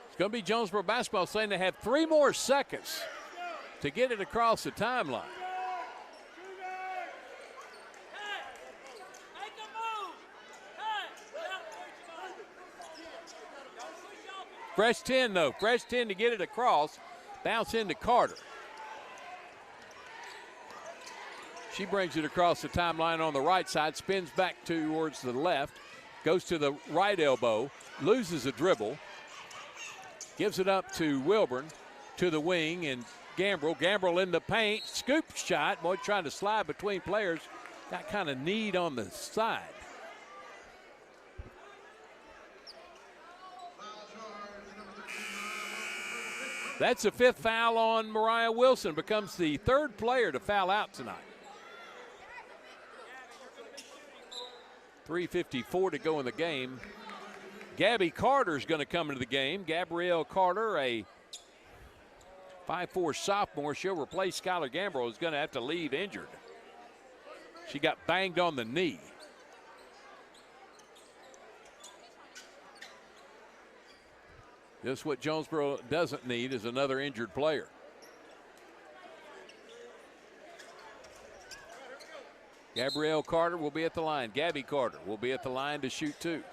Speaker 4: It's going to be Jonesboro basketball saying they have 3 more seconds to get it across the timeline. Fresh 10, though. Fresh 10 to get it across. Bounce into Carter. She brings it across the timeline on the right side, spins back towards the left, goes to the right elbow, loses a dribble, gives it up to Wilburn, to the wing, and Gambrell. Gambrell in the paint, scoop shot. Boy, trying to slide between players. Got kind of need on the side. That's the 5th foul on Mariah Wilson. Becomes the 3rd player to foul out tonight. 3:54 to go in the game. Gabby Carter's going to come into the game. Gabrielle Carter, a 5'4" sophomore. She'll replace Skylar Gambrell, who's going to have to leave injured. She got banged on the knee. Just what Jonesboro doesn't need is another injured player. Gabrielle Carter will be at the line. Gabby Carter will be at the line to shoot 2.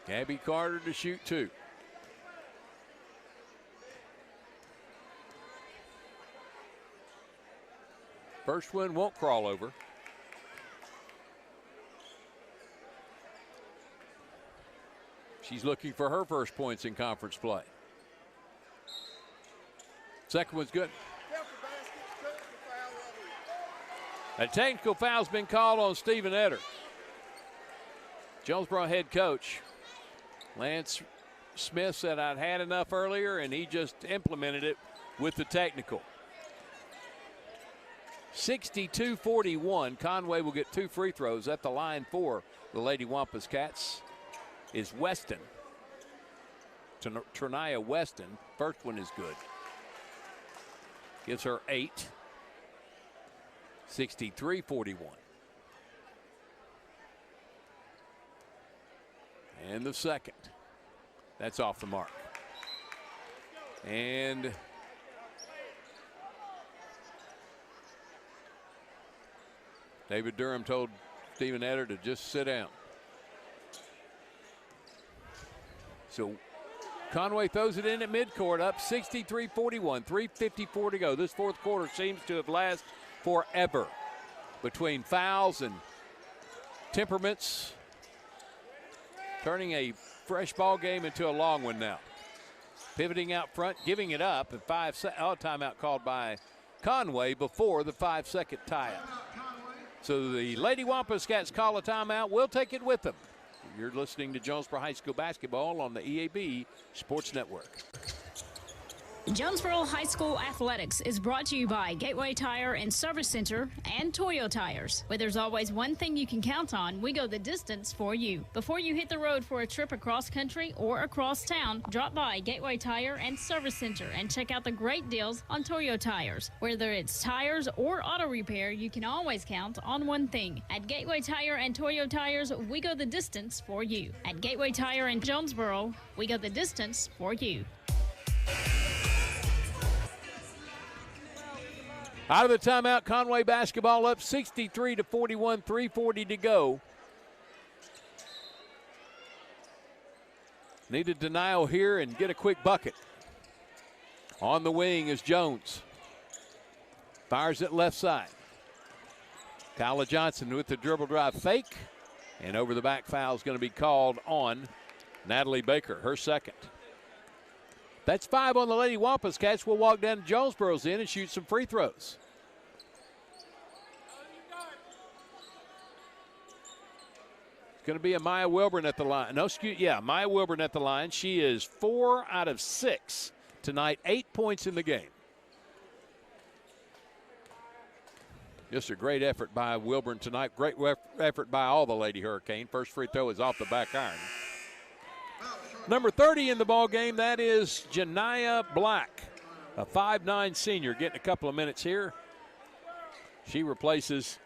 Speaker 4: Gabby Carter to shoot 2. First one won't crawl over. She's looking for her first points in conference play. Second one's good. A technical foul's been called on Stephen Etter. Jonesboro head coach Lance Smith said I'd had enough earlier, and he just implemented it with the technical. 62-41. Conway will get 2 free throws. At the line for the Lady Wampus Cats is Weston. Trinaya Weston. First one is good. Gives her 8. 63-41. And the second. That's off the mark. And David Durham told Stephen Etter to just sit down. So Conway throws it in at midcourt, up 63-41, 3:54 to go. This fourth quarter seems to have lasted forever between fouls and temperaments, turning a fresh ball game into a long one now. pivoting out front, giving it up, and timeout called by Conway before the 5-second tie-up. So the Lady Wampus Cats call a timeout. We'll take it with them. You're listening to Jonesboro High School basketball on the EAB Sports Network.
Speaker 8: Jonesboro High School Athletics is brought to you by Gateway Tire and Service Center and Toyo Tires. Where there's always one thing you can count on, we go the distance for you. Before you hit the road for a trip across country or across town, drop by Gateway Tire and Service Center and check out the great deals on Toyo Tires. Whether it's tires or auto repair, you can always count on one thing. At Gateway Tire and Toyo Tires, we go the distance for you. At Gateway Tire in Jonesboro, we go the distance for you.
Speaker 4: Out of the timeout, Conway basketball up 63-41, 3:40 to go. Need a denial here and get a quick bucket. On the wing is Jones. Fires it left side. Kyla Johnson with the dribble drive fake. And over the back foul is going to be called on Natalie Baker, her second. That's 5 on the Lady Wampus Cats. We'll walk down to Jonesboro's end and shoot some free throws. It's going to be a Maya Wilburn at the line. Maya Wilburn at the line. She is 4 out of 6 tonight, 8 points in the game. Just a great effort by Wilburn tonight. Great effort by all the Lady Hurricane. First free throw is off the back iron. Number 30 in the ball game, that is Janiyah Black, a 5'9" senior, getting a couple of minutes here. She replaces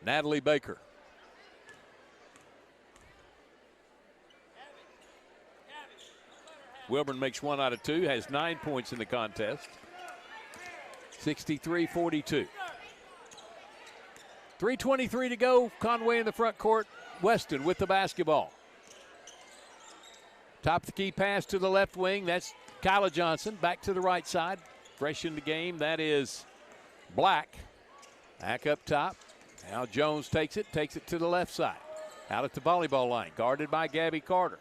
Speaker 4: Natalie Baker. Wilburn makes 1 out of 2, has 9 points in the contest. 63-42. 3:23 to go. Conway in the front court. Weston with the basketball. Top of the key pass to the left wing. That's Kyla Johnson. Back to the right side. Fresh in the game. That is Black. Back up top. Now Jones takes it to the left side. Out at the volleyball line. Guarded by Gabby Carter.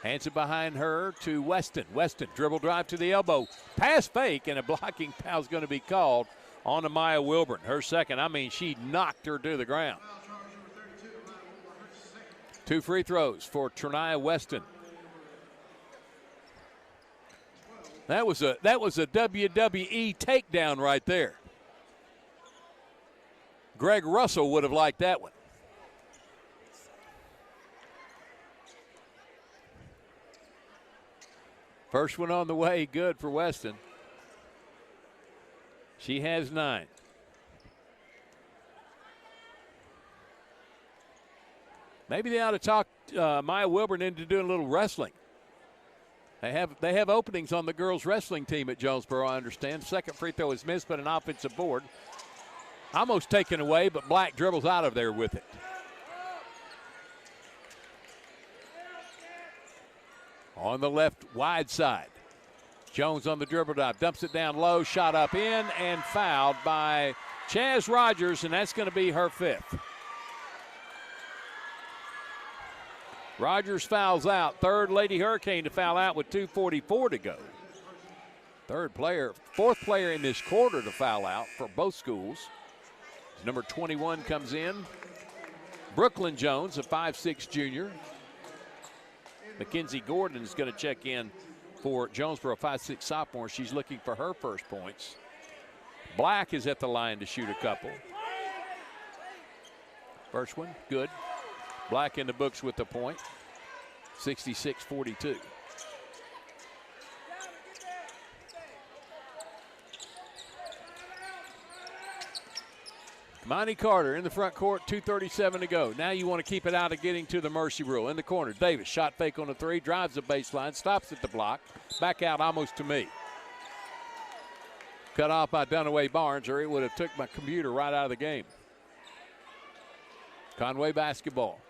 Speaker 4: Hands it behind her to Weston. Weston dribble drive to the elbow. Pass fake, and a blocking foul is going to be called on to Maya Wilburn. Her second. She knocked her to the ground. 2 free throws for Trania Weston. That was a WWE takedown right there. Greg Russell would have liked that one. First one on the way, good for Weston. She has 9. Maybe they ought to talk Maya Wilburn into doing a little wrestling. They have openings on the girls' wrestling team at Jonesboro, I understand. Second free throw is missed, but an offensive board. Almost taken away, but Black dribbles out of there with it. On the left wide side. Jones on the dribble drive, dumps it down low, shot up in, and fouled by Chaz Rogers, and that's going to be her 5th. Rogers fouls out. Third Lady Hurricane to foul out with 2:44 to go. Fourth player in this quarter to foul out for both schools. Number 21 comes in. Brooklyn Jones, a 5'6" junior. Mackenzie Gordon is going to check in for Jonesboro, 5'6" sophomore. She's looking for her first points. Black is at the line to shoot a couple. First one, good. Black in the books with the point. 66-42. Monty Carter in the front court, 2:37 to go. Now you want to keep it out of getting to the mercy rule. In the corner, Davis, shot fake on the 3, drives the baseline, stops at the block, back out almost to me. Cut off by Dunaway Barnes, or it would have took my computer right out of the game. Conway basketball.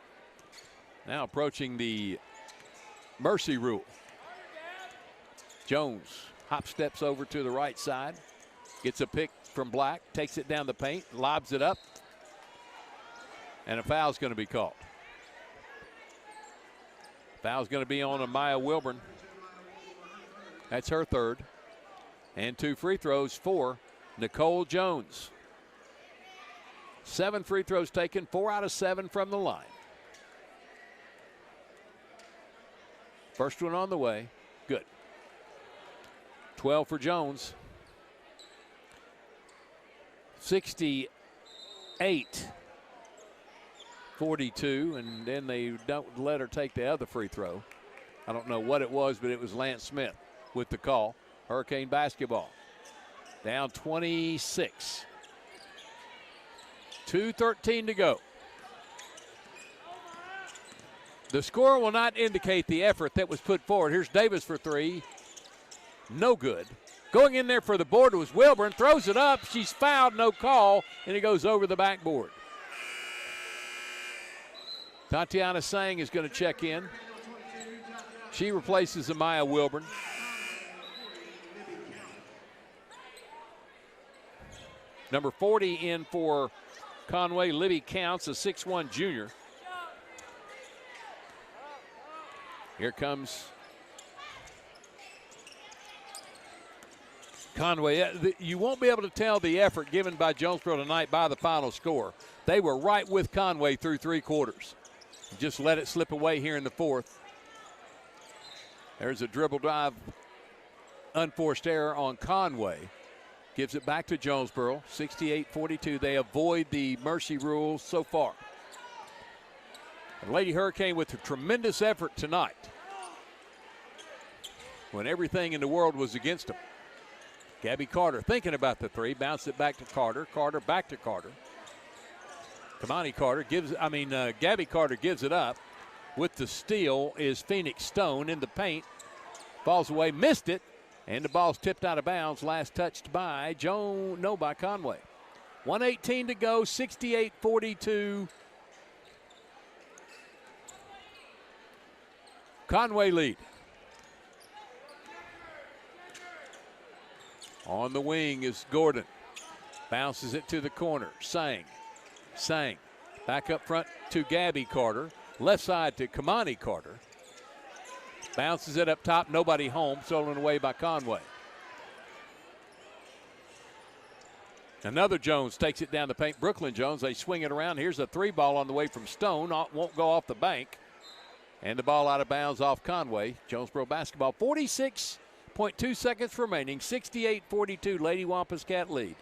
Speaker 4: Now approaching the mercy rule. Jones hop steps over to the right side, gets a pick from Black, takes it down the paint, lobs it up, and a foul's going to be called. Foul's going to be on a Maya Wilburn. That's her third. And 2 free throws for Nicole Jones. 7 free throws taken, 4 out of 7 from the line. First one on the way. Good. 12 for Jones. 68-42, and then they don't let her take the other free throw. I don't know what it was, but it was Lance Smith with the call. Hurricane basketball. Down 26. 2:13 to go. The score will not indicate the effort that was put forward. Here's Davis for 3. No good. Going in there for the board was Wilburn. Throws it up. She's fouled. No call. And it goes over the backboard. Tatiana Sang is going to check in. She replaces Amaya Wilburn. Number 40 in for Conway, Libby Counts, a 6'1 junior. Here comes Conway. You won't be able to tell the effort given by Jonesboro tonight by the final score. They were right with Conway through 3 quarters. Just let it slip away here in the fourth. There's a dribble drive, unforced error on Conway. Gives it back to Jonesboro, 68-42. They avoid the mercy rule so far. The Lady Hurricane with a tremendous effort tonight when everything in the world was against them. Gabby Carter thinking about the 3, bounce it back to Carter. Carter back to Carter. Gabby Carter gives it up. With the steal is Phoenix Stone in the paint. Falls away, missed it, and the ball's tipped out of bounds. Last touched by by Conway. 1:18 to go, 68-42. Conway lead. On the wing is Gordon. Bounces it to the corner. Sang. Back up front to Gabby Carter. Left side to Kamani Carter. Bounces it up top. Nobody home. Stolen away by Conway. Another Jones takes it down the paint. Brooklyn Jones. They swing it around. Here's a 3 ball on the way from Stone. Won't go off the bank. And the ball out of bounds off Conway. Jonesboro basketball. 46.2 seconds remaining. 68-42. Lady Wampus Cat lead.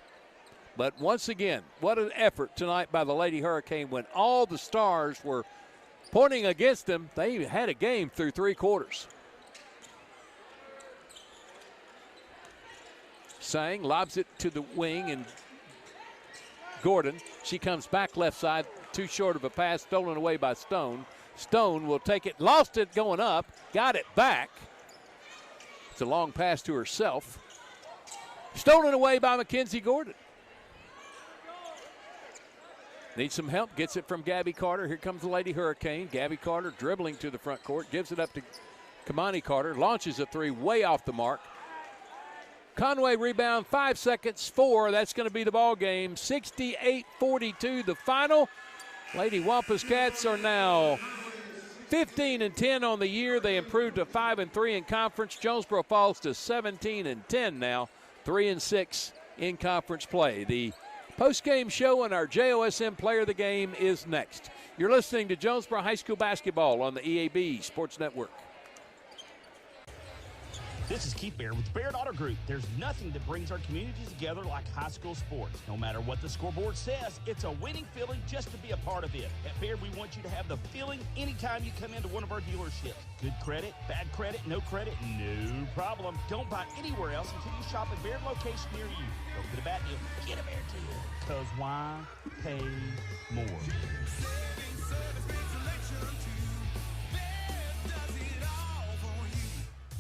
Speaker 4: But once again, what an effort tonight by the Lady Hurricane when all the stars were pointing against them. They had a game through 3 quarters. Sang lobs it to the wing, and Gordon. She comes back left side, too short of a pass, stolen away by Stone. Stone will take it, lost it going up, got it back. It's a long pass to herself. Stolen away by Mackenzie Gordon. Needs some help, gets it from Gabby Carter. Here comes the Lady Hurricane. Gabby Carter dribbling to the front court, gives it up to Kamani Carter, launches a 3 way off the mark. Conway rebound, 5 seconds, 4. That's going to be the ball game. 68-42 the final. Lady Wampus Cats are now 15-10 on the year. They improved to 5-3 in conference. Jonesboro falls to 17-10 now, 3-6 in conference play. The post-game show and our JOSM player of the game is next. You're listening to Jonesboro High School basketball on the EAB Sports Network.
Speaker 12: This is Keith Baird with Baird Auto Group. There's nothing that brings our communities together like high school sports. No matter what the scoreboard says, it's a winning feeling just to be a part of it. At Baird, we want you to have the feeling anytime you come into one of our dealerships. Good credit, bad credit, no no problem. Don't buy anywhere else until you shop at Baird location near you. Don't get a bad deal, get a Baird deal. Because why pay more?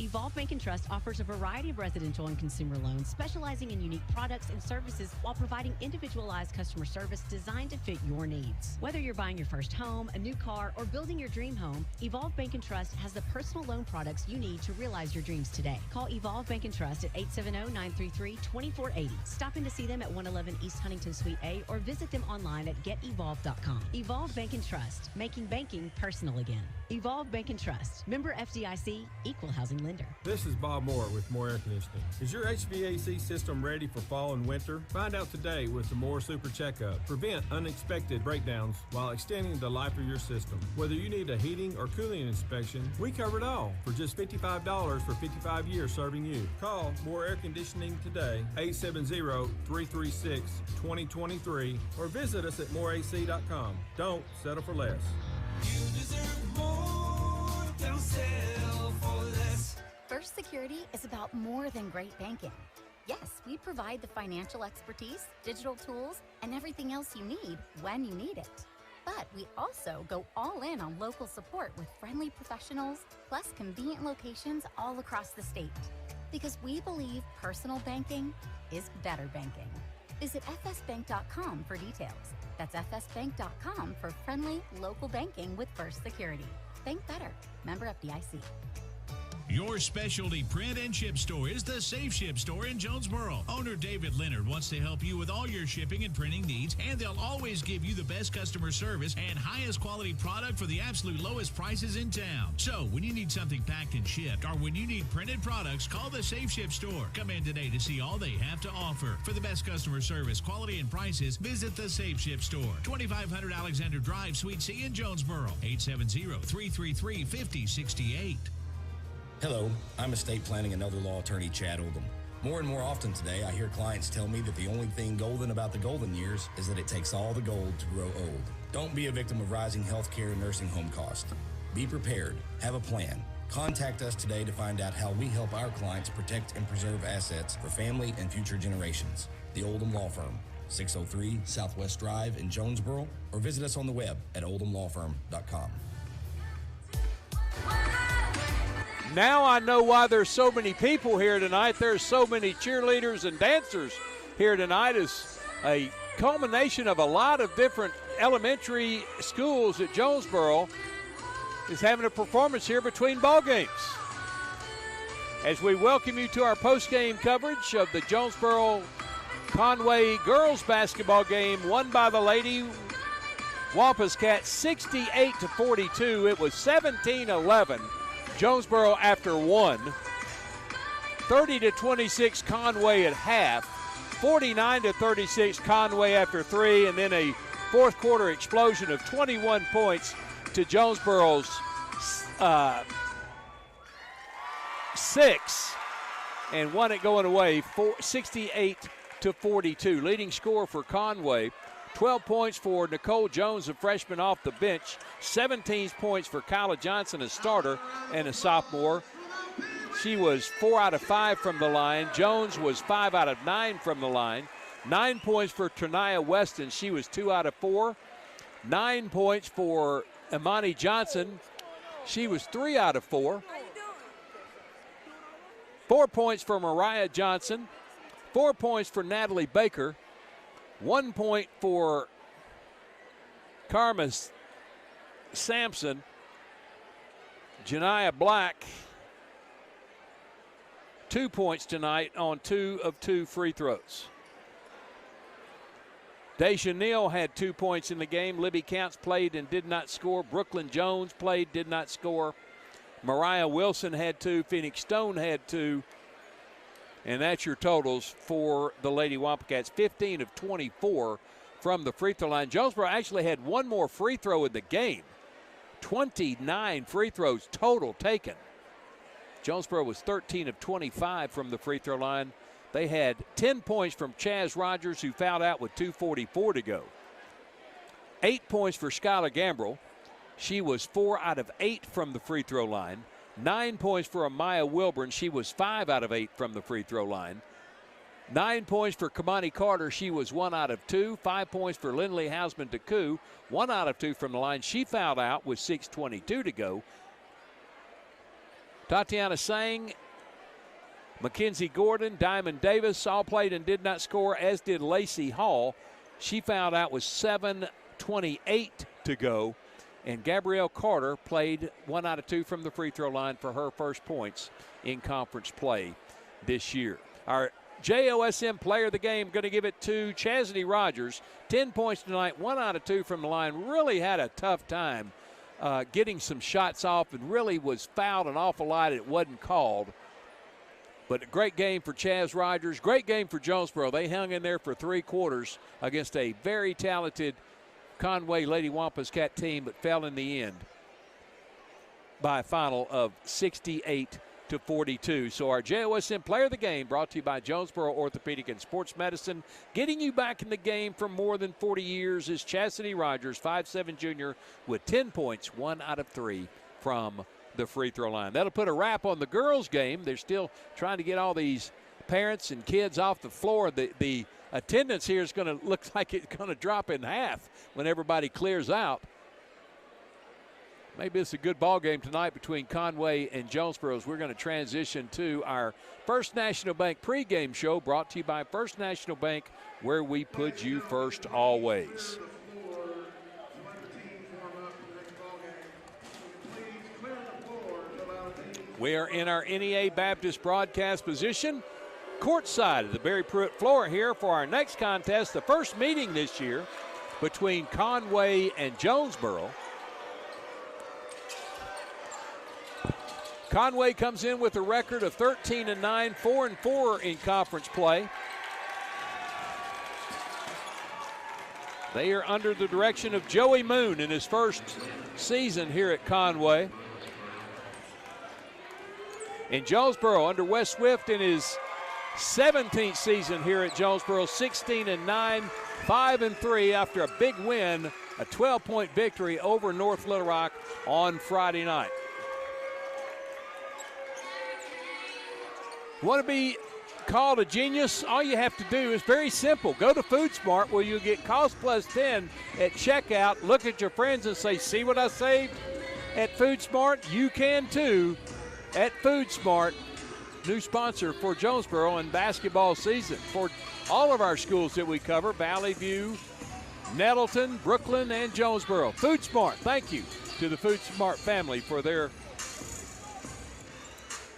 Speaker 13: Evolve Bank & Trust offers a variety of residential and consumer loans, specializing in unique products and services while providing individualized customer service designed to fit your needs. Whether you're buying your first home, a new car, or building your dream home, Evolve Bank & Trust has the personal loan products you need to realize your dreams today. Call Evolve Bank & Trust at 870-933-2480. Stop in to see them at 111 East Huntington Suite A or visit them online at getevolve.com. Evolve Bank & Trust, making banking personal again. Evolve Bank and Trust. Member FDIC, equal housing lender.
Speaker 14: This is Bob Moore with Moore Air Conditioning. Is your HVAC system ready for fall and winter? Find out today with the Moore Super Checkup. Prevent unexpected breakdowns while extending the life of your system. Whether you need a heating or cooling inspection, we cover it all for just $55 for 55 years serving you. Call Moore Air Conditioning today, 870-336-2023, or visit us at moreac.com. Don't settle for less.
Speaker 10: You deserve more. Don't settle for less.
Speaker 15: First Security is about more than great banking. Yes, we provide the financial expertise, digital tools, and everything else you need when you need it. But we also go all in on local support with friendly professionals, plus convenient locations all across the state. Because we believe personal banking is better banking. Visit fsbank.com for details. That's fsbank.com for friendly local banking with First Security. Think better. Member FDIC.
Speaker 2: Your specialty print and ship store is the Safe Ship Store in Jonesboro. Owner David Leonard wants to help you with all your shipping and printing needs, and they'll always give you the best customer service and highest quality product for the absolute lowest prices in town. So when you need something packed and shipped, or when you need printed products, call the Safe Ship Store. Come in today to see all they have to offer. For the best customer service, quality, and prices, visit the Safe Ship Store. 2500 Alexander Drive, Suite C in Jonesboro. 870-333-5068.
Speaker 16: Hello, I'm estate planning and elder law attorney Chad Oldham. More and more often today, I hear clients tell me that the only thing golden about the golden years is that it takes all the gold to grow old. Don't be a victim of rising healthcare and nursing home costs. Be prepared. Have a plan. Contact us today to find out how we help our clients protect and preserve assets for family and future generations. The Oldham Law Firm, 603 Southwest Drive in Jonesboro, or visit us on the web at oldhamlawfirm.com.
Speaker 4: Now I know why there's so many people here tonight. There's so many cheerleaders and dancers here tonight. It's a culmination of a lot of different elementary schools at Jonesboro is having a performance here between ball games. As we welcome you to our post-game coverage of the Jonesboro Conway girls basketball game won by the Lady Wampus Cats 68-42. It was 17-11. Jonesboro after one. 30-26 Conway at half. 49-36 Conway after three, and then a fourth quarter explosion of 21 points to Jonesboro's 6, and won it going away 68-42. Leading scorer for Conway, 12 points for Nicole Jones, a freshman off the bench. 17 points for Kyla Johnson, a starter and a sophomore. She was 4 out of 5 from the line. Jones was 5 out of 9 from the line. 9 points for Tania Weston. She was 2 out of 4. 9 points for Imani Johnson. She was 3 out of 4. 4 points for Mariah Johnson. 4 points for Natalie Baker. 1 point for Karma Sampson. Janiah Black, 2 points tonight on 2 of 2 free throws. Deja Neal had 2 points in the game. Libby Counts played and did not score. Brooklyn Jones played, did not score. Mariah Wilson had 2. Phoenix Stone had 2. And that's your totals for the Lady Wampacats. 15 of 24 from the free throw line. Jonesboro actually had one more free throw in the game. 29 free throws total taken. Jonesboro was 13 of 25 from the free throw line. They had 10 points from Chaz Rogers, who fouled out with 2:44 to go. 8 points for Skylar Gambrell. She was 4 out of 8 from the free throw line. 9 points for Amaya Wilburn. She was 5 out of 8 from the free throw line. 9 points for Kamani Carter. She was 1 out of 2. 5 points for Lindley Hausman-Taku. 1 out of 2 from the line. She fouled out with 6:22 to go. Tatiana Sang, Mackenzie Gordon, Diamond Davis all played and did not score, as did Lacey Hall. She fouled out with 7:28 to go. And Gabrielle Carter played 1 out of 2 from the free throw line for her first points in conference play this year. Our JOSM player of the game, going to give it to Chastity Rogers. 10 points tonight, 1 out of 2 from the line. Really had a tough time getting some shots off and really was fouled an awful lot. It wasn't called. But a great game for Chaz Rogers. Great game for Jonesboro. They hung in there for 3 quarters against a very talented Conway Lady Wampus Cat team, but fell in the end by a final of 68-42. So our JOSM Player of the Game brought to you by Jonesboro Orthopedic and Sports Medicine. Getting you back in the game for more than 40 years is Chastity Rogers, 5'7" junior with 10 points, 1 out of 3 from the free throw line. That'll put a wrap on the girls' game. They're still trying to get all these parents and kids off the floor. The attendance here is going to look like it's going to drop in half when everybody clears out. Maybe it's a good ball game tonight between Conway and Jonesboro as we're going to transition to our First National Bank pregame show brought to you by First National Bank, where we put you first always. We are in our NEA Baptist broadcast position, courtside of the Barry Pruitt floor here for our next contest, the first meeting this year between Conway and Jonesboro. Conway comes in with a record of 13-9, 4-4 in conference play. They are under the direction of Joey Moon in his first season here at Conway. And Jonesboro under Wes Swift in his 17th season here at Jonesboro, 16-9, 5-3 after a big win, a 12-point victory over North Little Rock on Friday night. Want to be called a genius? All you have to do is very simple. Go to Food Smart where you get cost plus 10 at checkout. Look at your friends and say, see what I saved at Food Smart? You can too at Food Smart. New sponsor for Jonesboro and basketball season for all of our schools that we cover, Valley View, Nettleton, Brooklyn, and Jonesboro. Food Smart, thank you to the Food Smart family for their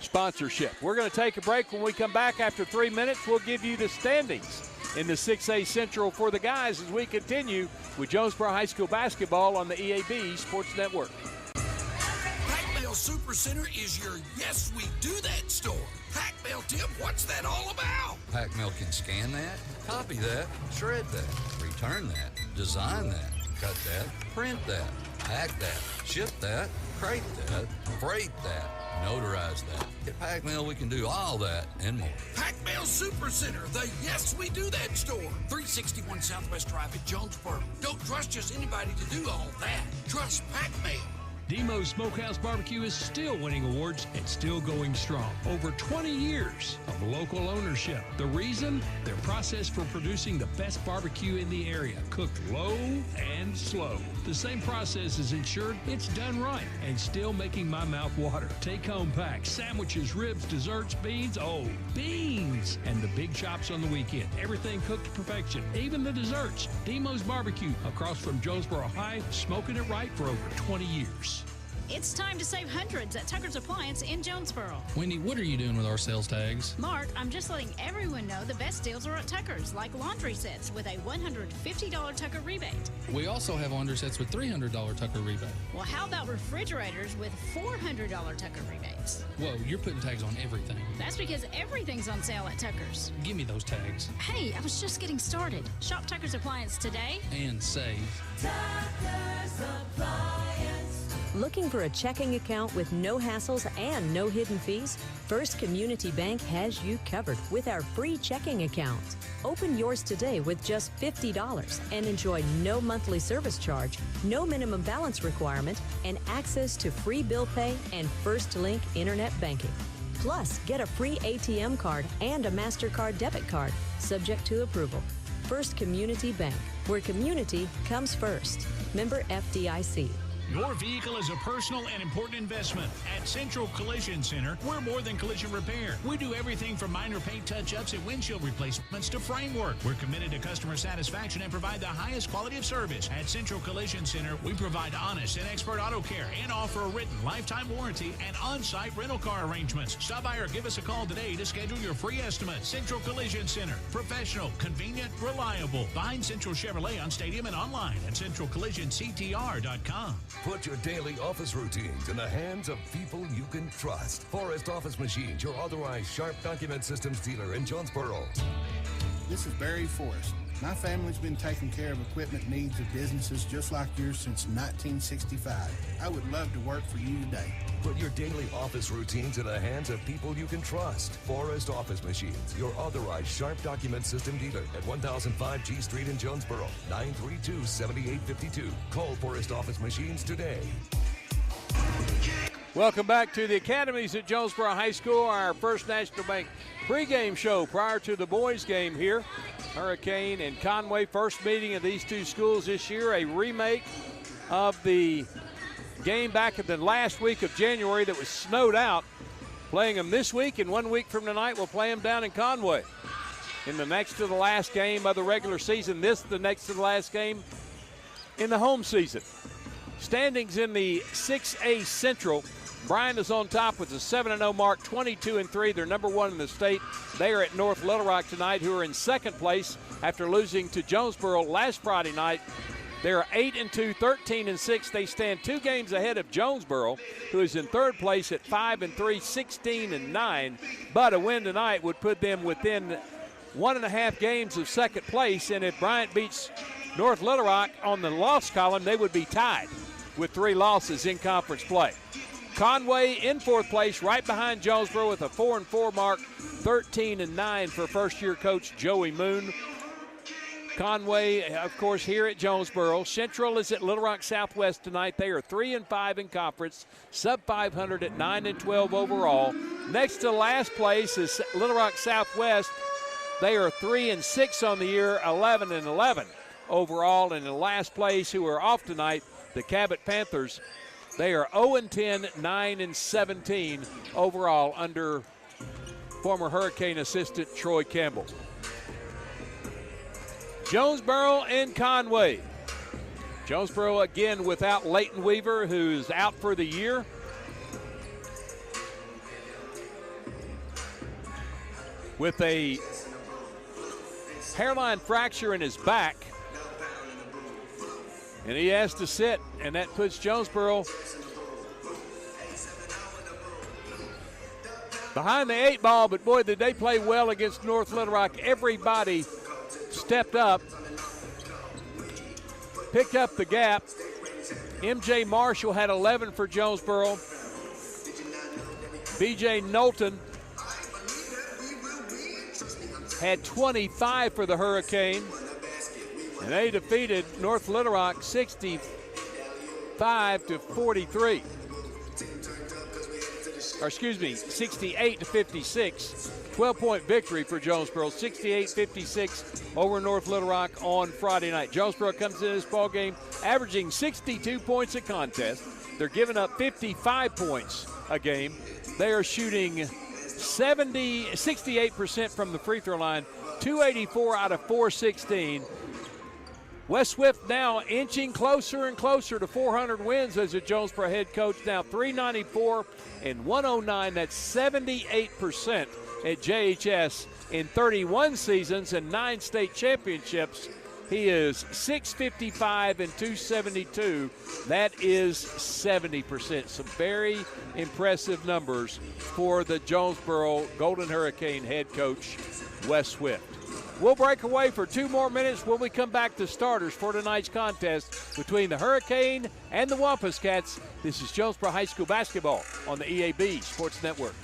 Speaker 4: sponsorship. We're going to take a break. When we come back after 3 minutes, we'll give you the standings in the 6A Central for the guys as we continue with Jonesboro High School basketball on the EAB Sports Network.
Speaker 18: Pac-Mail Super Center is your Yes We Do That store. Pac-Mail Tip, what's that all about?
Speaker 19: Pac-Mail can scan that, copy that, shred that, return that, design that, cut that, print that, pack that, ship that, crate that, freight that, notarize that. At Pac-Mail, we can do all that and more.
Speaker 18: Pac-Mail Super Center, the Yes We Do That store. 361 Southwest Drive at Jonesboro. Don't trust just anybody to do all that. Trust Pac-Mail.
Speaker 17: Demo's Smokehouse Barbecue is still winning awards and still going strong. Over 20 years of local ownership. The reason? Their process for producing the best barbecue in the area. Cooked low and slow. The same process is ensured it's done right and still making my mouth water. Take-home packs, sandwiches, ribs, desserts, beans. Oh, beans! And the big chops on the weekend. Everything cooked to perfection. Even the desserts. Demo's Barbecue across from Jonesboro High, smoking it right for over 20 years.
Speaker 8: It's time to save hundreds at Tucker's Appliance in Jonesboro.
Speaker 21: Wendy, what are you doing with our sales tags?
Speaker 8: Mark, I'm just letting everyone know the best deals are at Tucker's, like laundry sets with a $150 Tucker rebate.
Speaker 21: We also have laundry sets with $300 Tucker rebate.
Speaker 8: Well, how about refrigerators with $400 Tucker rebates?
Speaker 21: Whoa, you're putting tags on everything.
Speaker 8: That's because everything's on sale at Tucker's.
Speaker 21: Give me those tags.
Speaker 8: Hey, I was just getting started. Shop Tucker's Appliance today.
Speaker 21: And save.
Speaker 24: Tucker's Appliance.
Speaker 25: Looking for a checking account with no hassles and no hidden fees? First Community Bank has you covered with our free checking account. Open yours today with just $50 and enjoy no monthly service charge, no minimum balance requirement, and access to free bill pay and First Link internet banking. Plus, get a free ATM card and a MasterCard debit card, subject to approval. First Community Bank, where community comes first. Member FDIC.
Speaker 2: Your vehicle is a personal and important investment. At Central Collision Center, we're more than collision repair. We do everything from minor paint touch-ups and windshield replacements to framework. We're committed to customer satisfaction and provide the highest quality of service. At Central Collision Center, we provide honest and expert auto care and offer a written lifetime warranty and on-site rental car arrangements. Stop by or give us a call today to schedule your free estimate. Central Collision Center. Professional, convenient, reliable. Behind Central Chevrolet on Stadium and online at centralcollisionctr.com.
Speaker 1: Put your daily office routines in the hands of people you can trust. Forrest Office Machines, your authorized Sharp Document Systems dealer in Jonesboro.
Speaker 11: This is Barry Forrest. My family's been taking care of equipment needs of businesses just like yours since 1965. I would love to work for you today.
Speaker 1: Put your daily office routines in the hands of people you can trust. Forrest Office Machines, your authorized Sharp Document System dealer at 1005 G Street in Jonesboro, 932-7852. Call Forrest Office Machines today.
Speaker 4: Welcome back to the Academies at Jonesboro High School, our First National Bank pregame show prior to the boys' game here. Hurricane and Conway, first meeting of these two schools this year, a remake of the game back in the last week of January that was snowed out. Playing them this week, and 1 week from tonight we'll play them down in Conway. In the next to the last game of the regular season, the next to the last game in the home season. Standings in the 6A Central. Bryan is on top with a 7-0 mark, 22-3. They're number one in the state. They are at North Little Rock tonight, who are in second place after losing to Jonesboro last Friday night. They are 8-2, 13-6. They stand 2 games ahead of Jonesboro, who is in third place at 5-3, 16-9. But a win tonight would put them within 1.5 games of second place. And if Bryant beats North Little Rock on the loss column, they would be tied with 3 losses in conference play. Conway in fourth place, right behind Jonesboro with a 4-4 mark, 13-9 for first-year coach Joey Moon. Conway, of course, here at Jonesboro. Central is at Little Rock Southwest tonight. They are 3-5 in conference, sub-500 at 9-12 overall. Next to last place is Little Rock Southwest. They are 3-6 on the year, 11-11 overall. And in last place, who are off tonight, the Cabot Panthers. They are 0-10, 9-17 overall under former Hurricane assistant Troy Campbell. Jonesboro and Conway. Jonesboro again without Leighton Weaver, who's out for the year. With a hairline fracture in his back. And he has to sit, and that puts Jonesboro behind the 8 ball, but boy, did they play well against North Little Rock. Everybody stepped up, picked up the gap. M.J. Marshall had 11 for Jonesboro. B.J. Knowlton had 25 for the Hurricane. And they defeated North Little Rock 65-43. Or excuse me, 68-56. 12-point victory for Jonesboro, 68-56 over North Little Rock on Friday night. Jonesboro comes into this ball game averaging 62 points a contest. They're giving up 55 points a game. They are shooting 68% from the free throw line, 284 out of 416. Wes Swift now inching closer and closer to 400 wins as a Jonesboro head coach. Now 394 and 109. That's 78% at JHS in 31 seasons and 9 state championships. He is 655 and 272. That is 70%. Some very impressive numbers for the Jonesboro Golden Hurricane head coach, Wes Swift. We'll break away for 2 more minutes when we come back to starters for tonight's contest between the Hurricane and the Wampus Cats. This is Jonesboro High School basketball on the EAB Sports Network.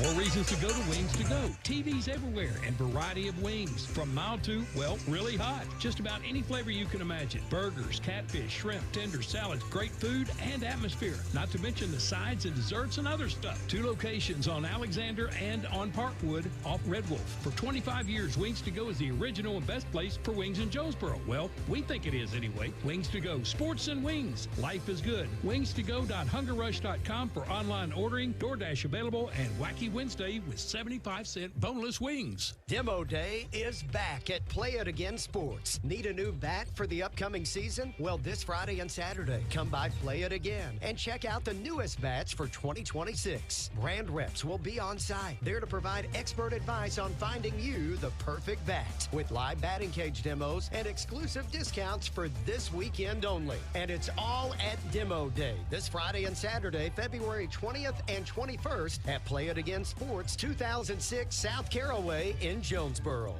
Speaker 17: More reasons to go to Wings to Go. TVs everywhere and variety of wings. From mild to, well, really hot. Just about any flavor you can imagine. Burgers, catfish, shrimp, tenders, salads, great food and atmosphere. Not to mention the sides and desserts and other stuff. 2 locations on Alexander and on Parkwood off Red Wolf. For 25 years, Wings to Go is the original and best place for wings in Jonesboro. Well, we think it is anyway. Wings to Go. Sports and wings. Life is good. Wings2go.hungerrush.com for online ordering, DoorDash available, and wacky Wacky Wednesday with 75-cent boneless wings.
Speaker 3: Demo Day is back at Play It Again Sports. Need a new bat for the upcoming season? Well, this Friday and Saturday, come by Play It Again and check out the newest bats for 2026. Brand reps will be on site, there to provide expert advice on finding you the perfect bat, with live batting cage demos and exclusive discounts for this weekend only. And it's all at Demo Day this Friday and Saturday, February 20th and 21st at Play It Again Sports, 2006 South Caraway in Jonesboro.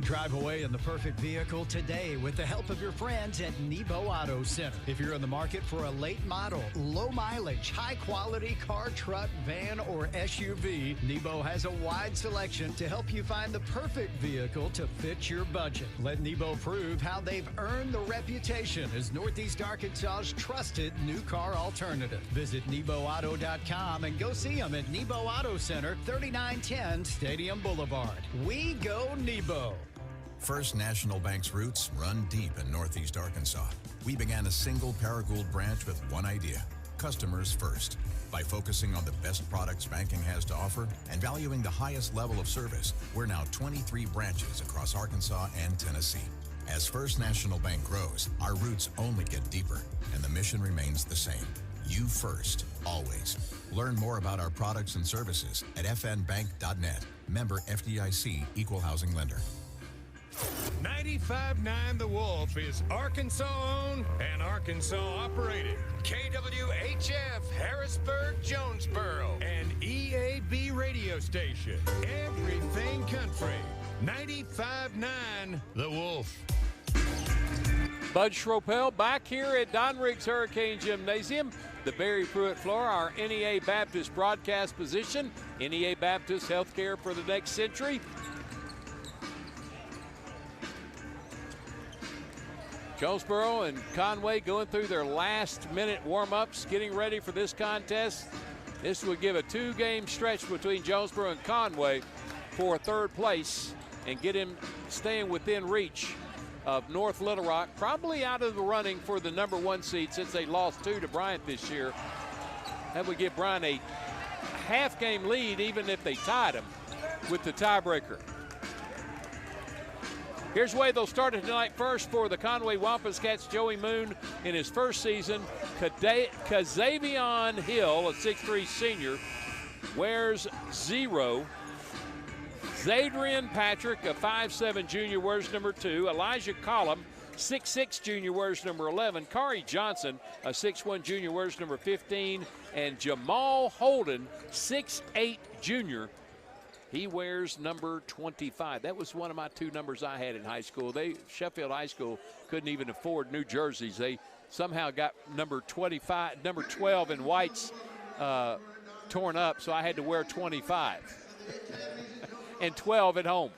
Speaker 3: Drive away in the perfect vehicle today with the help of your friends at Nebo Auto Center. If you're in the market for a late model, low mileage, high quality car, truck, van, or SUV, Nebo has a wide selection to help you find the perfect vehicle to fit your budget. Let Nebo prove how they've earned the reputation as Northeast Arkansas's trusted new car alternative. Visit NeboAuto.com and go see them at Nebo Auto Center, 3910 Stadium Boulevard. We go Nebo.
Speaker 5: First National Bank's roots run deep in Northeast Arkansas. We began a single Paragould branch with one idea: customers first. By focusing on the best products banking has to offer and valuing the highest level of service, we're now 23 branches across Arkansas and Tennessee. As First National Bank grows, our roots only get deeper, and the mission remains the same. You first, always. Learn more about our products and services at fnbank.net. Member FDIC, Equal Housing Lender.
Speaker 20: 95.9 The Wolf is Arkansas-owned and Arkansas-operated. KWHF, Harrisburg, Jonesboro, an EAB radio station. Everything country. 95.9 The Wolf.
Speaker 4: Bud Schropel back here at Don Riggs Hurricane Gymnasium, the Barry Pruitt floor, our NEA Baptist broadcast position. NEA Baptist Healthcare for the next century. Jonesboro and Conway going through their last-minute warm-ups, getting ready for this contest. This would give a two-game stretch between Jonesboro and Conway for third place and get him staying within reach of North Little Rock, probably out of the running for the number one seed since they lost 2 to Bryant this year. That would give Bryant a half-game lead even if they tied him with the tiebreaker. Here's the way they'll start it tonight. First for the Conway Wampus Cats, Joey Moon in his first season. Kazavion Hill, a 6'3 senior, wears 0. Zadrian Patrick, a 5'7 junior, wears number 2. Elijah Collum, 6'6 junior, wears number 11. Kari Johnson, a 6'1 junior, wears number 15. And Jamal Holden, 6'8 junior, he wears number 25. That was one of my 2 numbers I had in high school. Sheffield High School couldn't even afford new jerseys. They somehow got number 12 in whites torn up, so I had to wear 25 and 12 at home.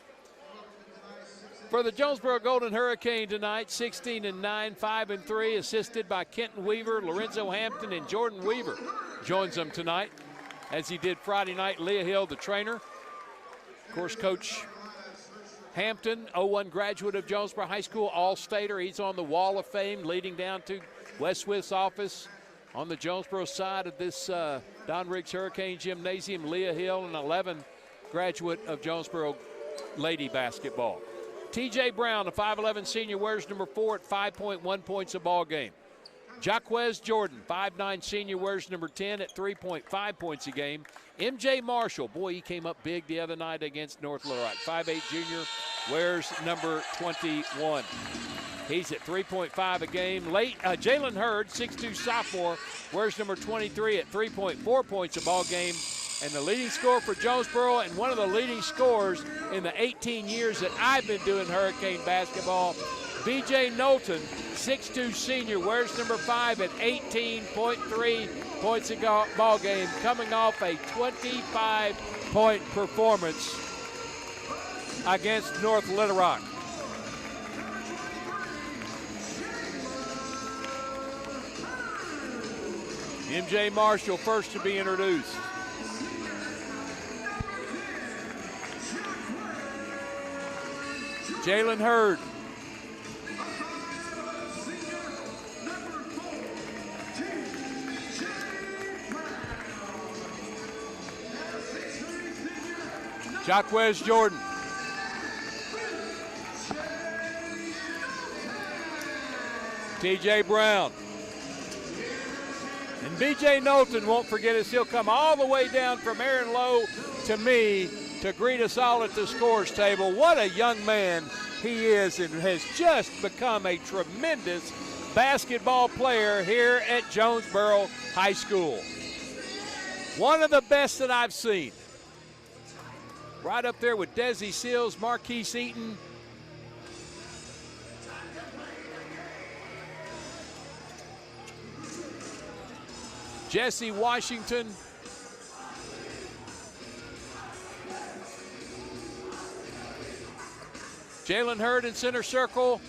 Speaker 4: For the Jonesboro Golden Hurricane tonight, 16-9, 5-3, assisted by Kenton Weaver, Lorenzo Hampton, and Jordan Weaver joins them tonight, as he did Friday night. Leah Hill, the trainer. Of course, Coach Hampton, 01 graduate of Jonesboro High School, All-Stater. He's on the Wall of Fame leading down to Wes Swift's office on the Jonesboro side of this Don Riggs Hurricane Gymnasium. Leah Hill, an 11 graduate of Jonesboro Lady Basketball. T.J. Brown, a 5'11 senior, wears number 4 at 5.1 points a ball game. Jaquez Jordan, 5'9 senior, wears number 10 at 3.5 points a game. M.J. Marshall, boy, he came up big the other night against North Little Rock. 5'8 junior, wears number 21. He's at 3.5 a game. Jalen Hurd, 6'2 sophomore, wears number 23 at 3.4 points a ball game. And the leading scorer for Jonesboro, and one of the leading scorers in the 18 years that I've been doing Hurricane basketball, B.J. Knowlton, 6'2 senior, wears number 5 at 18.3 points a ball game, coming off a 25-point performance against North Little Rock. M.J. Marshall first to be introduced. Jalen Hurd. Jaquez Jordan. TJ Brown. And B.J. Knowlton won't forget us. He'll come all the way down from Aaron Lowe to me to greet us all at the scores table. What a young man he is, and has just become a tremendous basketball player here at Jonesboro High School. One of the best that I've seen. Right up there with Desi Seals, Marquise Eaton. Jesse Washington. Jalen Hurd in center circle.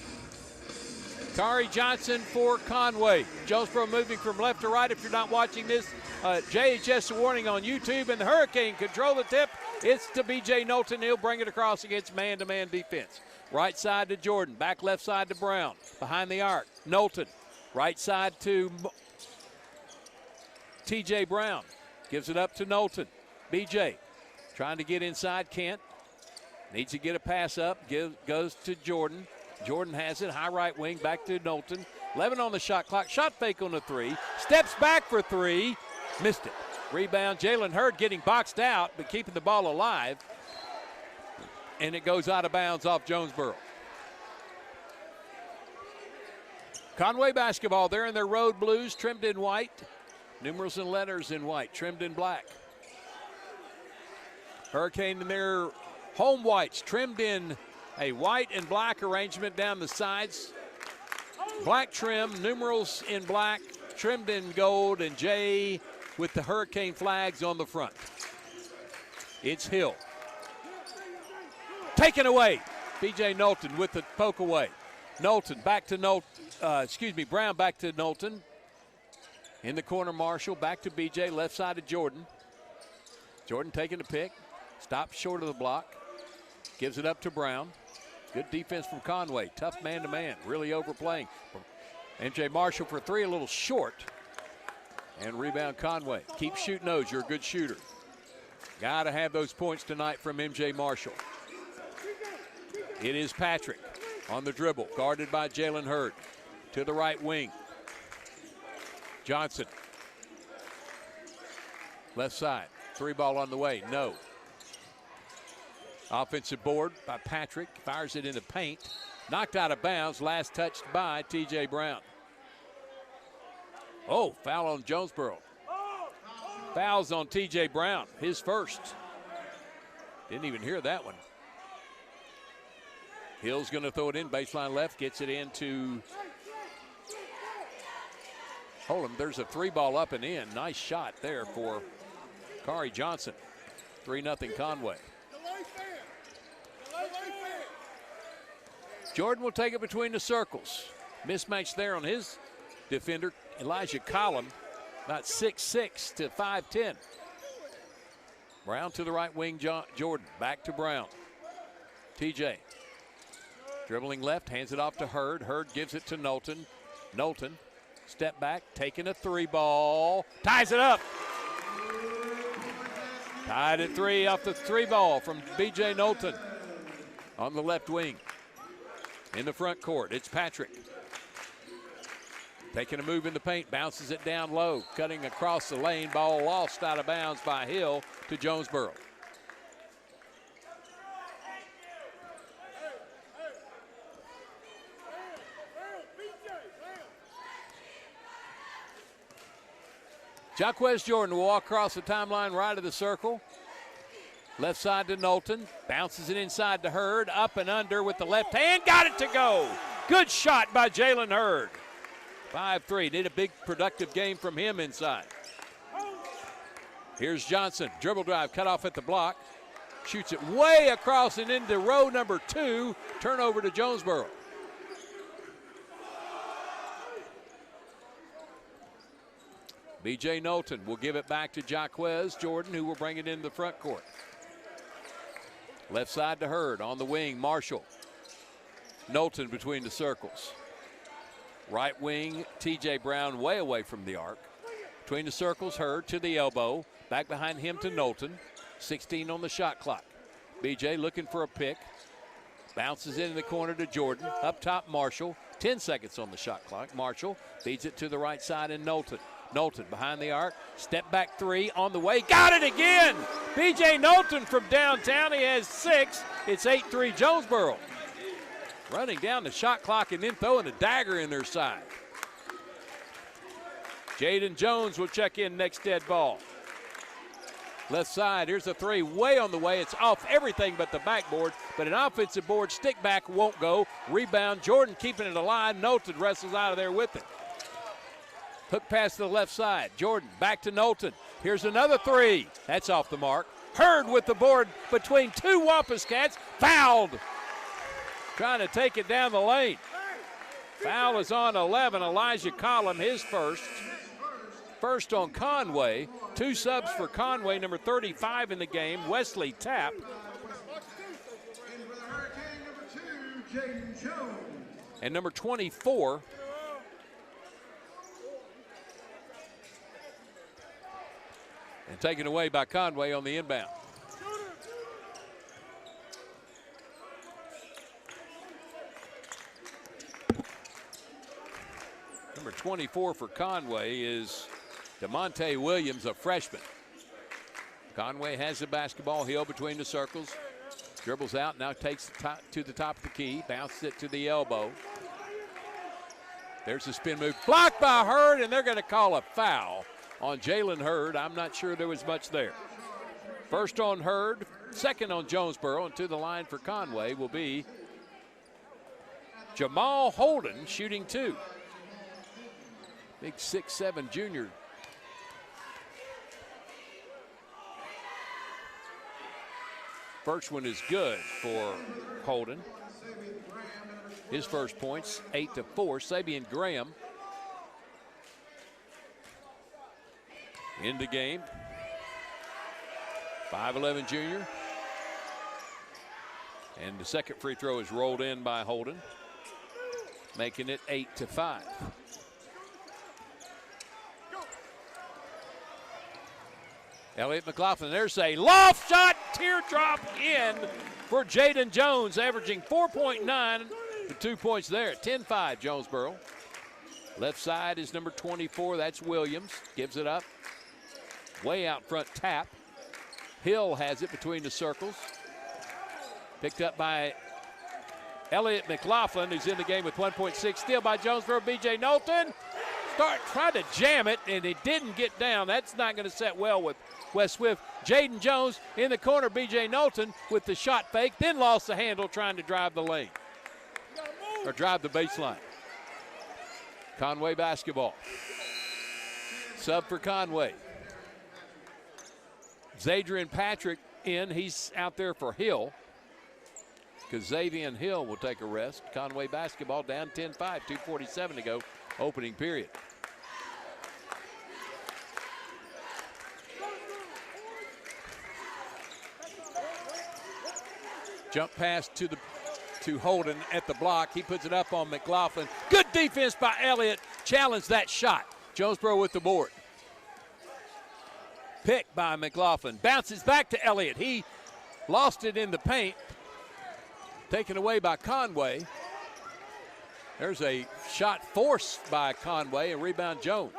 Speaker 4: Kari Johnson for Conway. Jonesboro moving from left to right. If you're not watching this, JHS warning on YouTube, and the Hurricane control the tip. It's to B.J. Knowlton. He'll bring it across against man-to-man defense. Right side to Jordan. Back left side to Brown. Behind the arc, Knowlton. Right side to T.J. Brown. Gives it up to Knowlton. B.J. trying to get inside. Kent needs to get a pass up. Goes to Jordan. Jordan has it. High right wing. Back to Knowlton. 11 on the shot clock. Shot fake on the three. Steps back for three. Missed it. Rebound. Jalen Hurd getting boxed out, but keeping the ball alive. And it goes out of bounds off Jonesboro. Conway basketball. They're in their road blues, trimmed in white. Numerals and letters in white, trimmed in black. Hurricane in their home whites, trimmed in a white and black arrangement down the sides. Black trim, numerals in black, trimmed in gold, and J with the Hurricane flags on the front. It's Hill. Taken away. B.J. Knowlton with the poke away. Knowlton back to Brown back to Knowlton. In the corner, Marshall back to B.J. Left side of Jordan. Jordan taking the pick. Stops short of the block. Gives it up to Brown. Good defense from Conway. Tough man-to-man. Really overplaying. MJ Marshall for three, a little short. And rebound Conway. Keep shooting those. You're a good shooter. Got to have those points tonight from MJ Marshall. It is Patrick on the dribble. Guarded by Jalen Hurd. To the right wing. Johnson. Left side. Three ball on the way. No. Offensive board by Patrick. Fires it in the paint. Knocked out of bounds. Last touched by T.J. Brown. Oh, foul on Jonesboro. Fouls on T.J. Brown. His first. Didn't even hear that one. Hill's going to throw it in. Baseline left. Gets it into Holem. There's a three ball up and in. Nice shot there for Kari Johnson. 3-0 Conway. Jordan will take it between the circles. Mismatch there on his defender, Elijah Collum, about 6'6" to 5'10". Brown to the right wing, Jordan. Back to Brown. TJ. Dribbling left, hands it off to Hurd. Hurd gives it to Knowlton. Knowlton, step back, taking a three ball. Ties it up. Tied at three off the three ball from B.J. Knowlton on the left wing. In the front court, it's Patrick. Taking a move in the paint, bounces it down low, cutting across the lane. Ball lost out of bounds by Hill to Jonesboro. Jaquez Jordan will walk across the timeline right of the circle. Left side to Knowlton. Bounces it inside to Hurd. Up and under with the left hand. Got it to go. Good shot by Jalen Hurd. 5-3. Need a big productive game from him inside. Here's Johnson. Dribble drive. Cut off at the block. Shoots it way across and into row number 2. Turnover to Jonesboro. B.J. Knowlton will give it back to Jaquez Jordan, who will bring it into the front court. Left side to Hurd. On the wing, Marshall. Knowlton between the circles. Right wing, T.J. Brown way away from the arc. Between the circles, Hurd to the elbow. Back behind him to Knowlton. 16 on the shot clock. BJ looking for a pick. Bounces into the corner to Jordan. Up top, Marshall. 10 seconds on the shot clock. Marshall feeds it to the right side in Knowlton. Knowlton behind the arc. Step back three on the way. Got it again! BJ Knowlton from downtown. He has 6. It's 8-3 Jonesboro. Running down the shot clock and then throwing a dagger in their side. Jaden Jones will check in next dead ball. Left side, here's a three way on the way. It's off everything but the backboard, but an offensive board stick back won't go. Rebound, Jordan keeping it alive. Knowlton wrestles out of there with it. Hook pass to the left side. Jordan back to Knowlton. Here's another three. That's off the mark. Hurd with the board between two Wampus Cats. Fouled. Trying to take it down the lane. Foul is on 11. Elijah Collum, his first. First on Conway. 2 subs for Conway, number 35 in the game, Wesley Tapp. And number 24, and taken away by Conway on the inbound. Number 24 for Conway is DeMonte Williams, a freshman. Conway has the basketball. Hill between the circles. Dribbles out, now takes to the top of the key. Bounces it to the elbow. There's a spin move. Blocked by Hurd, and they're going to call a foul on Jalen Hurd. I'm not sure there was much there. First on Hurd, second on Jonesboro, and to the line for Conway will be Jamal Holden, shooting 2. Big 6'7" junior. First one is good for Holden. His first points, 8-4. Sabian Graham in the game. 5'11" junior. And the second free throw is rolled in by Holden, making it 8-5. Elliott McLaughlin, there's a loft shot, teardrop in for Jaden Jones, averaging 4.9 with 2 points there. 10-5 Jonesboro. Left side is number 24, that's Williams. Gives it up. Way out front, Tapp. Hill has it between the circles. Picked up by Elliott McLaughlin, who's in the game with 1.6. Steal by Jonesboro, B.J. Knowlton. Tried to jam it, and it didn't get down. That's not going to set well with West Swift. Jaden Jones in the corner, B.J. Knowlton with the shot fake, then lost the handle trying to drive the lane, or drive the baseline. Conway basketball. Sub for Conway. Zadrian Patrick in. He's out there for Hill, because Xavier Hill will take a rest. Conway basketball down 10-5, 2:47 to go, opening period. Jump pass to Holden at the block. He puts it up on McLaughlin. Good defense by Elliott. Challenged that shot. Jonesboro with the board. Pick by McLaughlin. Bounces back to Elliott. He lost it in the paint. Taken away by Conway. There's a shot forced by Conway, and rebound Jones.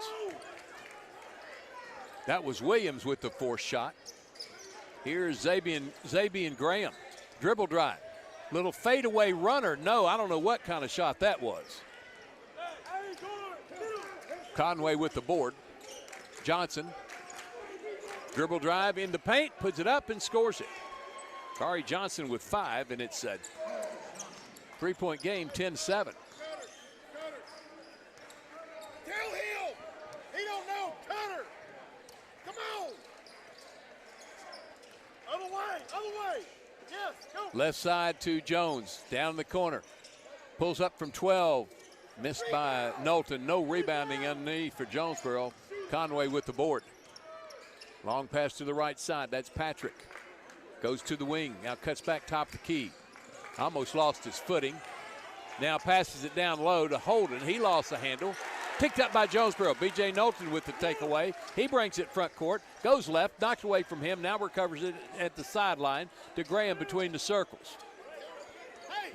Speaker 4: That was Williams with the forced shot. Here's Zabian Graham. Dribble drive. Little fadeaway runner. No, I don't know what kind of shot that was. Conway with the board. Johnson. Dribble drive in the paint, puts it up and scores it. Kari Johnson with 5, and it's a 3-point game, 10-7.
Speaker 10: Tell Hill. He don't know. Cutter. Come on. Other way. Yes, go.
Speaker 4: Left side to Jones, down in the corner. Pulls up from 12. Missed by Knowlton. No rebounding underneath for Jonesboro. Conway with the board. Long pass to the right side. That's Patrick. Goes to the wing. Now cuts back top of the key. Almost lost his footing. Now passes it down low to Holden. He lost the handle. Picked up by Jonesboro. B.J. Knowlton with the takeaway. He brings it front court, goes left, knocked away from him, now recovers it at the sideline to Graham between the circles.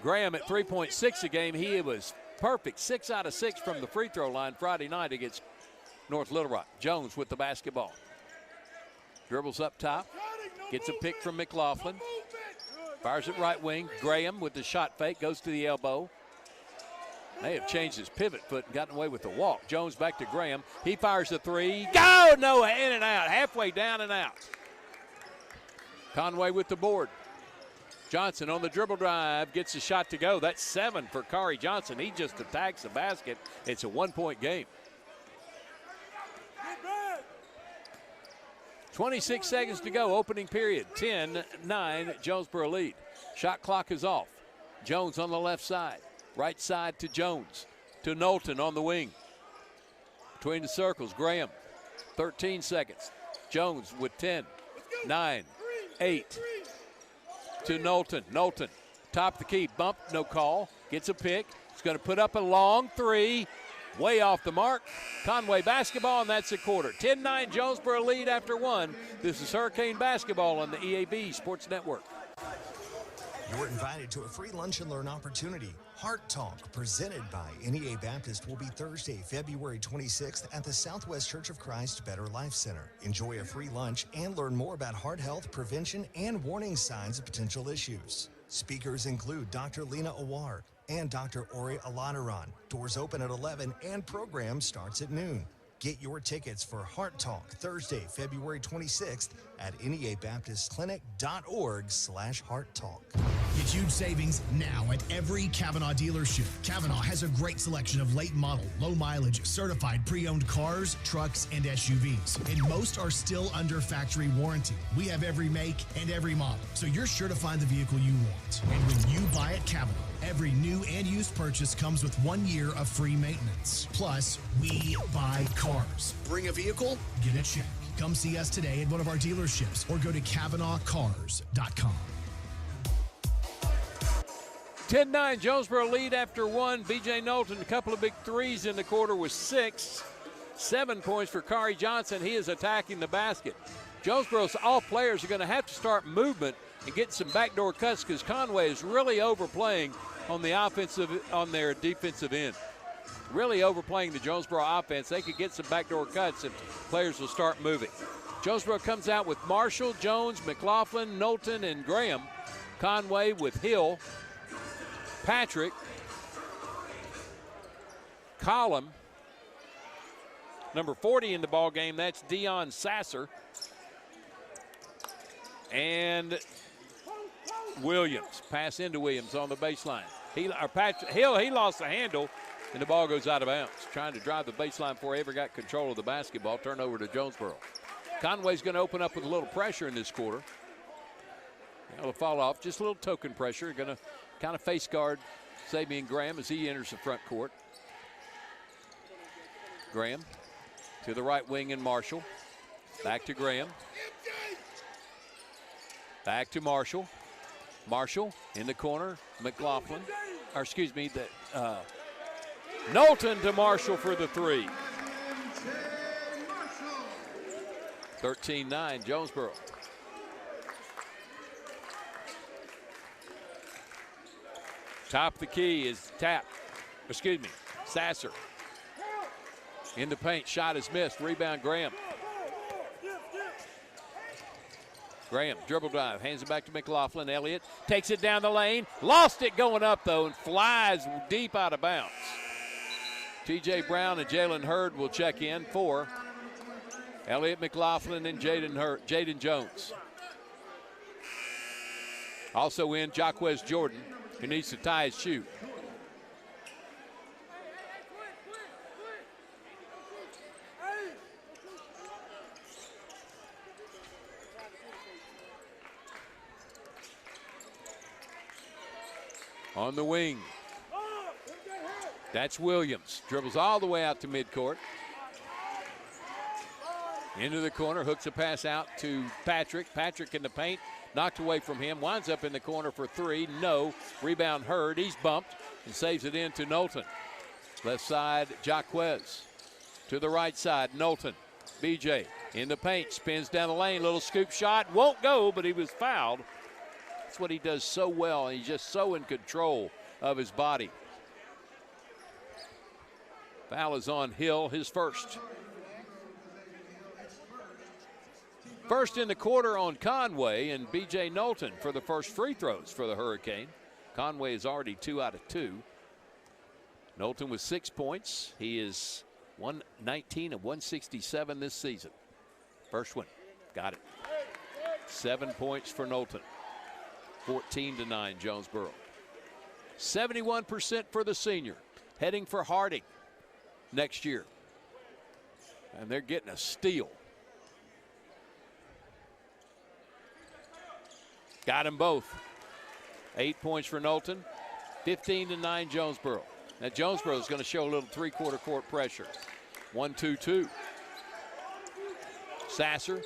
Speaker 4: Graham at 3.6 a game. He was perfect, 6 out of 6 from the free throw line Friday night against North Little Rock. Jones with the basketball. Dribbles up top, gets a pick from McLaughlin. Fires it right wing. Graham with the shot fake, goes to the elbow. May have changed his pivot foot and gotten away with the walk. Jones back to Graham. He fires the three. Go! No, in and out. Halfway down and out. Conway with the board. Johnson on the dribble drive. Gets the shot to go. That's 7 for Kari Johnson. He just attacks the basket. It's a 1-point game. 26 seconds to go. Opening period. 10-9. Jonesboro lead. Shot clock is off. Jones on the left side. Right side to Jones, to Knowlton on the wing. Between the circles, Graham, 13 seconds. Jones with 10, 9, 8. To Knowlton. Knowlton, top of the key, bump, no call. Gets a pick. He's going to put up a long three. Way off the mark. Conway basketball, and that's a quarter. 10-9 Jonesboro lead after 1. This is Hurricane Basketball on the EAB Sports Network.
Speaker 6: You're invited to a free lunch and learn opportunity. Heart Talk, presented by NEA Baptist, will be Thursday, February 26th at the Southwest Church of Christ Better Life Center. Enjoy a free lunch and learn more about heart health, prevention, and warning signs of potential issues. Speakers include Dr. Lena Awar and Dr. Ori Aladaran. Doors open at 11 and program starts at noon. Get your tickets for Heart Talk Thursday, February 26th at neabaptistclinic.org/Heart Talk.
Speaker 7: Get huge savings now at every Kavanaugh dealership. Kavanaugh has a great selection of late model, low mileage, certified pre-owned cars, trucks, and SUVs. And most are still under factory warranty. We have every make and every model, so you're sure to find the vehicle you want. And when you buy at Kavanaugh, every new and used purchase comes with 1 year of free maintenance. Plus, we buy cars. Bring a vehicle, get a check. Come see us today at one of our dealerships or go to KavanaughCars.com.
Speaker 4: 10-9 Jonesboro lead after 1. B.J. Knowlton, a couple of big threes in the quarter with 6. 7 points for Kari Johnson. He is attacking the basket. Jonesboro's all players are going to have to start movement and get some backdoor cuts because Conway is really overplaying on the on their defensive end. Really overplaying the Jonesboro offense. They could get some backdoor cuts if players will start moving. Jonesboro comes out with Marshall, Jones, McLaughlin, Knowlton, and Graham. Conway with Hill, Patrick, Collum, number 40 in the ball game. That's Deion Sasser, and Williams. Pass into Williams on the baseline. Hill, he lost the handle, and the ball goes out of bounds. Trying to drive the baseline before he ever got control of the basketball. Turnover to Jonesboro. Conway's going to open up with a little pressure in this quarter. It'll fall off. Just a little token pressure. Going to kind of face guard Sabian Graham as he enters the front court. Graham to the right wing and Marshall. Back to Graham. Back to Marshall. Marshall in the corner. McLaughlin. Or excuse me, Knowlton to Marshall for the three. 13-9 Jonesboro. Top of the key is Sasser. In the paint, shot is missed. Rebound, Graham. Graham, dribble drive, hands it back to McLaughlin. Elliott takes it down the lane. Lost it going up, though, and flies deep out of bounds. T.J. Brown and Jalen Hurd will check in for Elliott McLaughlin and Jaden Jones. Also in, Jaquez Jordan, who needs to tie his shoe. On the wing, that's Williams. Dribbles all the way out to midcourt. Into the corner, hooks a pass out to Patrick. Patrick in the paint, knocked away from him. Winds up in the corner for three. No. Rebound Hurd. He's bumped and saves it in to Knowlton. Left side, Jaquez. to the right side. Knowlton, BJ in the paint, spins down the lane, little scoop shot, won't go, but he was fouled. That's what he does so well. He's just so in control of his body. Foul is on Hill, his first. First in the quarter on Conway and B.J. Knowlton for the first free throws for the Hurricane. Conway is already 2 out of 2. Knowlton with 6 points. He is 119 of 167 this season. First one, got it. 7 points for Knowlton. 14-9 Jonesboro. 71% for the senior. Heading for Harding next year. And they're getting a steal. Got them both. 8 points for Knowlton. 15-9 Jonesboro. Now Jonesboro is going to show a little three-quarter court pressure. 1-2-2. Sasser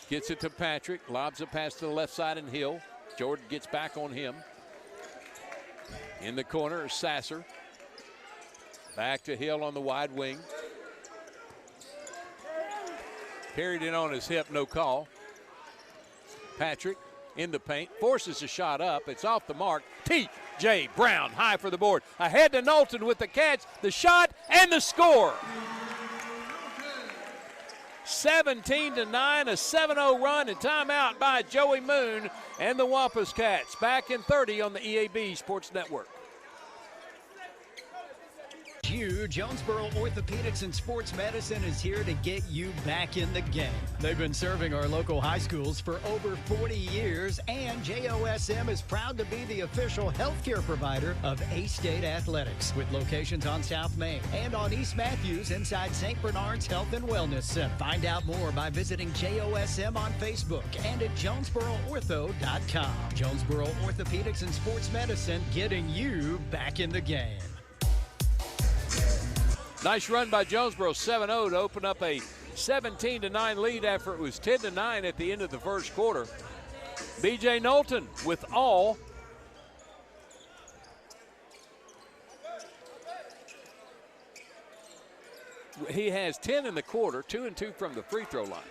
Speaker 4: gets it to Patrick. Lobs a pass to the left side and Hill. Jordan gets back on him. In the corner is Sasser. Back to Hill on the wide wing. Carried it on his hip, no call. Patrick in the paint, forces a shot up. It's off the mark. T.J. Brown high for the board. Ahead to Knowlton with the catch, the shot, and the score. 17-9, a 7-0 run and timeout by Joey Moon and the Wampus Cats. Back in 30 on the EAB Sports Network.
Speaker 3: Jonesboro Orthopedics and Sports Medicine is here to get you back in the game. They've been serving our local high schools for over 40 years, and JOSM is proud to be the official healthcare provider of A-State Athletics, with locations on South Main and on East Matthews inside St. Bernard's Health and Wellness Center. Find out more by visiting JOSM on Facebook and at JonesboroOrtho.com. Jonesboro Orthopedics and Sports Medicine, getting you back in the game.
Speaker 4: Nice run by Jonesboro, 7-0 to open up a 17-9 lead after it was 10-9 at the end of the first quarter. B.J. Knowlton with all. He has 10 in the quarter, 2 and 2 from the free throw line.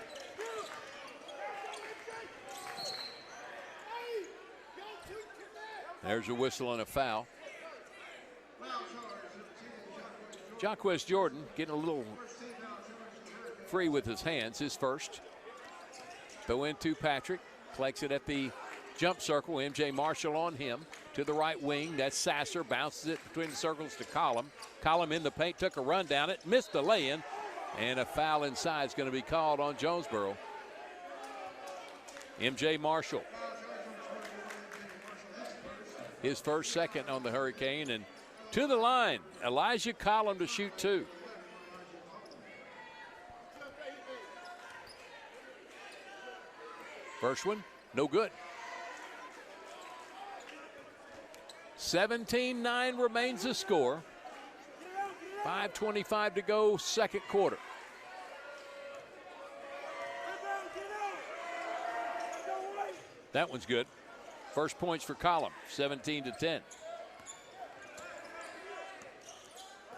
Speaker 4: There's a whistle and a foul. Jaquez Jordan getting a little free with his hands, his first. Go into Patrick, collects it at the jump circle. MJ Marshall on him to the right wing. That's Sasser, bounces it between the circles to Collum. Collum in the paint, took a run down it, missed the lay-in, and a foul inside is going to be called on Jonesboro. MJ Marshall. His first, second on the Hurricane, and to the line, Elijah Collum to shoot 2. First one, no good. 17-9 remains the score. 5:25 to go, second quarter. That one's good. First points for Collum, 17-10.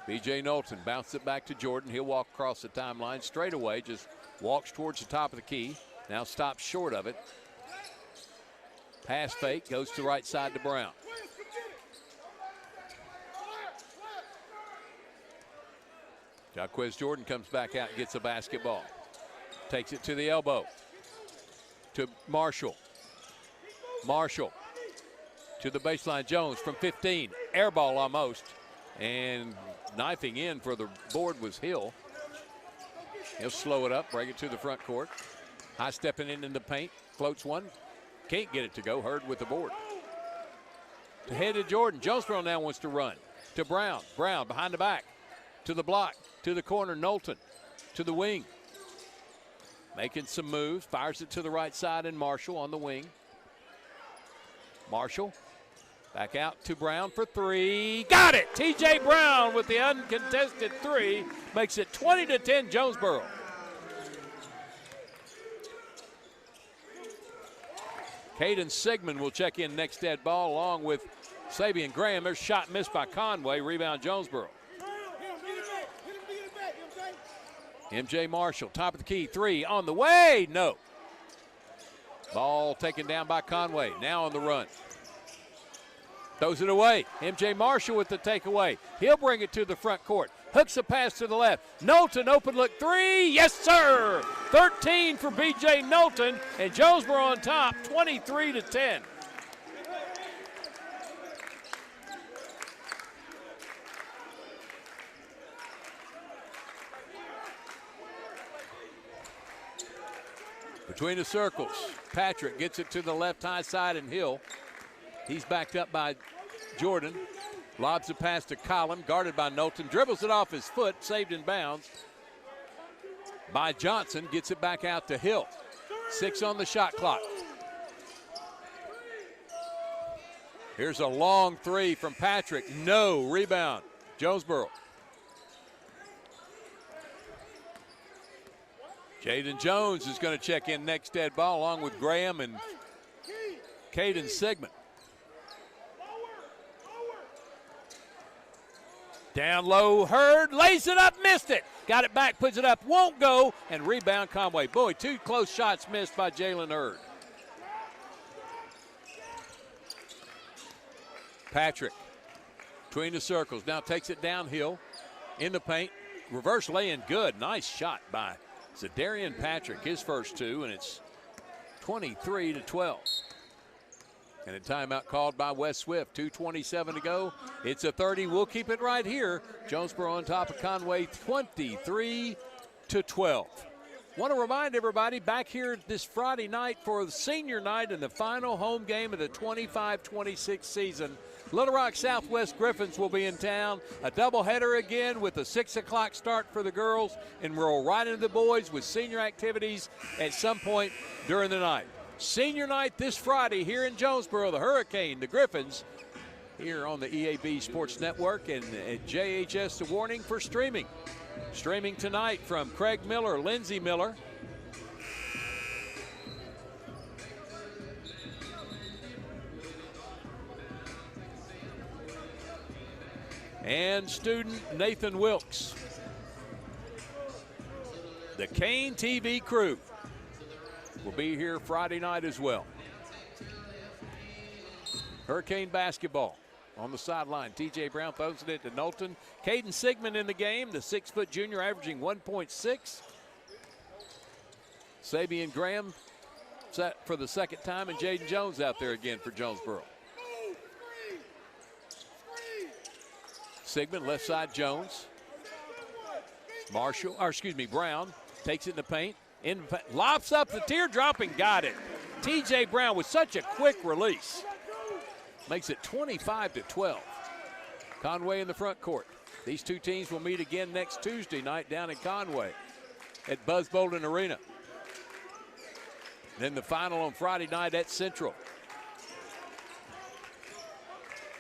Speaker 4: B.J. Knowlton bounced it back to Jordan. He'll walk across the timeline straight away, just walks towards the top of the key. Now stops short of it. Pass fake, goes to right side to Brown. Jaquez Jordan comes back out and gets a basketball. Takes it to the elbow. To Marshall. Marshall to the baseline. Jones from 15. Air ball almost. And knifing in for the board was Hill. He'll slow it up, bring it to the front court. High stepping in the paint, floats one. Can't get it to go, Hurd with the board. To head to Jordan. Jonesboro now wants to run. To Brown. Brown behind the back. To the block. To the corner, Knowlton. To the wing. Making some moves. Fires it to the right side and Marshall on the wing. Marshall. Back out to Brown for 3. Got it! T.J. Brown with the uncontested 3 makes it 20-10 Jonesboro. Caden Sigmund will check in next dead ball along with Sabian Graham. There's shot missed by Conway. Rebound Jonesboro. MJ Marshall, top of the key, 3 on the way, no. Ball taken down by Conway, now on the run. Throws it away. MJ Marshall with the takeaway. He'll bring it to the front court. Hooks a pass to the left. Knowlton, open look 3. Yes, sir. 13 for B.J. Knowlton, and Jonesboro on top, 23-10. Between the circles, Patrick gets it to the left high side, and Hill. He's backed up by Jordan. Lobs a pass to Collin, guarded by Knowlton. Dribbles it off his foot, saved in bounds by Johnson. Gets it back out to Hill. 6 on the shot clock. Here's a long 3 from Patrick. No, rebound. Jonesboro. Jaden Jones is going to check in next dead ball along with Graham and Caden Sigmund. Down low, Hurd, lays it up, missed it. Got it back, puts it up, won't go, and rebound Conway. Boy, 2 close shots missed by Jalen Hurd. Patrick, between the circles, now takes it downhill in the paint. Reverse lay-in, good. Nice shot by Zadarian Patrick, his first 2, and it's 23-12. And a timeout called by Wes Swift. 2:27 to go. It's a 30. We'll keep it right here. Jonesboro on top of Conway, 23-12. Want to remind everybody, back here this Friday night for the senior night and the final home game of the 25-26 season. Little Rock Southwest Griffins will be in town. A doubleheader again with a 6 o'clock start for the girls, and roll right into the boys with senior activities at some point during the night. Senior night this Friday here in Jonesboro, the Hurricane, the Griffins, here on the EAB Sports Network, and at JHS, the warning for streaming. Streaming tonight from Craig Miller, Lindsey Miller. And student Nathan Wilkes. The Kane TV crew will be here Friday night as well. Hurricane basketball on the sideline. TJ Brown throws it to Knowlton. Caden Sigmund in the game, the 6-foot junior, averaging 1.6. Sabian Graham set for the second time, and Jaden Jones out there again for Jonesboro. Sigmund, left side, Jones. Brown takes it in the paint. Lobs up the teardrop and got it. TJ Brown with such a quick release. Makes it 25-12. Conway in the front court. These two teams will meet again next Tuesday night down in Conway at Buzz Bolden Arena. Then the final on Friday night at Central.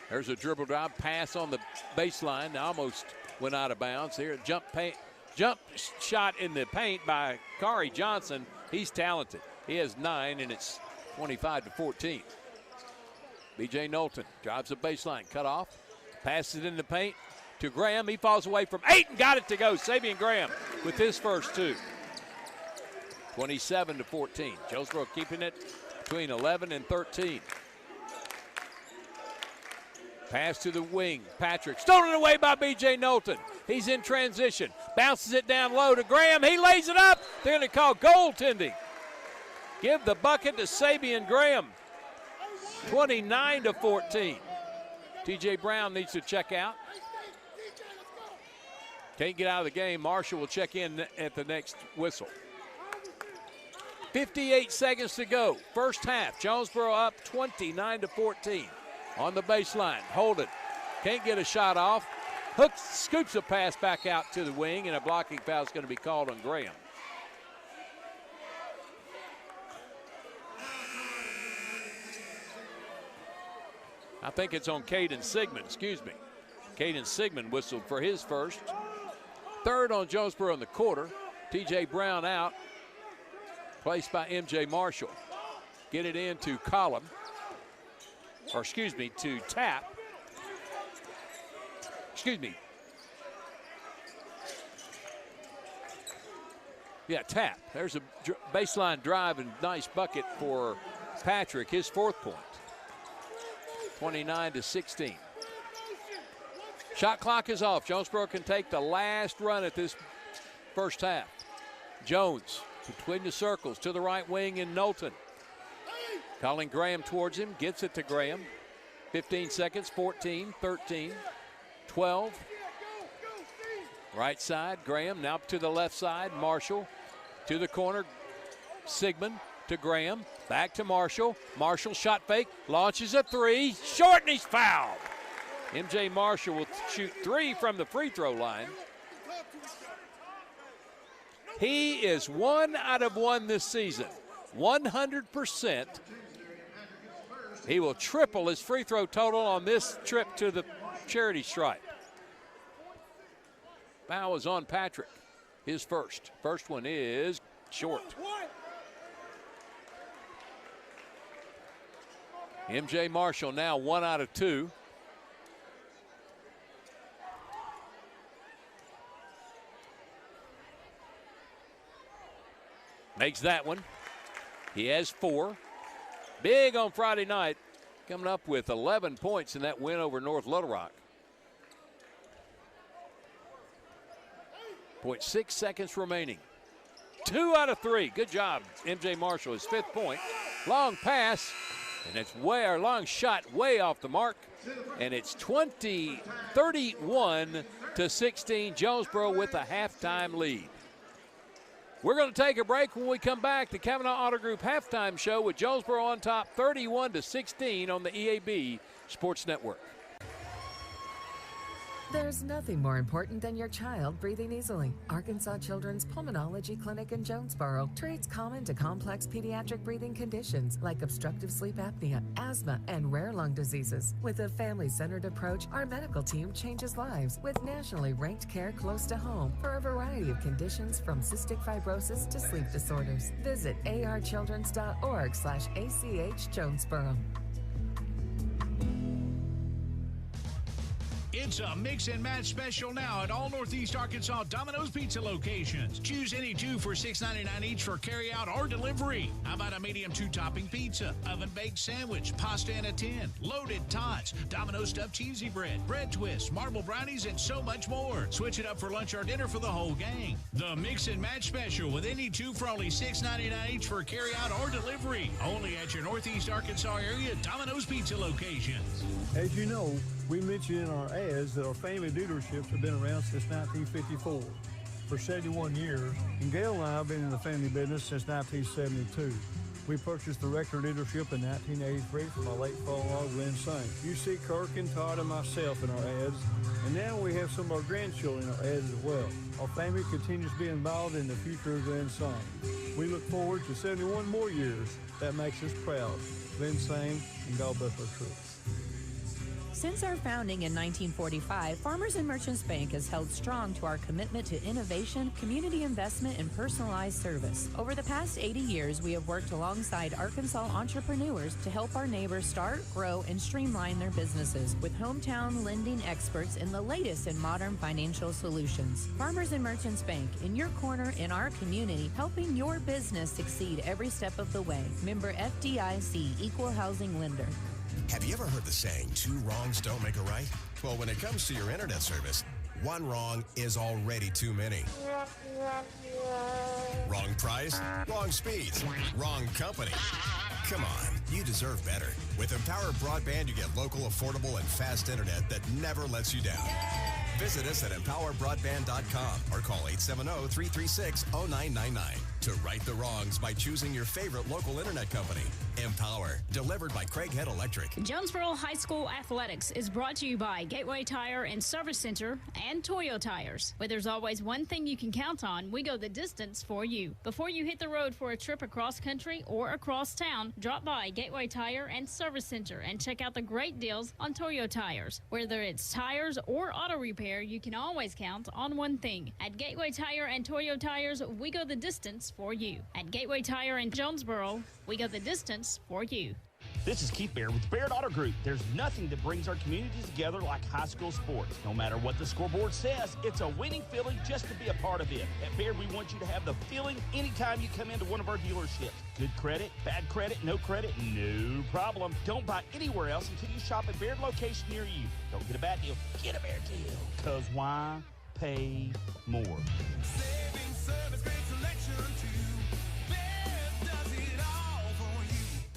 Speaker 4: There's a dribble drive pass on the baseline. Almost went out of bounds here. Jump shot in the paint by Kari Johnson. He's talented. He has 9, and it's 25-14. B.J. Knowlton drives the baseline, cut off, passes it in the paint to Graham. He falls away from 8 and got it to go. Sabian Graham with his first 2. 27-14. Jonesboro keeping it between 11 and 13. Pass to the wing. Patrick stolen away by B.J. Knowlton. He's in transition. Bounces it down low to Graham. He lays it up. They're going to call goaltending. Give the bucket to Sabian Graham. 29-14. TJ Brown needs to check out. Can't get out of the game. Marshall will check in at the next whistle. 58 seconds to go. First half. Jonesboro up 29-14. On the baseline. Holden can't get a shot off. Hooks, scoops a pass back out to the wing, and a blocking foul is going to be called on Graham. I think it's on Caden Sigmund, Caden Sigmund whistled for his first. Third on Jonesboro in the quarter. TJ Brown out. Placed by MJ Marshall. Get it into Collin. To Tap. Yeah, tap. There's a baseline drive and nice bucket for Patrick, his 4th point. 29-16. Shot clock is off. Jonesboro can take the last run at this first half. Jones between the circles to the right wing in Knowlton. Calling Graham towards him, gets it to Graham. 15 seconds, 14, 13, 12. Right side, Graham now to the left side. Marshall to the corner. Sigmund to Graham. Back to Marshall. Marshall shot fake. Launches a 3. Short and he's fouled. MJ Marshall will shoot 3 from the free throw line. He is 1 out of 1 this season. 100%. He will triple his free throw total on this trip to the charity stripe. Foul is on Patrick. His first. First one is short. MJ Marshall now 1 out of 2. Makes that one. He has 4. Big on Friday night, coming up with 11 points in that win over North Little Rock. 0.6 seconds remaining. 2 out of 3. Good job, MJ Marshall. His 5th point. Long pass, and it's long shot way off the mark. And it's 31-16. Jonesboro with a halftime lead. We're going to take a break. When we come back, the Kavanaugh Auto Group halftime show with Jonesboro on top 31-16 on the EAB Sports Network.
Speaker 9: There's nothing more important than your child breathing easily. Arkansas Children's Pulmonology Clinic in Jonesboro treats common to complex pediatric breathing conditions like obstructive sleep apnea, asthma, and rare lung diseases. With a family-centered approach, our medical team changes lives with nationally ranked care close to home for a variety of conditions from cystic fibrosis to sleep disorders. Visit archildrens.org/ACH Jonesboro.
Speaker 2: It's a mix and match special now at all Northeast Arkansas Domino's Pizza locations. Choose any 2 for $6.99 each for carryout or delivery. How about a medium 2-topping pizza, oven-baked sandwich, pasta in a tin, loaded tots, Domino's stuffed cheesy bread, bread twists, marble brownies, and so much more. Switch it up for lunch or dinner for the whole gang. The mix and match special with any 2 for only $6.99 each for carryout or delivery. Only at your Northeast Arkansas area Domino's Pizza locations.
Speaker 12: As you know, we mentioned in our ads that our family dealerships have been around since 1954 for 71 years, and Gail and I have been in the family business since 1972. We purchased the Rector dealership in 1983 from my late father-in-law, Glenn Saint. You see Kirk and Todd and myself in our ads, and now we have some of our grandchildren in our ads as well. Our family continues to be involved in the future of Glenn Saint. We look forward to 71 more years. That makes us proud. Glenn Saint, and God bless our troops.
Speaker 13: Since our founding in 1945, Farmers and Merchants Bank has held strong to our commitment to innovation, community investment, and personalized service. Over the past 80 years, we have worked alongside Arkansas entrepreneurs to help our neighbors start, grow, and streamline their businesses with hometown lending experts and the latest in modern financial solutions. Farmers and Merchants Bank, in your corner in our community, helping your business succeed every step of the way. Member FDIC, Equal Housing Lender.
Speaker 22: Have you ever heard the saying, 2 wrongs don't make a right? Well, when it comes to your internet service, 1 wrong is already too many. Wrong price, wrong speeds, wrong company. Come on, you deserve better. With Empower Broadband, you get local, affordable, and fast internet that never lets you down. Visit us at empowerbroadband.com or call 870-336-0999 to right the wrongs by choosing your favorite local internet company. Empower, delivered by Craig Head Electric.
Speaker 8: Jonesboro High School Athletics is brought to you by Gateway Tire and Service Center and Toyo Tires. Where there's always one thing you can count on, we go the distance for you. Before you hit the road for a trip across country or across town, drop by Gateway Tire and Service Center and check out the great deals on Toyo Tires. Whether it's tires or auto repair, you can always count on one thing. At Gateway Tire and Toyo Tires, we go the distance for you. At Gateway Tire in Jonesboro, we go the distance for you.
Speaker 14: This is Keith Baird with Baird Auto Group. There's nothing that brings our communities together like high school sports. No matter what the scoreboard says, it's a winning feeling just to be a part of it. At Baird, we want you to have the feeling anytime you come into one of our dealerships. Good credit, bad credit, no problem. Don't buy anywhere else until you shop at Baird location near you. Don't get a bad deal, get a Baird deal. Because why pay more?
Speaker 10: Saving service, great selection too. Baird does it all for you.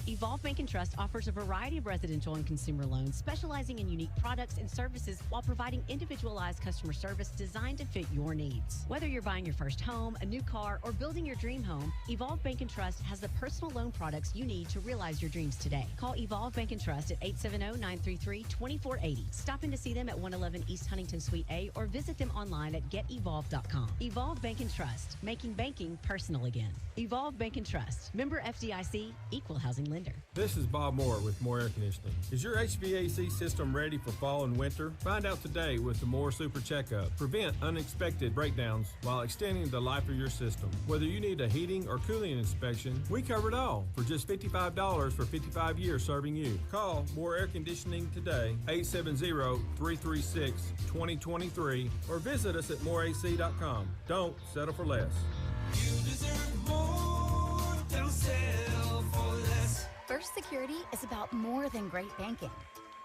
Speaker 15: Evolve Bank & Trust offers a variety of residential and consumer loans, specializing in unique products and services while providing individualized customer service designed to fit your needs. Whether you're buying your first home, a new car, or building your dream home, Evolve Bank & Trust has the personal loan products you need to realize your dreams today. Call Evolve Bank & Trust at 870-933-2480. Stop in to see them at 111 East Huntington Suite A or visit them online at getevolve.com. Evolve Bank & Trust, making banking personal again. Evolve Bank & Trust, member FDIC, equal housing lender.
Speaker 16: This is Bob Moore with Moore Air Conditioning. Is your HVAC system ready for fall and winter? Find out today with the Moore Super Checkup. Prevent unexpected breakdowns while extending the life of your system. Whether you need a heating or cooling inspection, we cover it all for just $55 for 55 years serving you. Call Moore Air Conditioning today, 870-336-2023, or visit us at moreac.com. Don't settle for less.
Speaker 10: You deserve more. Don't settle for less.
Speaker 19: First Security is about more than great banking.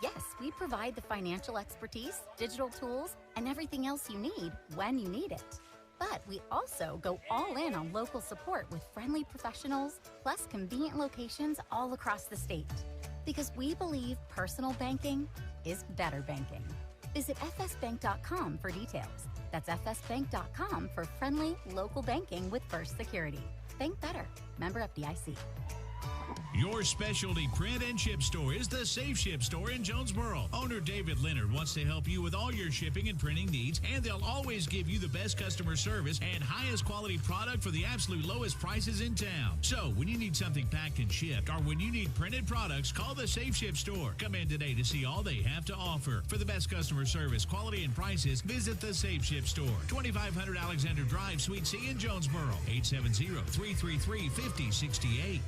Speaker 19: Yes, we provide the financial expertise, digital tools, and everything else you need when you need it. But we also go all in on local support with friendly professionals, plus convenient locations all across the state. Because we believe personal banking is better banking. Visit fsbank.com for details. That's fsbank.com for friendly, local banking with First Security. Think better. Member FDIC.
Speaker 2: Your specialty print and ship store is the Safe Ship Store in Jonesboro. Owner David Leonard wants to help you with all your shipping and printing needs, and they'll always give you the best customer service and highest quality product for the absolute lowest prices in town. So when you need something packed and shipped, or when you need printed products, call the Safe Ship Store. Come in today to see all they have to offer. For the best customer service, quality, and prices, visit the Safe Ship Store, 2500 Alexander Drive, Suite C in Jonesboro, 870-333-5068.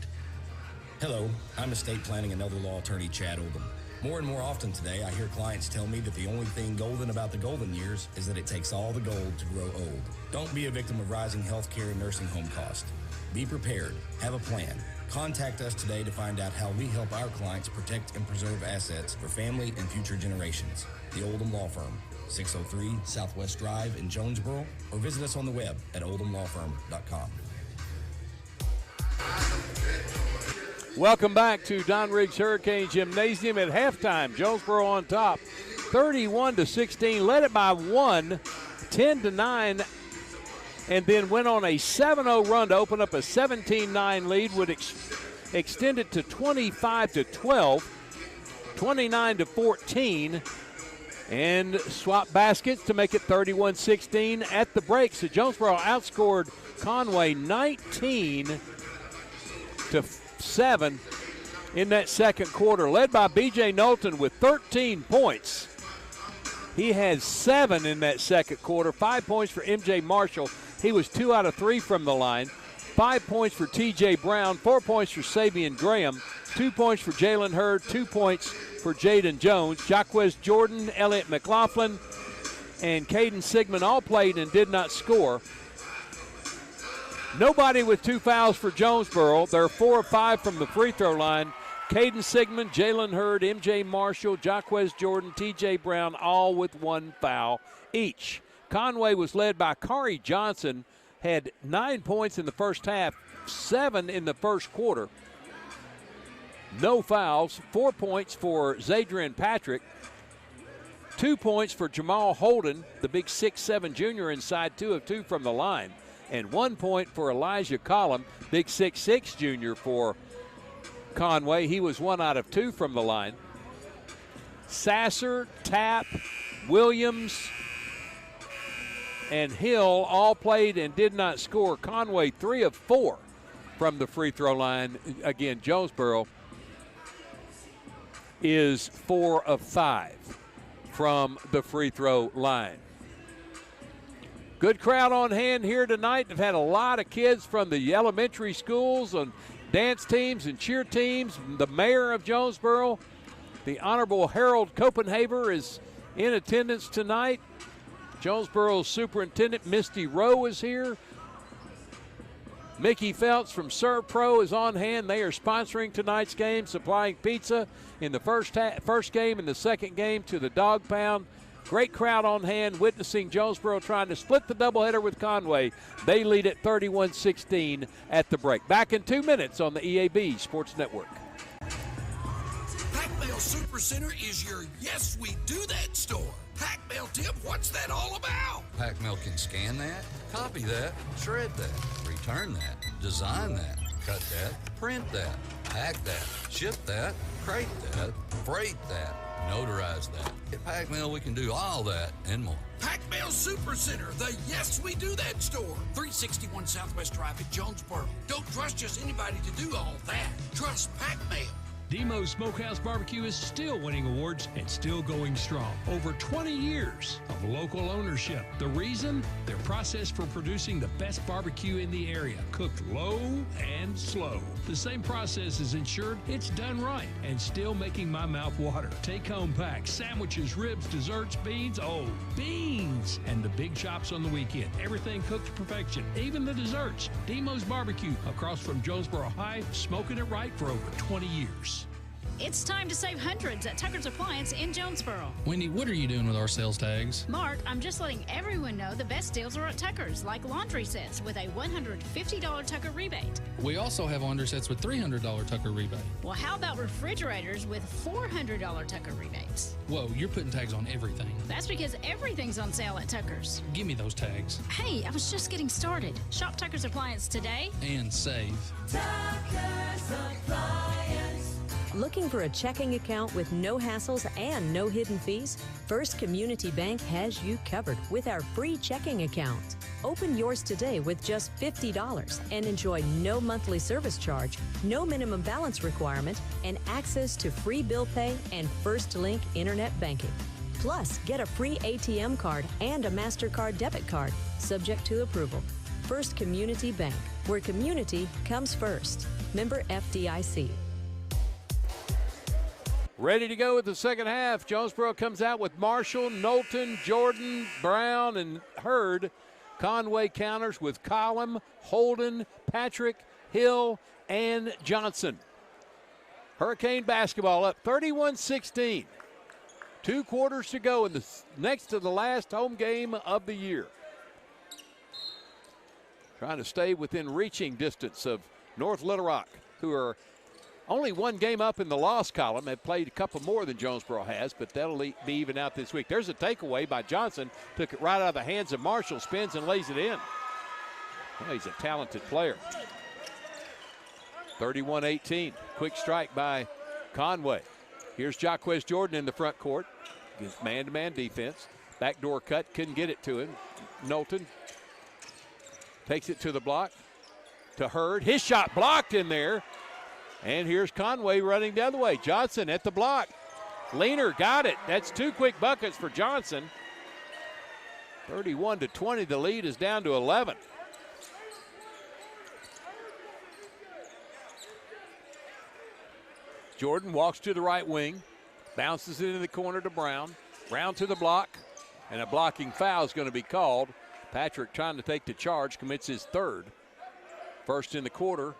Speaker 23: Hello, I'm estate planning and elder law attorney Chad Oldham. More and more often today, I hear clients tell me that the only thing golden about the golden years is that it takes all the gold to grow old. Don't be a victim of rising healthcare and nursing home costs. Be prepared. Have a plan. Contact us today to find out how we help our clients protect and preserve assets for family and future generations. The Oldham Law Firm, 603 Southwest Drive in Jonesboro, or visit us on the web at oldhamlawfirm.com.
Speaker 4: Welcome back to Don Riggs Hurricane Gymnasium. At halftime, Jonesboro on top, 31-16, led it by 1, 10-9, and then went on a 7-0 run to open up a 17-9 lead, would extend it to 25-12, 29-14, and swap baskets to make it 31-16 at the break. So Jonesboro outscored Conway 19-7 in that second quarter, led by B.J. Knowlton with 13 points. He had 7 in that second quarter, 5 points for M.J. Marshall. He was 2 out of 3 from the line. 5 points for T.J. Brown, 4 points for Sabian Graham, 2 points for Jalen Hurd, 2 points for Jaden Jones. Jaquez Jordan, Elliott McLaughlin, and Caden Sigmund all played and did not score. Nobody with 2 fouls for Jonesboro. They're 4 of 5 from the free throw line. Caden Sigmund, Jalen Hurd, M.J. Marshall, Jaquez Jordan, T.J. Brown, all with 1 foul each. Conway was led by Kari Johnson, had 9 points in the first half, 7 in the first quarter. No fouls. 4 points for Zadrian Patrick. 2 points for Jamal Holden, the big 6'7" junior inside, 2 of 2 from the line. And 1 point for Elijah Collum, big 6'6" junior for Conway. He was 1 out of 2 from the line. Sasser, Tapp, Williams, and Hill all played and did not score. Conway 3 of 4 from the free throw line. Again, Jonesboro is 4 of 5 from the free throw line. Good crowd on hand here tonight. They've had a lot of kids from the elementary schools and dance teams and cheer teams. The mayor of Jonesboro, the Honorable Harold Copenhaver, is in attendance tonight. Jonesboro's Superintendent Misty Rowe is here. Mickey Phelps from Serve Pro is on hand. They are sponsoring tonight's game, supplying pizza in the first game and the second game to the Dog Pound. Great crowd on hand witnessing Jonesboro trying to split the doubleheader with Conway. They lead at 31-16 at the break. Back in 2 minutes on the EAB Sports Network.
Speaker 11: Pac-Mail Supercenter is your Yes We Do That store. Pac-Mail Tip, what's that all about?
Speaker 18: Pac-Mail can scan that, copy that, shred that, return that, design that, cut that, print that, pack that, ship that, crate that, freight that, notarize that. At Pac-Mail, we can do all that and more.
Speaker 11: Pac-Mail Supercenter, the Yes We Do That store. 361 Southwest Drive at Jonesboro. Don't trust just anybody to do all that. Trust Pac-Mail.
Speaker 17: Demo's Smokehouse Barbecue is still winning awards and still going strong. Over 20 years of local ownership. The reason? Their process for producing the best barbecue in the area. Cooked low and slow. The same process is ensured it's done right and still making my mouth water. Take-home packs, sandwiches, ribs, desserts, beans. Oh, beans! And the big chops on the weekend. Everything cooked to perfection. Even the desserts. Demo's Barbecue across from Jonesboro High, smoking it right for over 20 years.
Speaker 8: It's time to save hundreds at Tucker's Appliance in Jonesboro.
Speaker 21: Wendy, what are you doing with our sales tags?
Speaker 8: Mark, I'm just letting everyone know the best deals are at Tucker's, like laundry sets with a $150 Tucker rebate.
Speaker 21: We also have laundry sets with $300 Tucker rebate.
Speaker 8: Well, how about refrigerators with $400 Tucker rebates?
Speaker 21: Whoa, you're putting tags on everything.
Speaker 8: That's because everything's on sale at Tucker's.
Speaker 21: Give me those tags.
Speaker 8: Hey, I was just getting started. Shop Tucker's Appliance today.
Speaker 21: And save.
Speaker 24: Tucker's Appliance.
Speaker 25: Looking for a checking account with no hassles and no hidden fees? First Community Bank has you covered with our free checking account. Open yours today with just $50 and enjoy no monthly service charge, no minimum balance requirement, and access to free bill pay and First Link internet banking. Plus, get a free ATM card and a MasterCard debit card, subject to approval. First Community Bank, where community comes first. Member FDIC.
Speaker 4: Ready to go with the second half. Jonesboro comes out with Marshall, Knowlton, Jordan, Brown, and Hurd. Conway counters with Collum, Holden, Patrick, Hill, and Johnson. Hurricane basketball up 31-16. 2 quarters to go in the next to the last home game of the year. Trying to stay within reaching distance of North Little Rock, who are only 1 game up in the loss column, have played a couple more than Jonesboro has, but that'll be even out this week. There's a takeaway by Johnson. Took it right out of the hands of Marshall, spins and lays it in. Well, he's a talented player. 31-18. Quick strike by Conway. Here's Jaquez Jordan in the front court. Against man-to-man defense. Backdoor cut, couldn't get it to him. Knowlton takes it to the block. To Hurd. His shot blocked in there. And here's Conway running the other way. Johnson at the block. Leaner got it. That's 2 quick buckets for Johnson. 31-20. The lead is down to 11. Jordan walks to the right wing. Bounces it into the corner to Brown. Brown to the block. And a blocking foul is going to be called. Patrick trying to take the charge. Commits his third. First in the quarter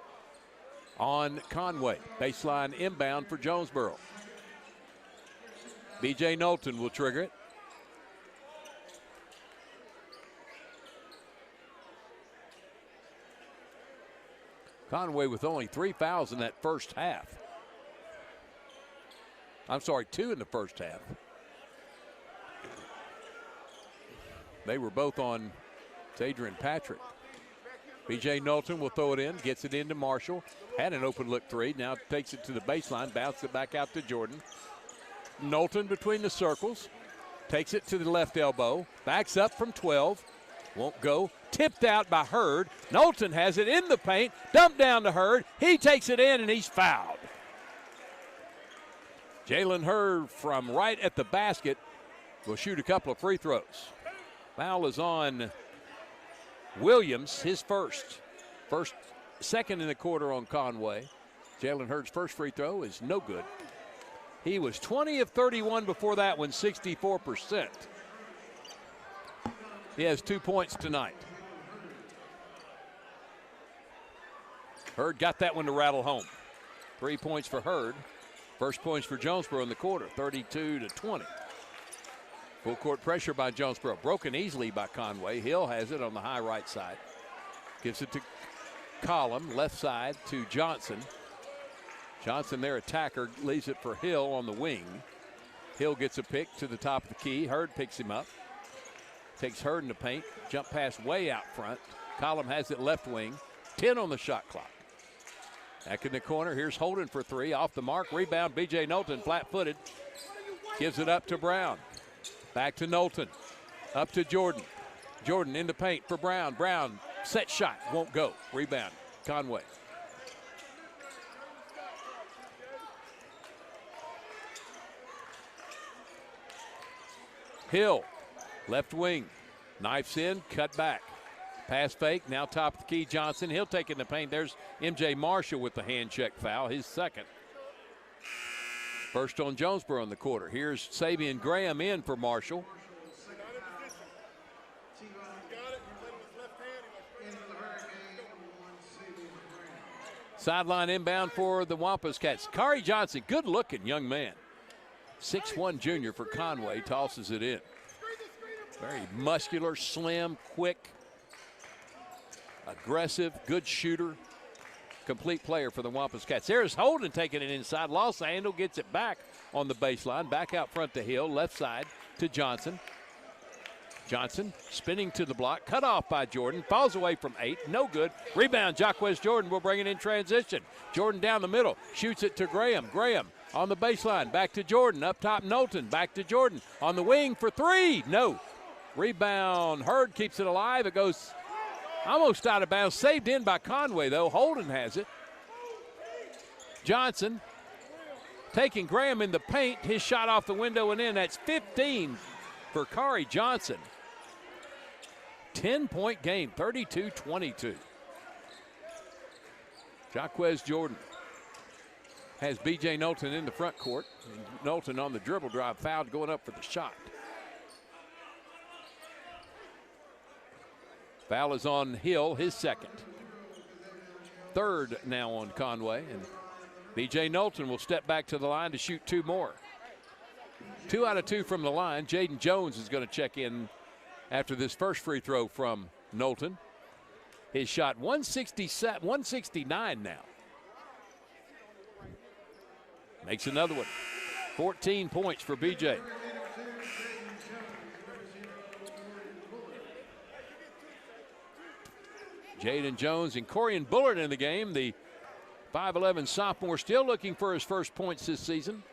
Speaker 4: on Conway. Baseline inbound for Jonesboro. B.J. Knowlton will trigger it. Conway with only 3 fouls in that first half. I'm sorry, 2 in the first half. They were both on Adrian Patrick. B.J. Knowlton will throw it in, gets it into Marshall. Had an open look 3, now takes it to the baseline, bounces it back out to Jordan. Knowlton between the circles, takes it to the left elbow, backs up from 12, won't go. Tipped out by Hurd. Knowlton has it in the paint, dumped down to Hurd. He takes it in and he's fouled. Jalen Hurd from right at the basket will shoot a couple of free throws. Foul is on Williams, his first second in the quarter on Conway. Jalen Hurd's first free throw is no good. He was 20 of 31 before that one, 64%. He has 2 points tonight. Hurd got that one to rattle home. 3 points for Hurd. First points for Jonesboro in the quarter, 32-20. Full court pressure by Jonesboro. Broken easily by Conway. Hill has it on the high right side. Gives it to Collum, left side to Johnson. Johnson, their attacker, leaves it for Hill on the wing. Hill gets a pick to the top of the key. Hurd picks him up. Takes Hurd in the paint. Jump pass way out front. Collum has it left wing. 10 on the shot clock. Back in the corner. Here's Holden for three. Off the mark. Rebound. B.J. Knowlton flat-footed. Gives it up to Brown. Back to Knowlton. Up to Jordan. Jordan in the paint for Brown. Brown, set shot. Won't go. Rebound. Conway. Hill, left wing, knifes in, cut back. Pass fake, now top of the key, Johnson. He'll take it in the paint. There's M.J. Marshall with the hand check foul, his second. First on Jonesboro in the quarter. Here's Sabian Graham in for Marshall. Sideline inbound for the Wampus Cats. Kari Johnson, good-looking young man. 6'1" junior for Conway, tosses it in. Very muscular, slim, quick, aggressive, good shooter, complete player for the Wampus Cats. There's Holden taking it inside. Lost the handle, gets it back on the baseline. Back out front to Hill, left side to Johnson. Johnson spinning to the block, cut off by Jordan, falls away from 8, no good. Rebound, Jacquez Jordan will bring it in transition. Jordan down the middle, shoots it to Graham. Graham on the baseline, back to Jordan, up top Knowlton, back to Jordan, on the wing for three, no. Rebound, Hurd keeps it alive, it goes almost out of bounds, saved in by Conway though, Holden has it. Johnson taking Graham in the paint, his shot off the window and in, that's 15 for Kari Johnson. 10-point game, 32-22. Jacquez Jordan has B.J. Knowlton in the front court. And Knowlton on the dribble drive, fouled going up for the shot. Foul is on Hill, his second. Third now on Conway, and B.J. Knowlton will step back to the line to shoot two more. 2 out of 2 from the line. Jaden Jones is going to check in after this first free throw from Knowlton. His shot 169 now. Makes another one. 14 points for BJ. Jaden Jones and Corian Bullard in the game. The 5'11" sophomore still looking for his first points this season.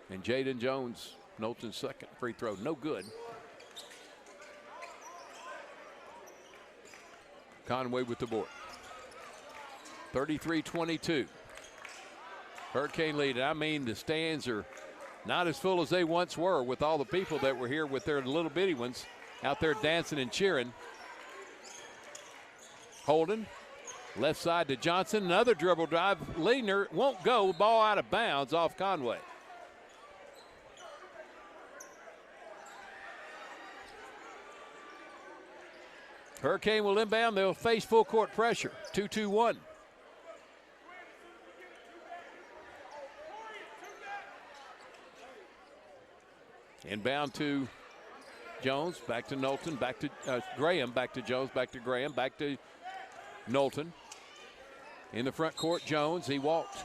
Speaker 4: And Jaden Jones, Knowlton's second free throw, no good. Conway with the board. 33-22. Hurricane lead. I mean, the stands are not as full as they once were with all the people that were here with their little bitty ones out there dancing and cheering. Holden, left side to Johnson. Another dribble drive. Leadner won't go. Ball out of bounds off Conway. Hurricane will inbound. They'll face full court pressure. 2-2-1. Inbound to Jones, back to Knowlton, back to Graham, back to Jones, back to Graham, back to Knowlton. In the front court, Jones, he walked.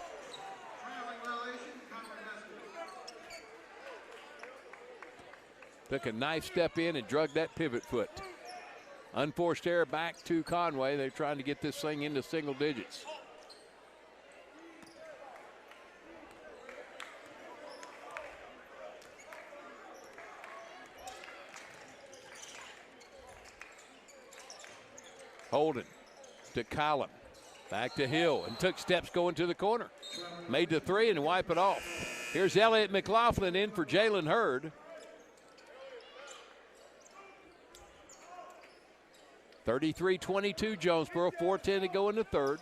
Speaker 4: Took a knife step in and drug that pivot foot. Unforced error back to Conway. They're trying to get this thing into single digits. Holden to Collum. Back to Hill and took steps going to the corner. Made the three and wipe it off. Here's Elliott McLaughlin in for Jalen Hurd. 33-22 Jonesboro, 4:10 to go in the third.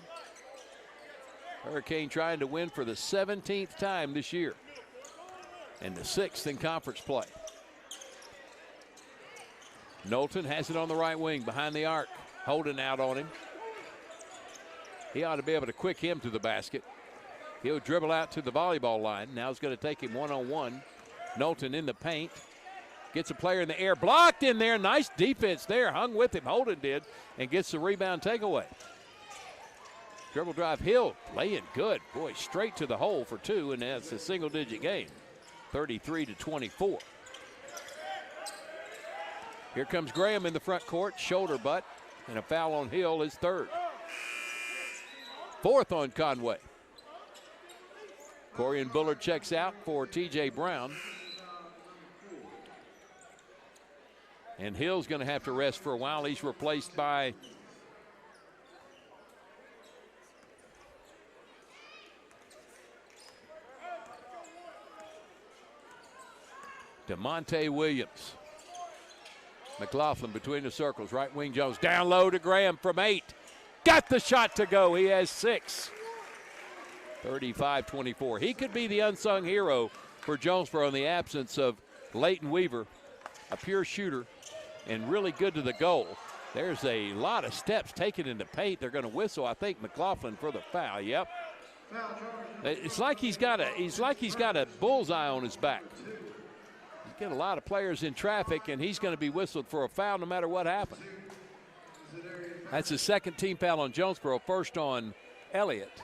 Speaker 4: Hurricane trying to win for the 17th time this year and the 6th in conference play. Knowlton has it on the right wing behind the arc. Holden out on him. He ought to be able to quick him to the basket. He'll dribble out to the volleyball line. Now it's going to take him one-on-one. Knowlton in the paint. Gets a player in the air. Blocked in there. Nice defense there. Hung with him. Holden did. And gets the rebound takeaway. Dribble drive. Hill laying good. Boy, straight to the hole for two. And that's a single-digit game. 33-24. Here comes Graham in the front court. Shoulder butt. And a foul on Hill is third. Fourth on Conway. Corian Bullard checks out for T.J. Brown. And Hill's going to have to rest for a while. He's replaced by DeMonte Williams. McLaughlin between the circles. Right wing Jones. Down low to Graham from 8. Got the shot to go. He has 6. 35-24. He could be the unsung hero for Jonesboro in the absence of Leighton Weaver, a pure shooter and really good to the goal. There's a lot of steps taken in the paint. They're going to whistle, I think, McLaughlin for the foul. Yep. It's like he's got a bullseye on his back. He's got a lot of players in traffic, and he's going to be whistled for a foul no matter what happens. That's his second team foul on Jonesboro, first on Elliott,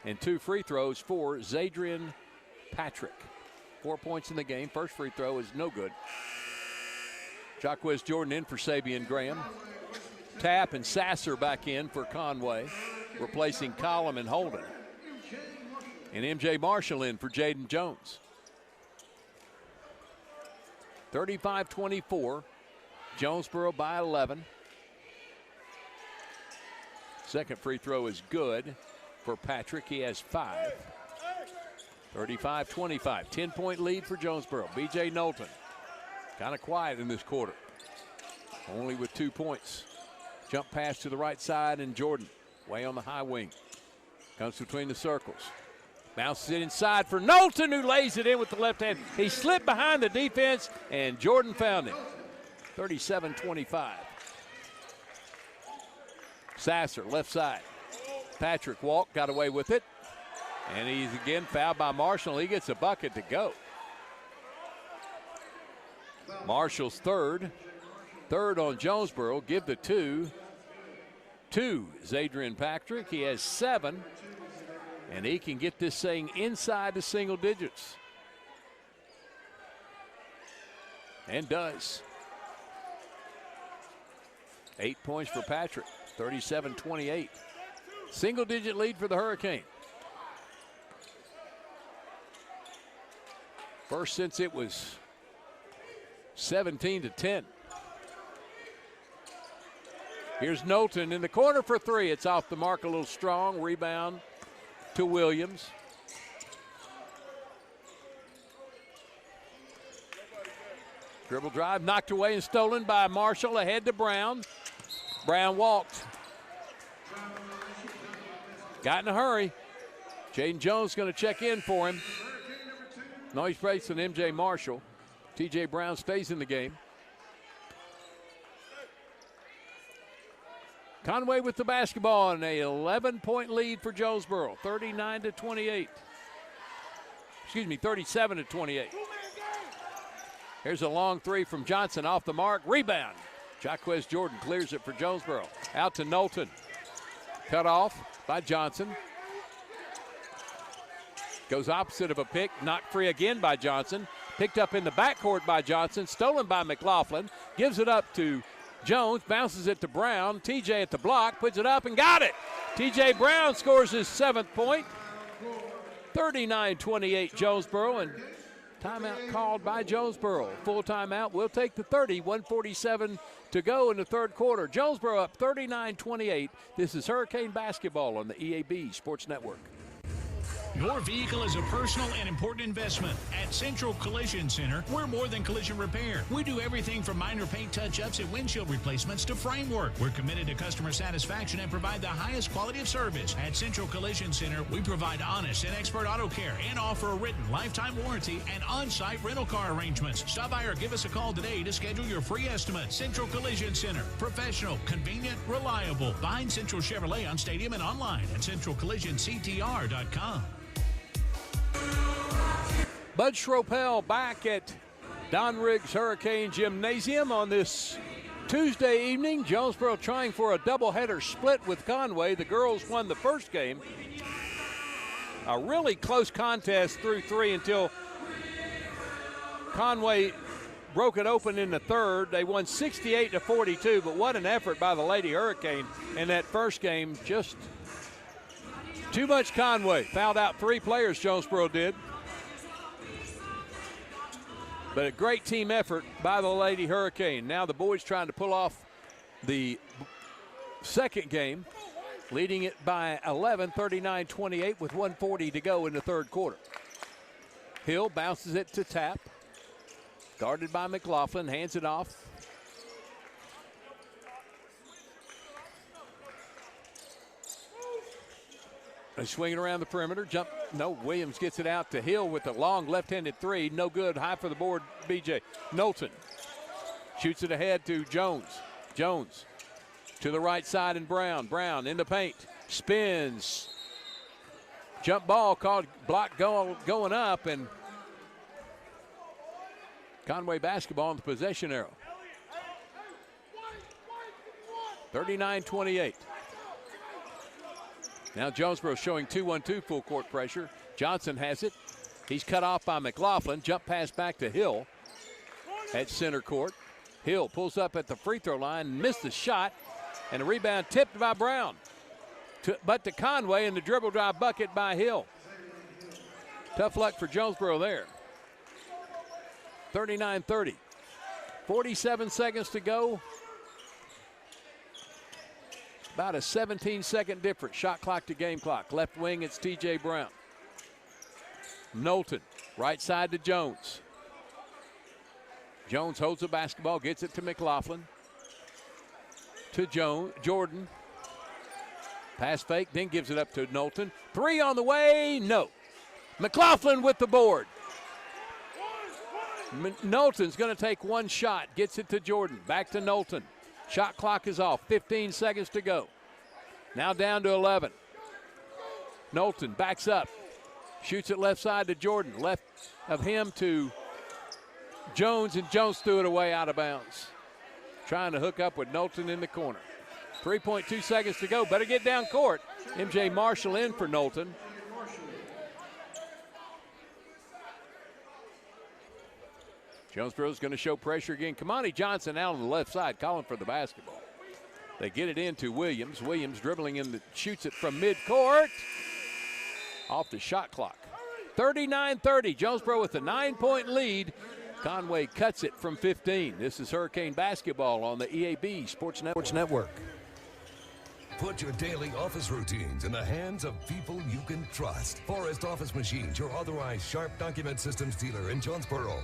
Speaker 4: and 2 free throws for Zadrian Patrick. 4 points in the game. First free throw is no good. Jaquez Jordan in for Sabian Graham. Tapp and Sasser back in for Conway, replacing Collum and Holden. And M.J. Marshall in for Jaden Jones. 35-24. Jonesboro by 11. Second free throw is good for Patrick. He has 5. 35-25. 10-point lead for Jonesboro. B.J. Knowlton kind of quiet in this quarter. Only with 2 points. Jump pass to the right side, and Jordan way on the high wing. Comes between the circles. Bounces it inside for Knowlton, who lays it in with the left hand. He slipped behind the defense, and Jordan found him. 37-25. Sasser, left side. Patrick Walk got away with it. And he's again fouled by Marshall. He gets a bucket to go. Marshall's third. Third on Jonesboro. Give the 2 to Zadrian Patrick. He has 7. And he can get this thing inside the single digits. And does. 8 points for Patrick. 37-28. Single digit lead for the Hurricane. First since it was 17-10. Here's Knowlton in the corner for 3. It's off the mark a little strong. Rebound to Williams. Dribble drive knocked away and stolen by Marshall. Ahead to Brown. Brown walked. Got in a hurry. Jaden Jones going to check in for him. No, he's facing M.J. Marshall. T.J. Brown stays in the game. Conway with the basketball and a 11-point lead for Jonesboro. 39-28. Excuse me, 37-28. Here's a long 3 from Johnson off the mark. Rebound. Jaquez Jordan clears it for Jonesboro. Out to Knowlton. Cut off by Johnson. Goes opposite of a pick. Knocked free again by Johnson. Picked up in the backcourt by Johnson. Stolen by McLaughlin. Gives it up to Jones. Bounces it to Brown. TJ at the block. Puts it up and got it. TJ Brown scores his 7th point. 39-28 Jonesboro. And timeout called by Jonesboro. Full timeout. We'll take the 30. 1:47 to go in the third quarter. Jonesboro up 39-28. This is Hurricane basketball on the EAB Sports Network.
Speaker 2: Your vehicle is a personal and important investment. At Central Collision Center, we're more than collision repair. We do everything from minor paint touch-ups and windshield replacements to framework. We're committed to customer satisfaction and provide the highest quality of service. At Central Collision Center, we provide honest and expert auto care and offer a written lifetime warranty and on-site rental car arrangements. Stop by or give us a call today to schedule your free estimate. Central Collision Center. Professional, convenient, reliable. Find Central Chevrolet on Stadium and online at centralcollisionctr.com.
Speaker 4: Bud Schropel back at Don Riggs Hurricane Gymnasium on this Tuesday evening. Jonesboro trying for a doubleheader split with Conway. The girls won the first game. A really close contest through 3 until Conway broke it open in the third. They won 68-42, but what an effort by the Lady Hurricane in that first game. Just too much Conway. Fouled out 3 players, Jonesboro did. But a great team effort by the Lady Hurricane. Now the boys trying to pull off the second game, leading it by 11, 39-28 with 1:40 to go in the third quarter. Hill bounces it to Tapp. Guarded by McLaughlin, hands it off. They swing it around the perimeter. Jump. No, Williams gets it out to Hill with a long left-handed 3. No good. High for the board, BJ. Knowlton shoots it ahead to Jones. Jones to the right side and Brown. Brown in the paint. Spins. Jump ball called block going up, and Conway basketball on the possession arrow. 39-28. Now Jonesboro showing 2-1-2 full court pressure. Johnson has it. He's cut off by McLaughlin. Jump pass back to Hill at center court. Hill pulls up at the free throw line, missed the shot, and a rebound tipped by Brown. But to Conway, and the dribble drive bucket by Hill. Tough luck for Jonesboro there. 39-30. 47 seconds to go. About a 17-second difference. Shot clock to game clock. Left wing, it's T.J. Brown. Knowlton, right side to Jones. Jones holds the basketball, gets it to McLaughlin. To Jordan. Pass fake, then gives it up to Knowlton. 3 on the way, no. McLaughlin with the board. Knowlton's going to take one shot, gets it to Jordan. Back to Knowlton. Shot clock is off, 15 seconds to go. Now down to 11. Knowlton backs up, shoots it left side to Jordan. Left of him to Jones, and Jones threw it away out of bounds. Trying to hook up with Knowlton in the corner. 3.2 seconds to go, better get down court. MJ Marshall in for Knowlton. Jonesboro's going to show pressure again. Kamani Johnson out on the left side calling for the basketball. They get it into Williams. Williams dribbling in, shoots it from midcourt. Off the shot clock. 39-30. Jonesboro with a 9-point lead. Conway cuts it from 15. This is Hurricane basketball on the EAB Sports Network.
Speaker 1: Put your daily office routines in the hands of people you can trust. Forrest Office Machines, your authorized Sharp document systems dealer in Jonesboro.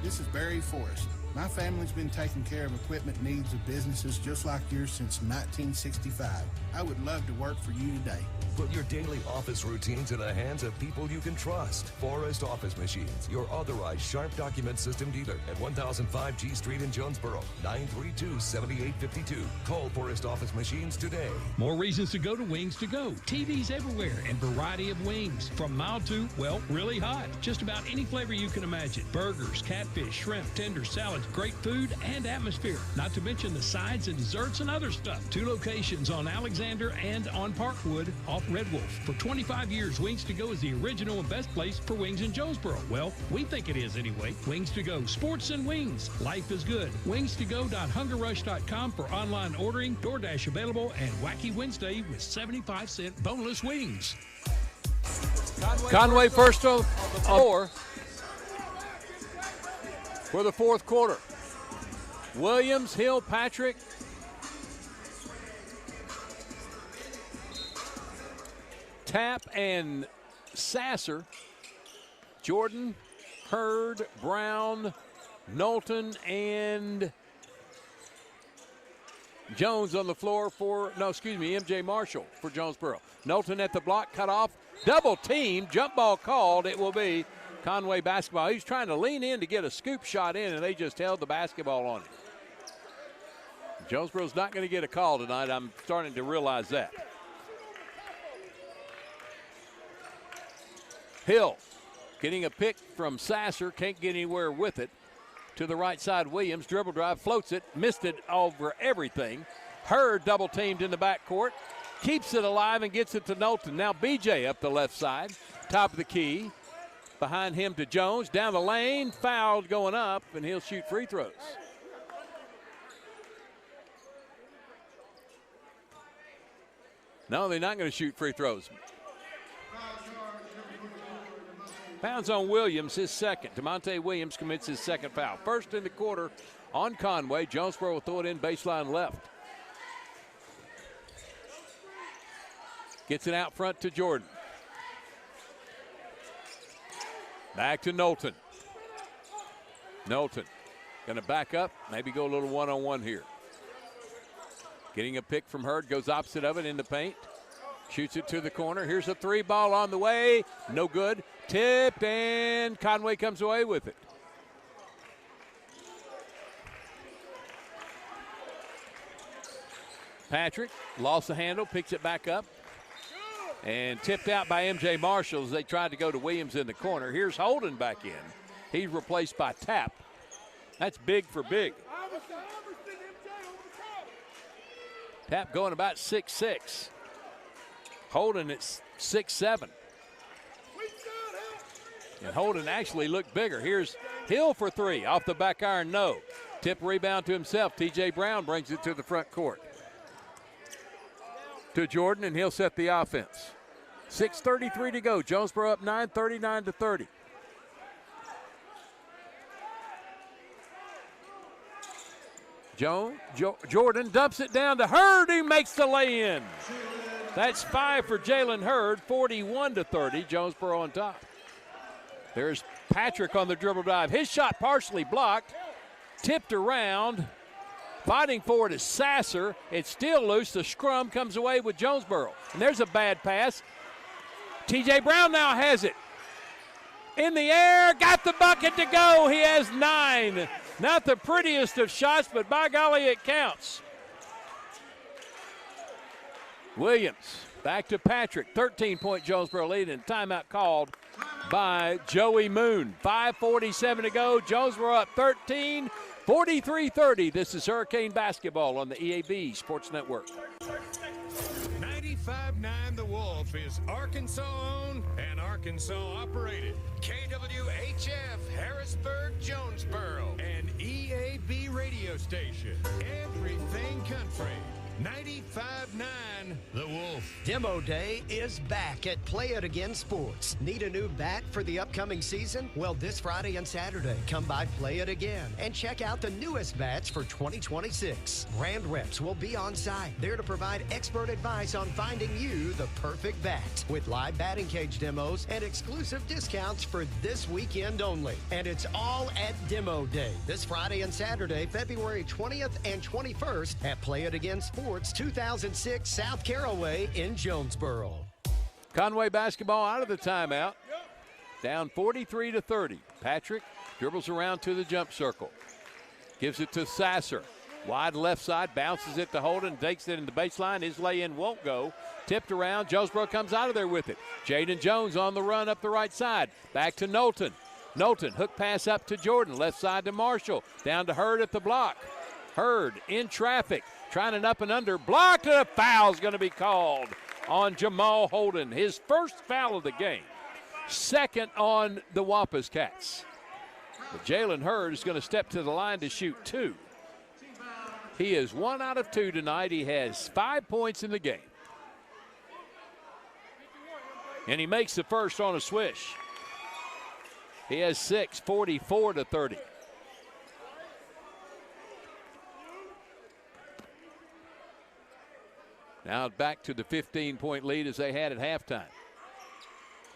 Speaker 5: This is Barry Forrest. My family's been taking care of equipment needs of businesses just like yours since 1965. I would love to work for you today.
Speaker 1: Put your daily office routines in the hands of people you can trust. Forrest Office Machines, your authorized Sharp document system dealer at 1005 G Street in Jonesboro, 932-7852. Call Forrest Office Machines today.
Speaker 17: More reasons to go to Wings to Go. TVs everywhere and variety of wings. From mild to, well, really hot. Just about any flavor you can imagine. Burgers, catfish, shrimp, tenders, salads, great food and atmosphere. Not to mention the sides and desserts and other stuff. 2 locations on Alexander and on Parkwood off Red Wolf. For 25 years, Wings to Go is the original and best place for wings in Jonesboro. Well, we think it is anyway. Wings to Go. Sports and wings. Life is good. Wings2go.hungerrush.com for online ordering, DoorDash available, and Wacky Wednesday with 75-cent boneless wings.
Speaker 4: Conway first on the floor for the fourth quarter. Williams, Hill, Patrick. Tapp and Sasser, Jordan, Hurd, Brown, Knowlton, and Jones on the floor MJ Marshall for Jonesboro. Knowlton at the block, cut off, double team, jump ball called. It will be Conway basketball. He's trying to lean in to get a scoop shot in, and they just held the basketball on him. Jonesboro's not going to get a call tonight. I'm starting to realize that. Hill getting a pick from Sasser, can't get anywhere with it. To the right side, Williams, dribble drive, floats it, missed it over everything. Hurd double teamed in the backcourt, keeps it alive and gets it to Knowlton. Now BJ up the left side, top of the key. Behind him to Jones, down the lane, fouled going up, and he'll shoot free throws. No, they're not going to shoot free throws. Pounds on Williams, his second. DeMonte Williams commits his second foul. First in the quarter on Conway. Jonesboro will throw it in baseline left. Gets it out front to Jordan. Back to Knowlton. Knowlton going to back up, maybe go a little one-on-one here. Getting a pick from Hurd, goes opposite of it in the paint. Shoots it to the corner. Here's a three ball on the way. No good. Tipped, and Conway comes away with it. Patrick lost the handle, picks it back up. And tipped out by MJ Marshall as they tried to go to Williams in the corner. Here's Holden back in. He's replaced by Tapp. That's big for big. Tapp going about 6'6". Holden at 6'7". And Holden actually looked bigger. Here's Hill for three. Off the back iron, no. Tip rebound to himself. T.J. Brown brings it to the front court. To Jordan, and he'll set the offense. 6:33 to go. Jonesboro up 9, 39-30. Jordan dumps it down to Hurd, who makes the lay-in. That's 5 for Jalen Hurd, 41-30. Jonesboro on top. There's Patrick on the dribble drive. His shot partially blocked, tipped around. Fighting for it is Sasser. It's still loose. The scrum comes away with Jonesboro. And there's a bad pass. T.J. Brown now has it. In the air, got the bucket to go. He has 9. Not the prettiest of shots, but by golly, it counts. Williams back to Patrick. 13-point Jonesboro lead, and timeout called by Joey Moon. 5:47 to go. Jonesboro up 13. 43-30. This is Hurricane Basketball on the EAB Sports Network.
Speaker 3: 95.9 The Wolf is Arkansas owned and Arkansas operated. KWHF Harrisburg, Jonesboro, an EAB radio station. Everything country. 95.9 The Wolf.
Speaker 6: Demo Day is back at Play It Again Sports. Need a new bat for the upcoming season? Well, this Friday and Saturday, come by Play It Again and check out the newest bats for 2026. Brand reps will be on site, there to provide expert advice on finding you the perfect bat, with live batting cage demos and exclusive discounts for this weekend only. And it's all at Demo Day, this Friday and Saturday, February 20th and 21st at Play It Again Sports, 2006 South Caraway in Jonesboro.
Speaker 4: Conway basketball out of the timeout. Down 43-30. Patrick dribbles around to the jump circle. Gives it to Sasser. Wide left side, bounces it to Holden, takes it in the baseline. His lay-in won't go. Tipped around, Jonesboro comes out of there with it. Jaden Jones on the run up the right side. Back to Knowlton. Knowlton, hook pass up to Jordan. Left side to Marshall. Down to Hurd at the block. Hurd in traffic. Trying an up and under, blocked, and a foul's going to be called on Jamal Holden. His first foul of the game. Second on the Wampus Cats. But Jalen Hurd is going to step to the line to shoot 2. He is 1 out of 2 tonight. He has 5 points in the game. And he makes the first on a swish. He has 6, 44-30. Now back to the 15-point lead as they had at halftime.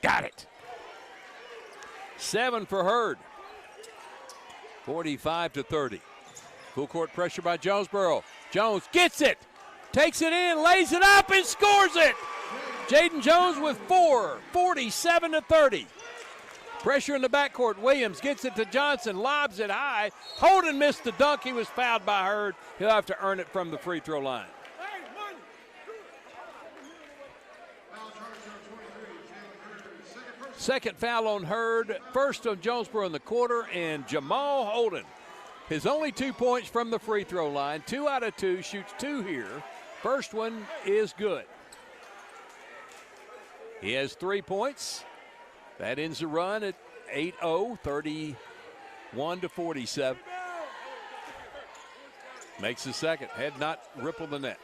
Speaker 4: Got it. 7 for Hurd. 45-30. Full court pressure by Jonesboro. Jones gets it, takes it in, lays it up, and scores it. Jaden Jones with 4, 47-30. Pressure in the backcourt. Williams gets it to Johnson, lobs it high. Holden missed the dunk. He was fouled by Hurd. He'll have to earn it from the free throw line. Second foul on Hurd, first on Jonesboro in the quarter, and Jamal Holden. His only 2 points from the free throw line. 2 out of 2, shoots 2 here. First one is good. He has 3 points. That ends the run at 8-0, 31-47. Makes the second. Had not rippled the net.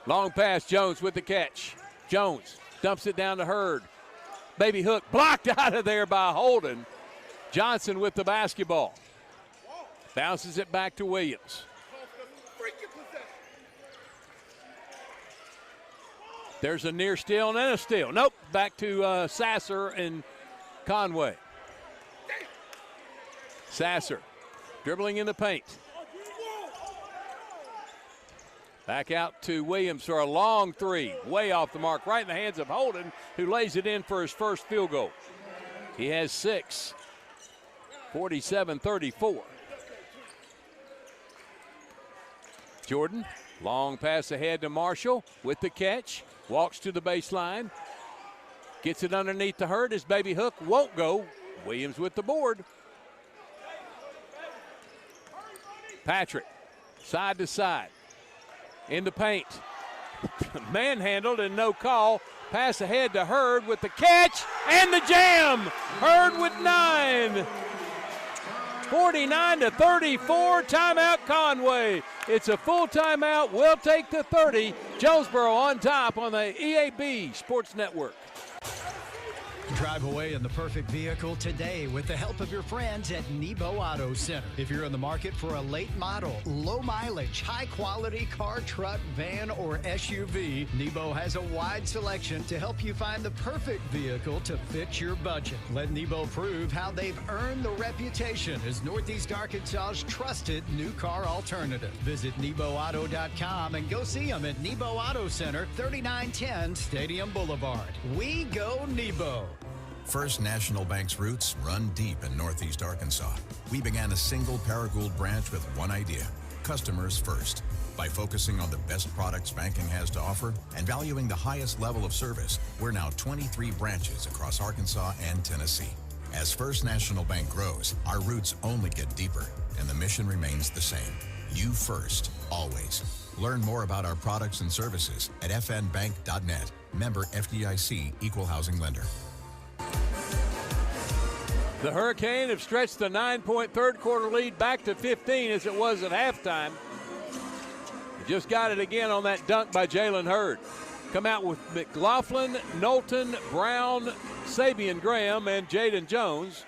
Speaker 4: Long pass, Jones with the catch. Jones dumps it down to Hurd. Baby hook blocked out of there by Holden. Johnson with the basketball. Bounces it back to Williams. There's a near steal and then a steal. Nope, back to Sasser and Conway. Sasser dribbling in the paint. Back out to Williams for a long three. Way off the mark, right in the hands of Holden, who lays it in for his first field goal. He has 6. 47-34. Jordan, long pass ahead to Marshall with the catch. Walks to the baseline. Gets it underneath the Hurd. His baby hook won't go. Williams with the board. Patrick, side to side. In the paint. Manhandled and no call. Pass ahead to Hurd with the catch and the jam. Hurd with 9. 49-34. Timeout Conway. It's a full timeout. We'll take the 30. Jonesboro on top on the EAB Sports Network.
Speaker 6: Drive away in the perfect vehicle today with the help of your friends at Nebo Auto Center. If you're in the market for a late model, low mileage, high quality car, truck, van, or SUV, Nebo has a wide selection to help you find the perfect vehicle to fit your budget. Let Nebo prove how they've earned the reputation as Northeast Arkansas's trusted new car alternative. Visit NeboAuto.com and go see them at Nebo Auto Center, 3910 Stadium Boulevard. We go Nebo.
Speaker 22: First National Bank's roots run deep in Northeast Arkansas. We began a single Paragould branch with one idea: customers first. By focusing on the best products banking has to offer and valuing the highest level of service, we're now 23 branches across Arkansas and Tennessee. As First National Bank grows, our roots only get deeper, and the mission remains the same. You first, always. Learn more about our products and services at fnbank.net. Member FDIC, Equal Housing Lender.
Speaker 4: The Hurricane have stretched the 9-point third quarter lead back to 15 as it was at halftime. Just got it again on that dunk by Jalen Hurd. Come out with McLaughlin, Knowlton, Brown, Sabian Graham, and Jaden Jones.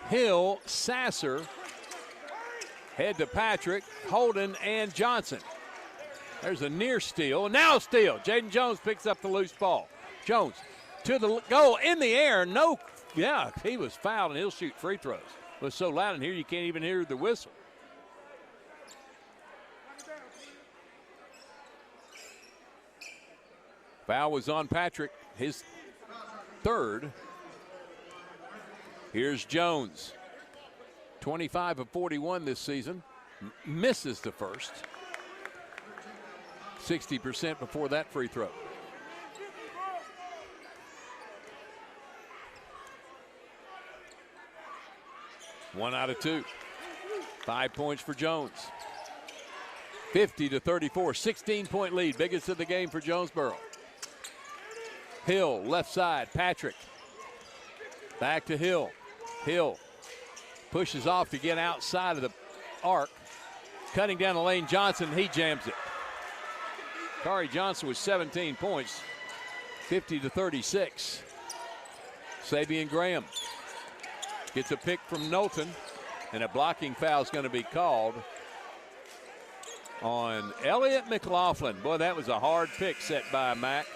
Speaker 4: Hill, Sasser, head to Patrick, Holden, and Johnson. There's a near steal. Now steal. Jaden Jones picks up the loose ball. Jones to the goal in the air. No, yeah, he was fouled, and he'll shoot free throws. It was so loud in here you can't even hear the whistle. Foul was on Patrick, his third. Here's Jones. 25 of 41 this season. Misses the first. 60% before that free throw. One out of two. 5 points for Jones. 50-34, 16-point lead. Biggest of the game for Jonesboro. Hill, left side, Patrick. Back to Hill. Hill pushes off to get outside of the arc. Cutting down the lane, Johnson, he jams it. Kari Johnson with 17 points, 50-36. Sabian Graham gets a pick from Knowlton, and a blocking foul is going to be called on Elliott McLaughlin. Boy, that was a hard pick set by Mack.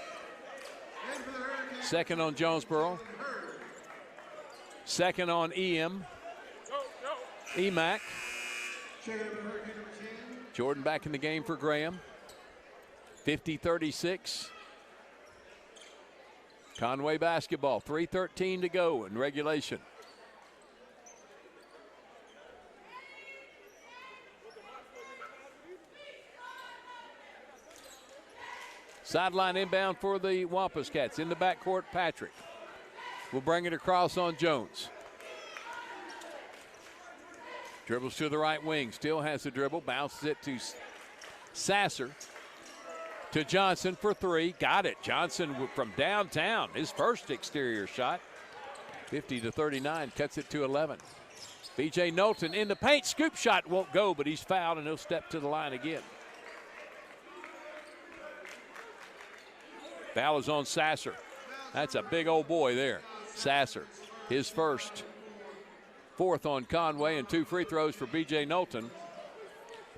Speaker 4: Second on Jonesboro. Second on Emack. Jordan back in the game for Graham. 50-36. Conway basketball. 3:13 to go in regulation. Sideline inbound for the Wampus Cats. In the backcourt, Patrick will bring it across on Jones. Dribbles to the right wing. Still has the dribble. Bounces it to Sasser. To Johnson for three. Got it. Johnson from downtown. His first exterior shot. 50-39. Cuts it to 11. B.J. Knowlton in the paint. Scoop shot won't go, but he's fouled, and he'll step to the line again. Foul is on Sasser. That's a big old boy there. Sasser, his first. Fourth on Conway, and 2 free throws for B.J. Knowlton.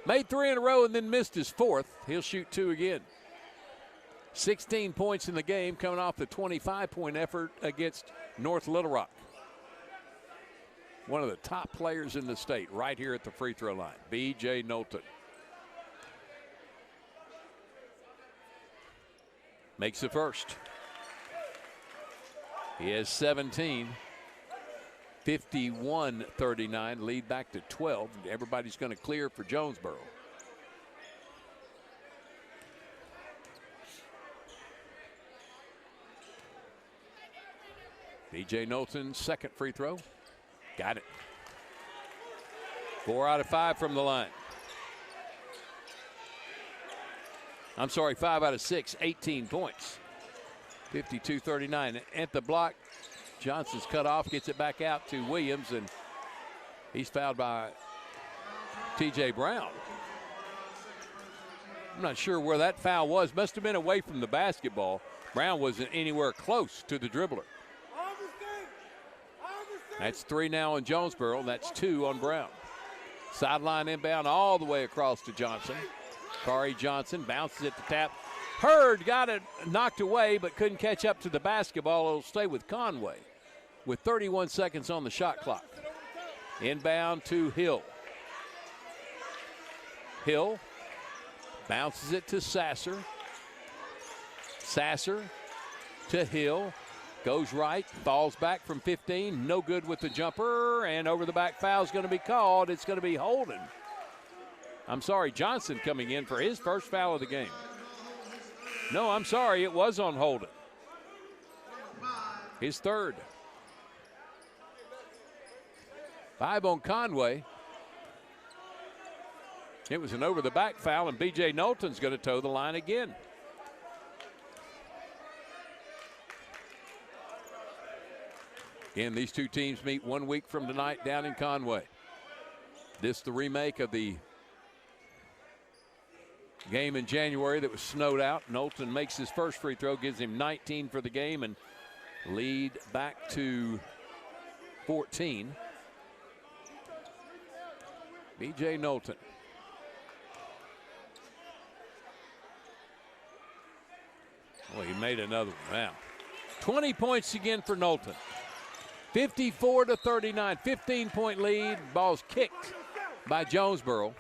Speaker 4: Made 3 in a row and then missed his fourth. He'll shoot 2 again. 16 points in the game, coming off the 25-point effort against North Little Rock. One of the top players in the state right here at the free throw line, B.J. Knowlton. Makes the first. He has 17. 51-39, lead back to 12. Everybody's going to clear for Jonesboro. B.J. Knowlton's second free throw. Got it. 4 out of 5 from the line. I'm sorry, 5 out of 6, 18 points. 52-39. At the block, Johnson's cut off, gets it back out to Williams, and he's fouled by T.J. Brown. I'm not sure where that foul was. Must have been away from the basketball. Brown wasn't anywhere close to the dribbler. That's 3 now on Jonesboro. That's 2 on Brown. Sideline inbound all the way across to Johnson. Kari Johnson bounces it to tap. Hurd got it knocked away but couldn't catch up to the basketball. It'll stay with Conway with 31 seconds on the shot clock. Inbound to Hill. Hill bounces it to Sasser. Sasser to Hill. Goes right, falls back from 15. No good with the jumper, and over the back foul is going to be called. It's going to be Holden. I'm sorry, Johnson coming in for his first foul of the game. No, I'm sorry, it was on Holden. His third. 5 on Conway. It was an over-the-back foul, and B.J. Knowlton's going to toe the line again. Again, these two teams meet 1 week from tonight down in Conway. This the remake of the game in January that was snowed out. Knowlton makes his first free throw, gives him 19 for the game, and lead back to 14. B.J. Knowlton. Well, he made another one. Wow. 20 points again for Knowlton. 54-39, 15-point lead. Ball's kicked by Jonesboro.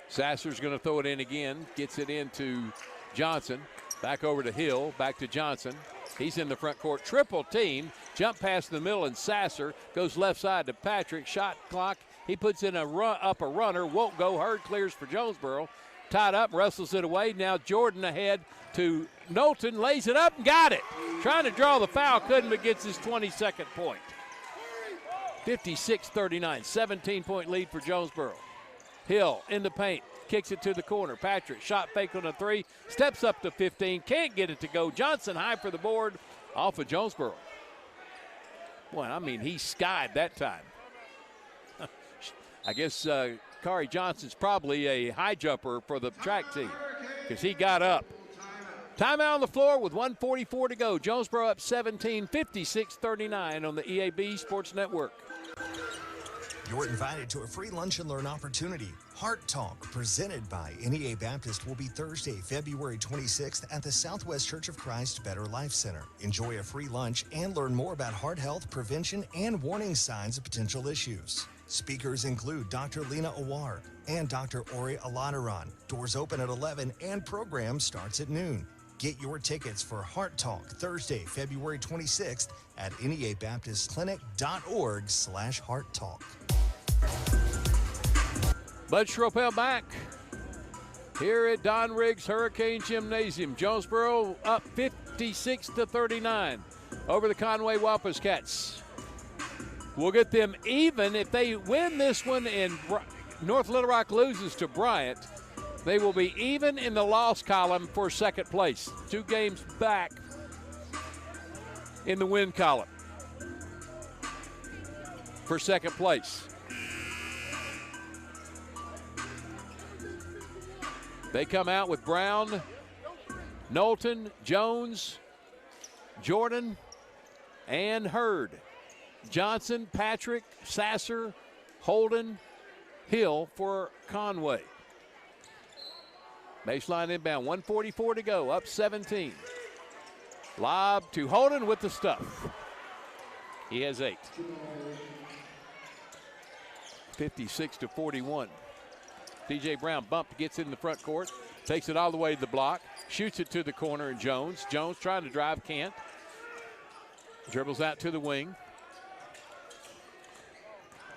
Speaker 4: Sasser's going to throw it in again. Gets it into Johnson. Back over to Hill. Back to Johnson. He's in the front court. Triple team. Jump past the middle, and Sasser goes left side to Patrick. Shot clock. He puts in a runner. Won't go. Hurd clears for Jonesboro. Tied up, wrestles it away. Now Jordan ahead to Knowlton, lays it up and got it. Trying to draw the foul, couldn't, but gets his 22nd point. 56-39, 17-point lead for Jonesboro. Hill in the paint, kicks it to the corner. Patrick, shot fake on a 3, steps up to 15, can't get it to go. Johnson high for the board, off of Jonesboro. Boy, I mean, he skied that time. I guess Kari Johnson's probably a high jumper for the track team because he got up Timeout on the floor with 1:44 to go. Jonesboro up 17, 56-39 on the EAB Sports Network.
Speaker 7: You're invited to a free lunch and learn opportunity. Heart Talk, presented by NEA Baptist, will be Thursday, February 26th at the Southwest Church of Christ Better Life Center. Enjoy a free lunch and learn more about heart health, prevention, and warning signs of potential issues. Speakers include Dr. Lena Awar and Dr. Ori Aladaran. Doors open at 11 and program starts at noon. Get your tickets for Heart Talk Thursday, February 26th at neabaptistclinic.org/Heart Talk.
Speaker 4: Bud Schroepel back here at Don Riggs Hurricane Gymnasium. Jonesboro up 56-39 over the Conway Wampus Cats. We'll get them even if they win this one and North Little Rock loses to Bryant. They will be even in the loss column for second place. 2 games back in the win column for second place. They come out with Brown, Knowlton, Jones, Jordan, and Hurd. Johnson, Patrick, Sasser, Holden, Hill for Conway. Baseline inbound, 1:44 to go, up 17. Lob to Holden with the stuff. He has 8. 56-41. TJ Brown bumped, gets in the front court, takes it all the way to the block, shoots it to the corner, and Jones trying to drive, can't. Dribbles out to the wing.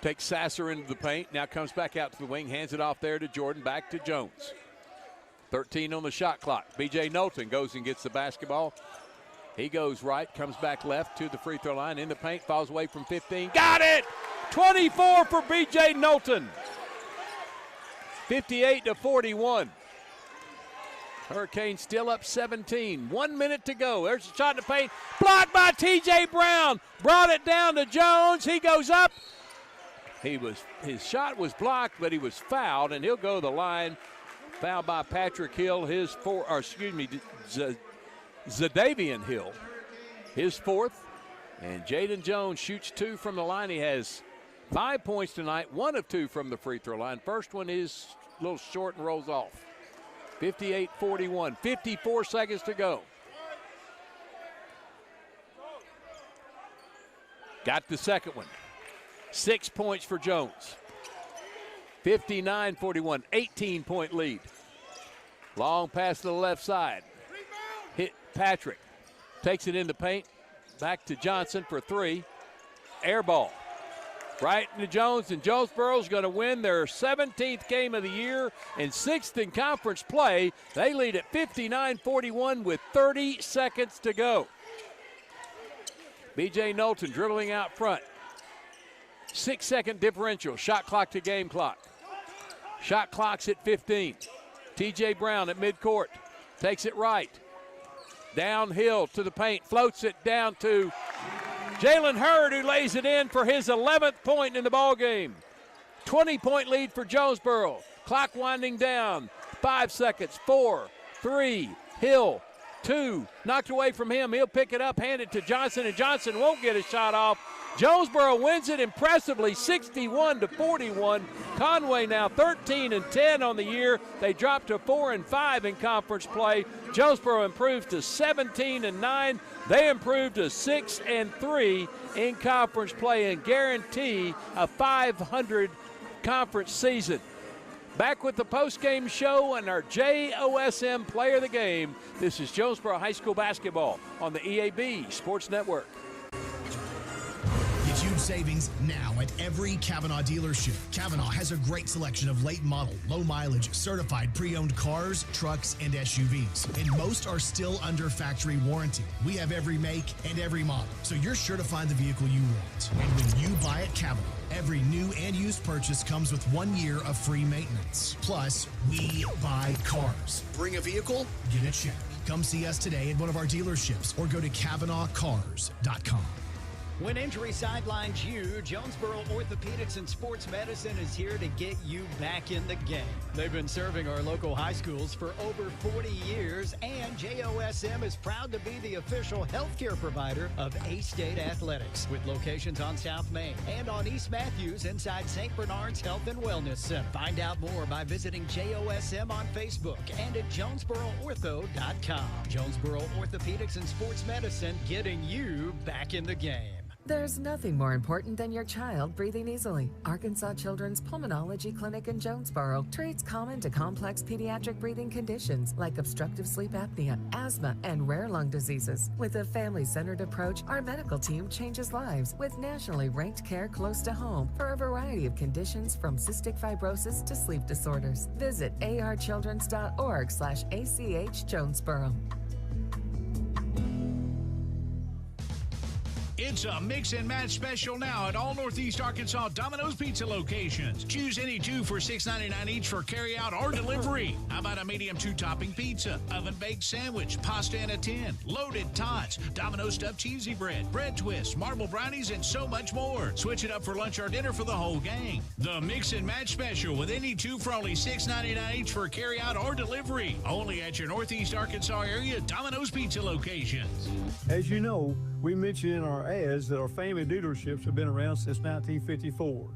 Speaker 4: Takes Sasser into the paint, now comes back out to the wing, hands it off there to Jordan, back to Jones. 13 on the shot clock. B.J. Knowlton goes and gets the basketball. He goes right, comes back left to the free throw line, in the paint, falls away from 15. Got it! 24 for B.J. Knowlton. 58-41. Hurricanes still up 17. 1 minute to go. There's a shot in the paint. Blocked by T.J. Brown. Brought it down to Jones. He goes up. His shot was blocked, but he was fouled, and he'll go to the line. Fouled by Patrick Hill, Zadavian Hill, his 4th. And Jaden Jones shoots 2 from the line. He has 5 points tonight, 1 of 2 from the free throw line. First one is a little short and rolls off. 58-41, 54 seconds to go. Got the second one. 6 points for Jones. 59-41, 18-point lead. Long pass to the left side. Hit Patrick. Takes it in the paint. Back to Johnson for 3. Air ball. Right into Jones, and Jonesboro's going to win their 17th game of the year and 6th in conference play. They lead at 59-41 with 30 seconds to go. B.J. Knowlton dribbling out front. 6-second differential. Shot clock to game clock. Shot clock's at 15. T.J. Brown at midcourt. Takes it right. Downhill to the paint. Floats it down to Jalen Hurd, who lays it in for his 11th point in the ballgame. 20-point lead for Jonesboro. Clock winding down. 5 seconds. 4, 3, Hill, 2. Knocked away from him. He'll pick it up, hand it to Johnson, and Johnson won't get a shot off. Jonesboro wins it impressively, 61-41. Conway now 13-10 on the year. They dropped to 4-5 in conference play. Jonesboro improves to 17-9. They improved to 6-3 in conference play and guarantee a 500 conference season. Back with the postgame show and our JOSM player of the game. This is Jonesboro High School basketball on the EAB Sports Network.
Speaker 9: Huge savings now at every Kavanaugh dealership. Kavanaugh has a great selection of late model, low mileage, certified pre-owned cars, trucks, and SUVs. And most are still under factory warranty. We have every make and every model, so you're sure to find the vehicle you want. And when you buy at Kavanaugh, every new and used purchase comes with 1 year of free maintenance. Plus, we buy cars. Bring a vehicle, get a check. Come see us today at one of our dealerships or go to KavanaughCars.com.
Speaker 12: When injury sidelines you, Jonesboro Orthopedics and Sports Medicine is here to get you back in the game. They've been serving our local high schools for over 40 years, and JOSM is proud to be the official healthcare provider of A-State Athletics, with locations on South Main and on East Matthews inside St. Bernard's Health and Wellness Center. Find out more by visiting JOSM on Facebook and at JonesboroOrtho.com. Jonesboro Orthopedics and Sports Medicine, getting you back in the game.
Speaker 13: There's nothing more important than your child breathing easily. Arkansas Children's Pulmonology Clinic in Jonesboro treats common to complex pediatric breathing conditions like obstructive sleep apnea, asthma, and rare lung diseases. With a family-centered approach, our medical team changes lives with nationally ranked care close to home for a variety of conditions from cystic fibrosis to sleep disorders. Visit archildrens.org/ACH Jonesboro.
Speaker 2: It's a mix and match special now at all Northeast Arkansas Domino's Pizza locations. Choose any two for $6.99 each for carryout or delivery. How about a medium 2-topping pizza, oven-baked sandwich, pasta in a tin, loaded tots, Domino's stuffed cheesy bread, bread twists, marble brownies, and so much more. Switch it up for lunch or dinner for the whole gang. The mix and match special with any two for only $6.99 each for carryout or delivery. Only at your Northeast Arkansas area Domino's Pizza locations.
Speaker 14: As you know, we mentioned in our ads that our family dealerships have been around since 1954,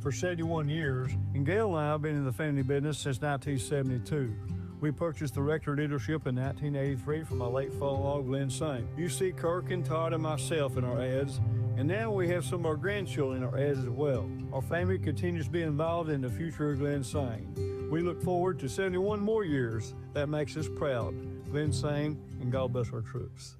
Speaker 14: for 71 years, and Gail and I have been in the family business since 1972. We purchased the Rector dealership in 1983 from my late father-in-law, Glenn Sain. You see Kirk and Todd and myself in our ads, and now we have some of our grandchildren in our ads as well. Our family continues to be involved in the future of Glenn Sain. We look forward to 71 more years. That makes us proud. Glenn Sain, and God bless our troops.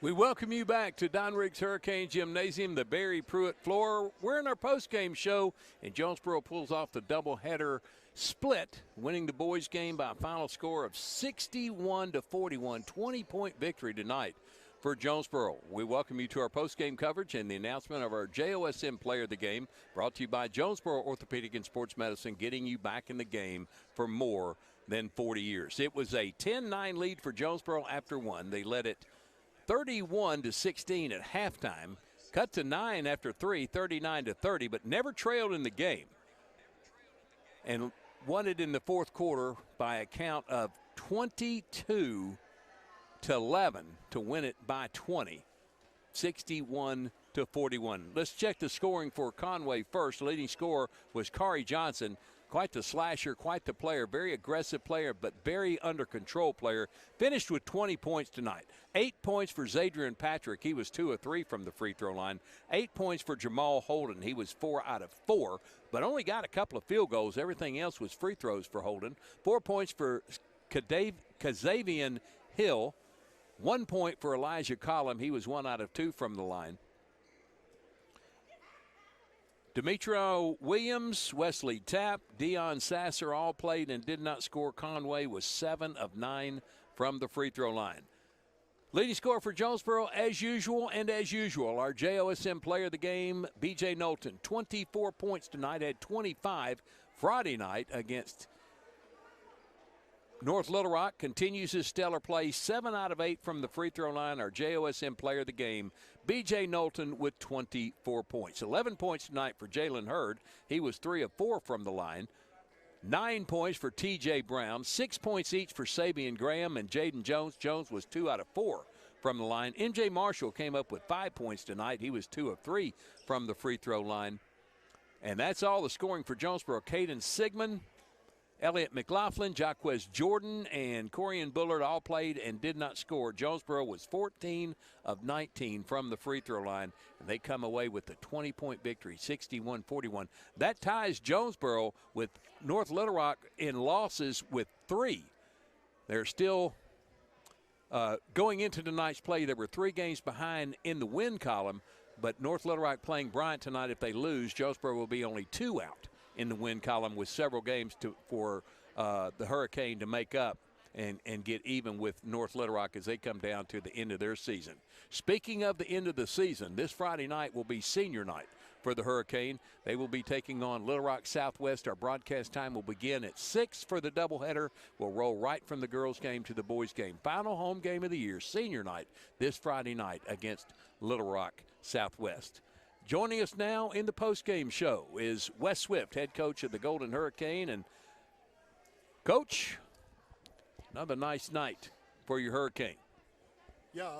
Speaker 4: We welcome you back to Don Riggs Hurricane Gymnasium, the Barry Pruitt floor. We're in our postgame show, and Jonesboro pulls off the doubleheader split, winning the boys' game by a final score of 61-41, 20-point victory tonight for Jonesboro. We welcome you to our postgame coverage and the announcement of our JOSM player of the game, brought to you by Jonesboro Orthopedic and Sports Medicine, getting you back in the game for more than 40 years. It was a 10-9 lead for Jonesboro after one. They led it 31-16 at halftime, cut to 9 after 3, 39-30, but never trailed in the game, and won it in the fourth quarter by a count of 22-11 to win it by 20, 61-41. Let's check the scoring for Conway first. The leading scorer was Kari Johnson. Quite the slasher, quite the player, very aggressive player, but very under control player. Finished with 20 points tonight. 8 points for Zadrian Patrick. He was 2 of 3 from the free throw line. 8 points for Jamal Holden. He was 4 out of 4, but only got a couple of field goals. Everything else was free throws for Holden. 4 points for Kazavian Hill. 1 point for Elijah Collum. He was 1 out of 2 from the line. Demetrio Williams, Wesley Tapp, Deion Sasser all played and did not score. Conway was 7 of 9 from the free throw line. Leading scorer for Jonesboro, as usual, our JOSM player of the game, B.J. Knowlton. 24 points tonight, had 25 Friday night against North Little Rock. Continues his stellar play, 7 out of 8 from the free throw line. Our JOSM player of the game, B.J. Knowlton, with 24 points. 11 points tonight for Jalen Hurd. He was 3 of 4 from the line. 9 points for T.J. Brown. 6 points each for Sabian Graham and Jaden Jones. Jones was 2 out of 4 from the line. M.J. Marshall came up with 5 points tonight. He was 2 of 3 from the free throw line. And that's all the scoring for Jonesboro. Caden Sigmund, Elliott McLaughlin, Jaquez Jordan, and Corian Bullard all played and did not score. Jonesboro was 14 of 19 from the free throw line, and they come away with the 20-point victory, 61-41. That ties Jonesboro with North Little Rock in losses with 3. They're still going into tonight's play. There were 3 games behind in the win column, but North Little Rock playing Bryant tonight. If they lose, Jonesboro will be only 2 out in the win column with several games for the Hurricane to make up and get even with North Little Rock as they come down to the end of their season. Speaking of the end of the season, this Friday night will be senior night for the Hurricane. They will be taking on Little Rock Southwest. Our broadcast time will begin at 6 for the doubleheader. We'll roll right from the girls' game to the boys' game. Final home game of the year, senior night, this Friday night against Little Rock Southwest. Joining us now in the postgame show is Wes Swift, head coach of the Golden Hurricane. And, Coach, another nice night for your Hurricane.
Speaker 10: Yeah,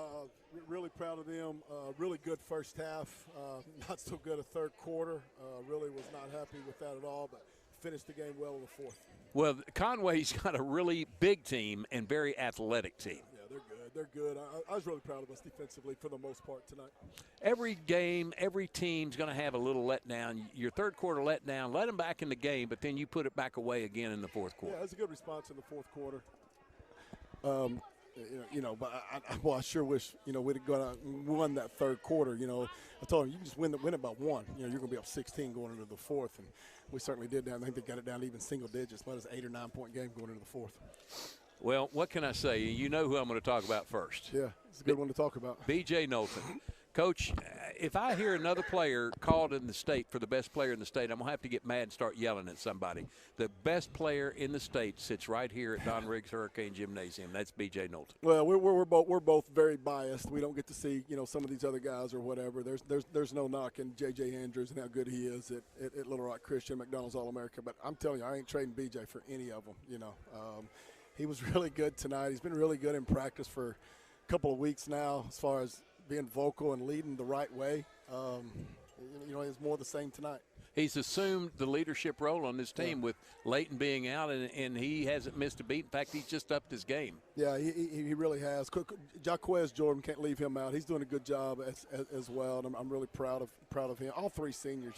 Speaker 10: really proud of them. Really good first half. Not so good a third quarter. Really was not happy with that at all, but finished the game well in the fourth.
Speaker 4: Well, Conway's got a really big team and very athletic team.
Speaker 10: Yeah, they're good. They're good. I was really proud of us defensively for the most part tonight.
Speaker 4: Every game, every team's going to have a little letdown. Your third quarter letdown, let them back in the game, but then you put it back away again in the fourth quarter.
Speaker 10: Yeah, it was a good response in the fourth quarter. But I sure wish, we'd have gone out and won that third quarter. I told him, you can just win it by one. You're going to be up 16 going into the fourth, and we certainly did that. I think they got it down to even single digits. But it was an 8 or 9 point game going into the fourth.
Speaker 4: Well, what can I say? You know who I'm going to talk about first.
Speaker 10: Yeah, it's a good one to talk about.
Speaker 4: B.J. Knowlton. Coach, if I hear another player called in the state for the best player in the state, I'm going to have to get mad and start yelling at somebody. The best player in the state sits right here at Don Riggs Hurricane Gymnasium. That's B.J. Knowlton.
Speaker 10: Well, we're both very biased. We don't get to see, some of these other guys or whatever. There's no knocking J.J. Andrews and how good he is at Little Rock Christian, McDonald's All-America. But I'm telling you, I ain't trading B.J. for any of them, He was really good tonight. He's been really good in practice for a couple of weeks now as far as being vocal and leading the right way. It's more the same tonight.
Speaker 4: He's assumed the leadership role on this team with Leighton being out, and he hasn't missed a beat. In fact, he's just upped his game.
Speaker 10: Yeah, he really has. Jaquez Jordan, can't leave him out. He's doing a good job as well, and I'm really proud of him. All three seniors,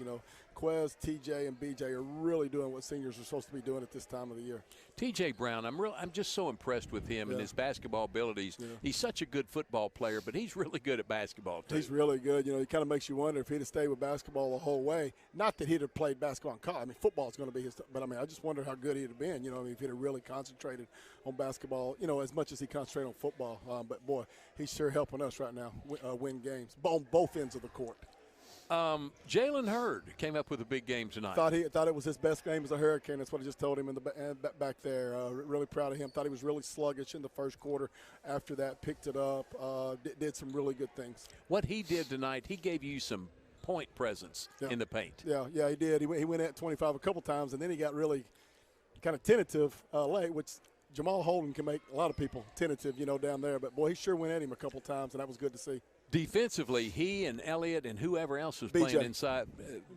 Speaker 10: Quez, TJ, and BJ are really doing what seniors are supposed to be doing at this time of the year.
Speaker 4: TJ Brown, I'm just so impressed with him and his basketball abilities. Yeah. He's such a good football player, but he's really good at basketball too.
Speaker 10: He's really good. It kind of makes you wonder if he'd have stayed with basketball the whole way. Not that he'd have played basketball in college. I mean, football's going to be his, but I just wonder how good he'd have been. If he'd have really concentrated on basketball, as much as he concentrated on football. But boy, he's sure helping us right now win games on both ends of the court.
Speaker 4: Jalen Hurd came up with a big game tonight.
Speaker 10: Thought it was his best game as a Hurricane. That's what I just told him in the back there. Really proud of him. Thought he was really sluggish in the first quarter. After that, picked it up. Did some really good things.
Speaker 4: What he did tonight, he gave you some point presence in the paint.
Speaker 10: Yeah, he did. He went at 25 a couple times, and then he got really kind of tentative late, which Jamal Holden can make a lot of people tentative, down there. But boy, he sure went at him a couple times, and that was good to see.
Speaker 4: Defensively, he and Elliott and whoever else was playing inside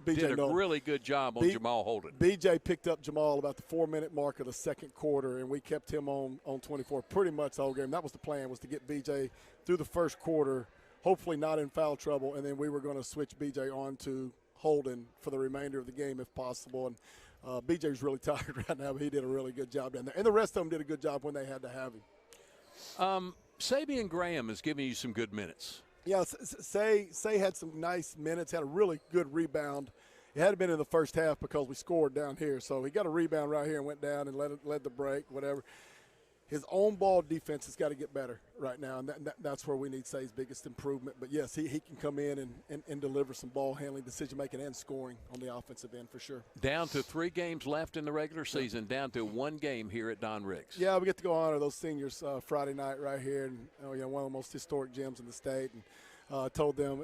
Speaker 4: did a really good job on Jamal Holden.
Speaker 10: BJ picked up Jamal about the 4-minute mark of the second quarter, and we kept him on 24 pretty much the whole game. That was the plan, was to get BJ through the first quarter, hopefully not in foul trouble, and then we were going to switch BJ on to Holden for the remainder of the game if possible. And BJ's really tired right now, but he did a really good job down there. And the rest of them did a good job when they had to have him.
Speaker 4: Sabian Graham is giving you some good minutes.
Speaker 10: Yeah, Say had some nice minutes, had a really good rebound. It had been in the first half because we scored down here. So he got a rebound right here and went down and led the break, whatever. His own ball defense has got to get better right now, and that's where we need Say's biggest improvement. But, yes, he can come in and deliver some ball handling, decision-making, and scoring on the offensive end for sure.
Speaker 4: Down to 3 games left in the regular season, down to 1 game here at Don Riggs.
Speaker 10: Yeah, we get to go honor those seniors Friday night right here, and one of the most historic gyms in the state. And told them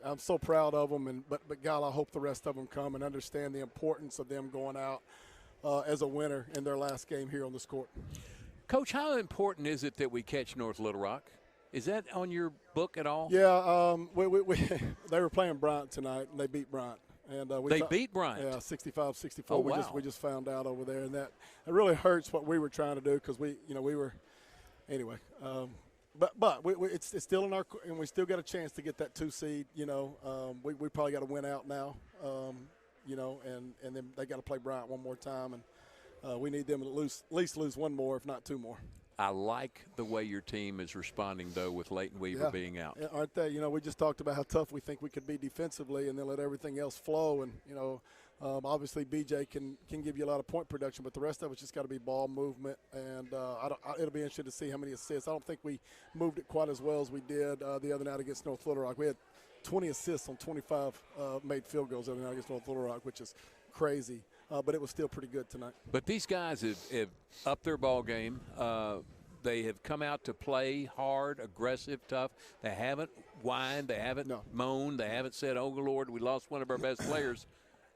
Speaker 10: I'm so proud of them, but God, I hope the rest of them come and understand the importance of them going out as a winner in their last game here on this court.
Speaker 4: Coach, how important is it that we catch North Little Rock? Is that on your book at all?
Speaker 10: Yeah, they were playing Bryant tonight, and they beat Bryant. And
Speaker 4: they beat Bryant?
Speaker 10: Yeah, 65-64.
Speaker 4: Oh, wow.
Speaker 10: We just found out over there, and that it really hurts what we were trying to do because we were – anyway. But it's still in our – and we still got a chance to get that 2 seed, We probably got to win out now, and then they got to play Bryant one more time, and we need them to at least lose 1 more, if not 2 more.
Speaker 4: I like the way your team is responding, though, with Leighton Weaver being out.
Speaker 10: Yeah, aren't they? We just talked about how tough we think we could be defensively and then let everything else flow. And, obviously BJ can give you a lot of point production, but the rest of it's just got to be ball movement. And it'll be interesting to see how many assists. I don't think we moved it quite as well as we did the other night against North Little Rock. We had 20 assists on 25 made field goals the other night against North Little Rock, which is crazy. But it was still pretty good tonight.
Speaker 4: But these guys have upped their ball game. They have come out to play hard, aggressive, tough. They haven't whined. They haven't moaned. They haven't said, oh, Lord, we lost one of our best players.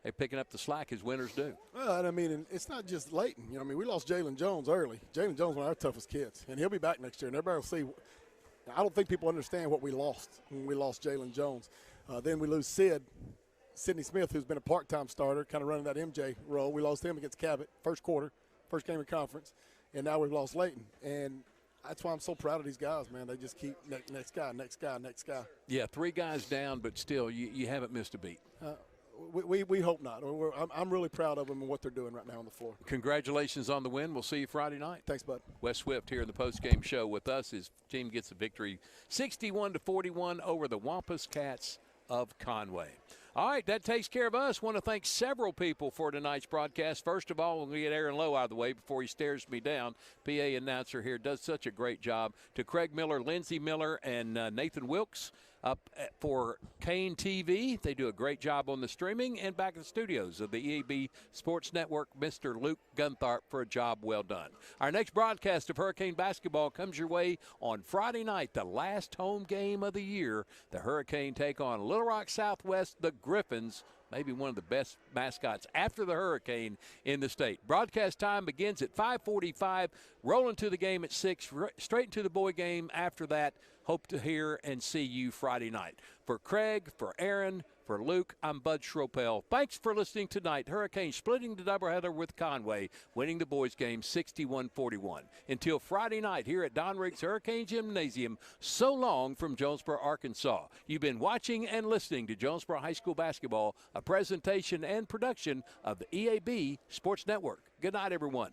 Speaker 4: They're picking up the slack as winners do.
Speaker 10: Well, and I mean, and it's not just Leighton. You know, I mean, we lost Jalen Jones early. Jalen Jones is one of our toughest kids, and he'll be back next year, and everybody will see. I don't think people understand what we lost when we lost Jalen Jones. Then we lose Sidney Smith, who's been a part-time starter, kind of running that MJ role. We lost him against Cabot, first quarter, first game of conference, and now we've lost Leighton. And that's why I'm so proud of these guys, man. They just keep next guy, next guy, next guy.
Speaker 4: Yeah, 3 guys down, but still, you haven't missed a beat.
Speaker 10: We hope not. I'm really proud of them and what they're doing right now on the floor.
Speaker 4: Congratulations on the win. We'll see you Friday night.
Speaker 10: Thanks, bud.
Speaker 4: Wes Swift here in the postgame show with us. His team gets a victory 61-41 over the Wampus Cats of Conway. All right, that takes care of us. Want to thank several people for tonight's broadcast. First of all, we'll get Aaron Lowe out of the way before he stares me down. PA announcer here does such a great job. To Craig Miller, Lindsey Miller, and Nathan Wilkes up for Kane TV. They do a great job on the streaming, and back in the studios of the EAB Sports Network, Mr. Luke Guntharp, for a job well done. Our next broadcast of Hurricane basketball comes your way on Friday night, the last home game of the year. The Hurricane take on Little Rock Southwest, the Griffins, maybe one of the best mascots after the Hurricane in the state. Broadcast time begins at 5:45, rolling to the game at 6, straight into the boy game after that. Hope to hear and see you Friday night. For Craig, for Aaron, for Luke, I'm Bud Schropel. Thanks for listening tonight. Hurricane splitting the doubleheader with Conway, winning the boys game 61-41. Until Friday night here at Don Riggs Hurricane Gymnasium, so long from Jonesboro, Arkansas. You've been watching and listening to Jonesboro High School basketball, a presentation and production of the EAB Sports Network. Good night, everyone.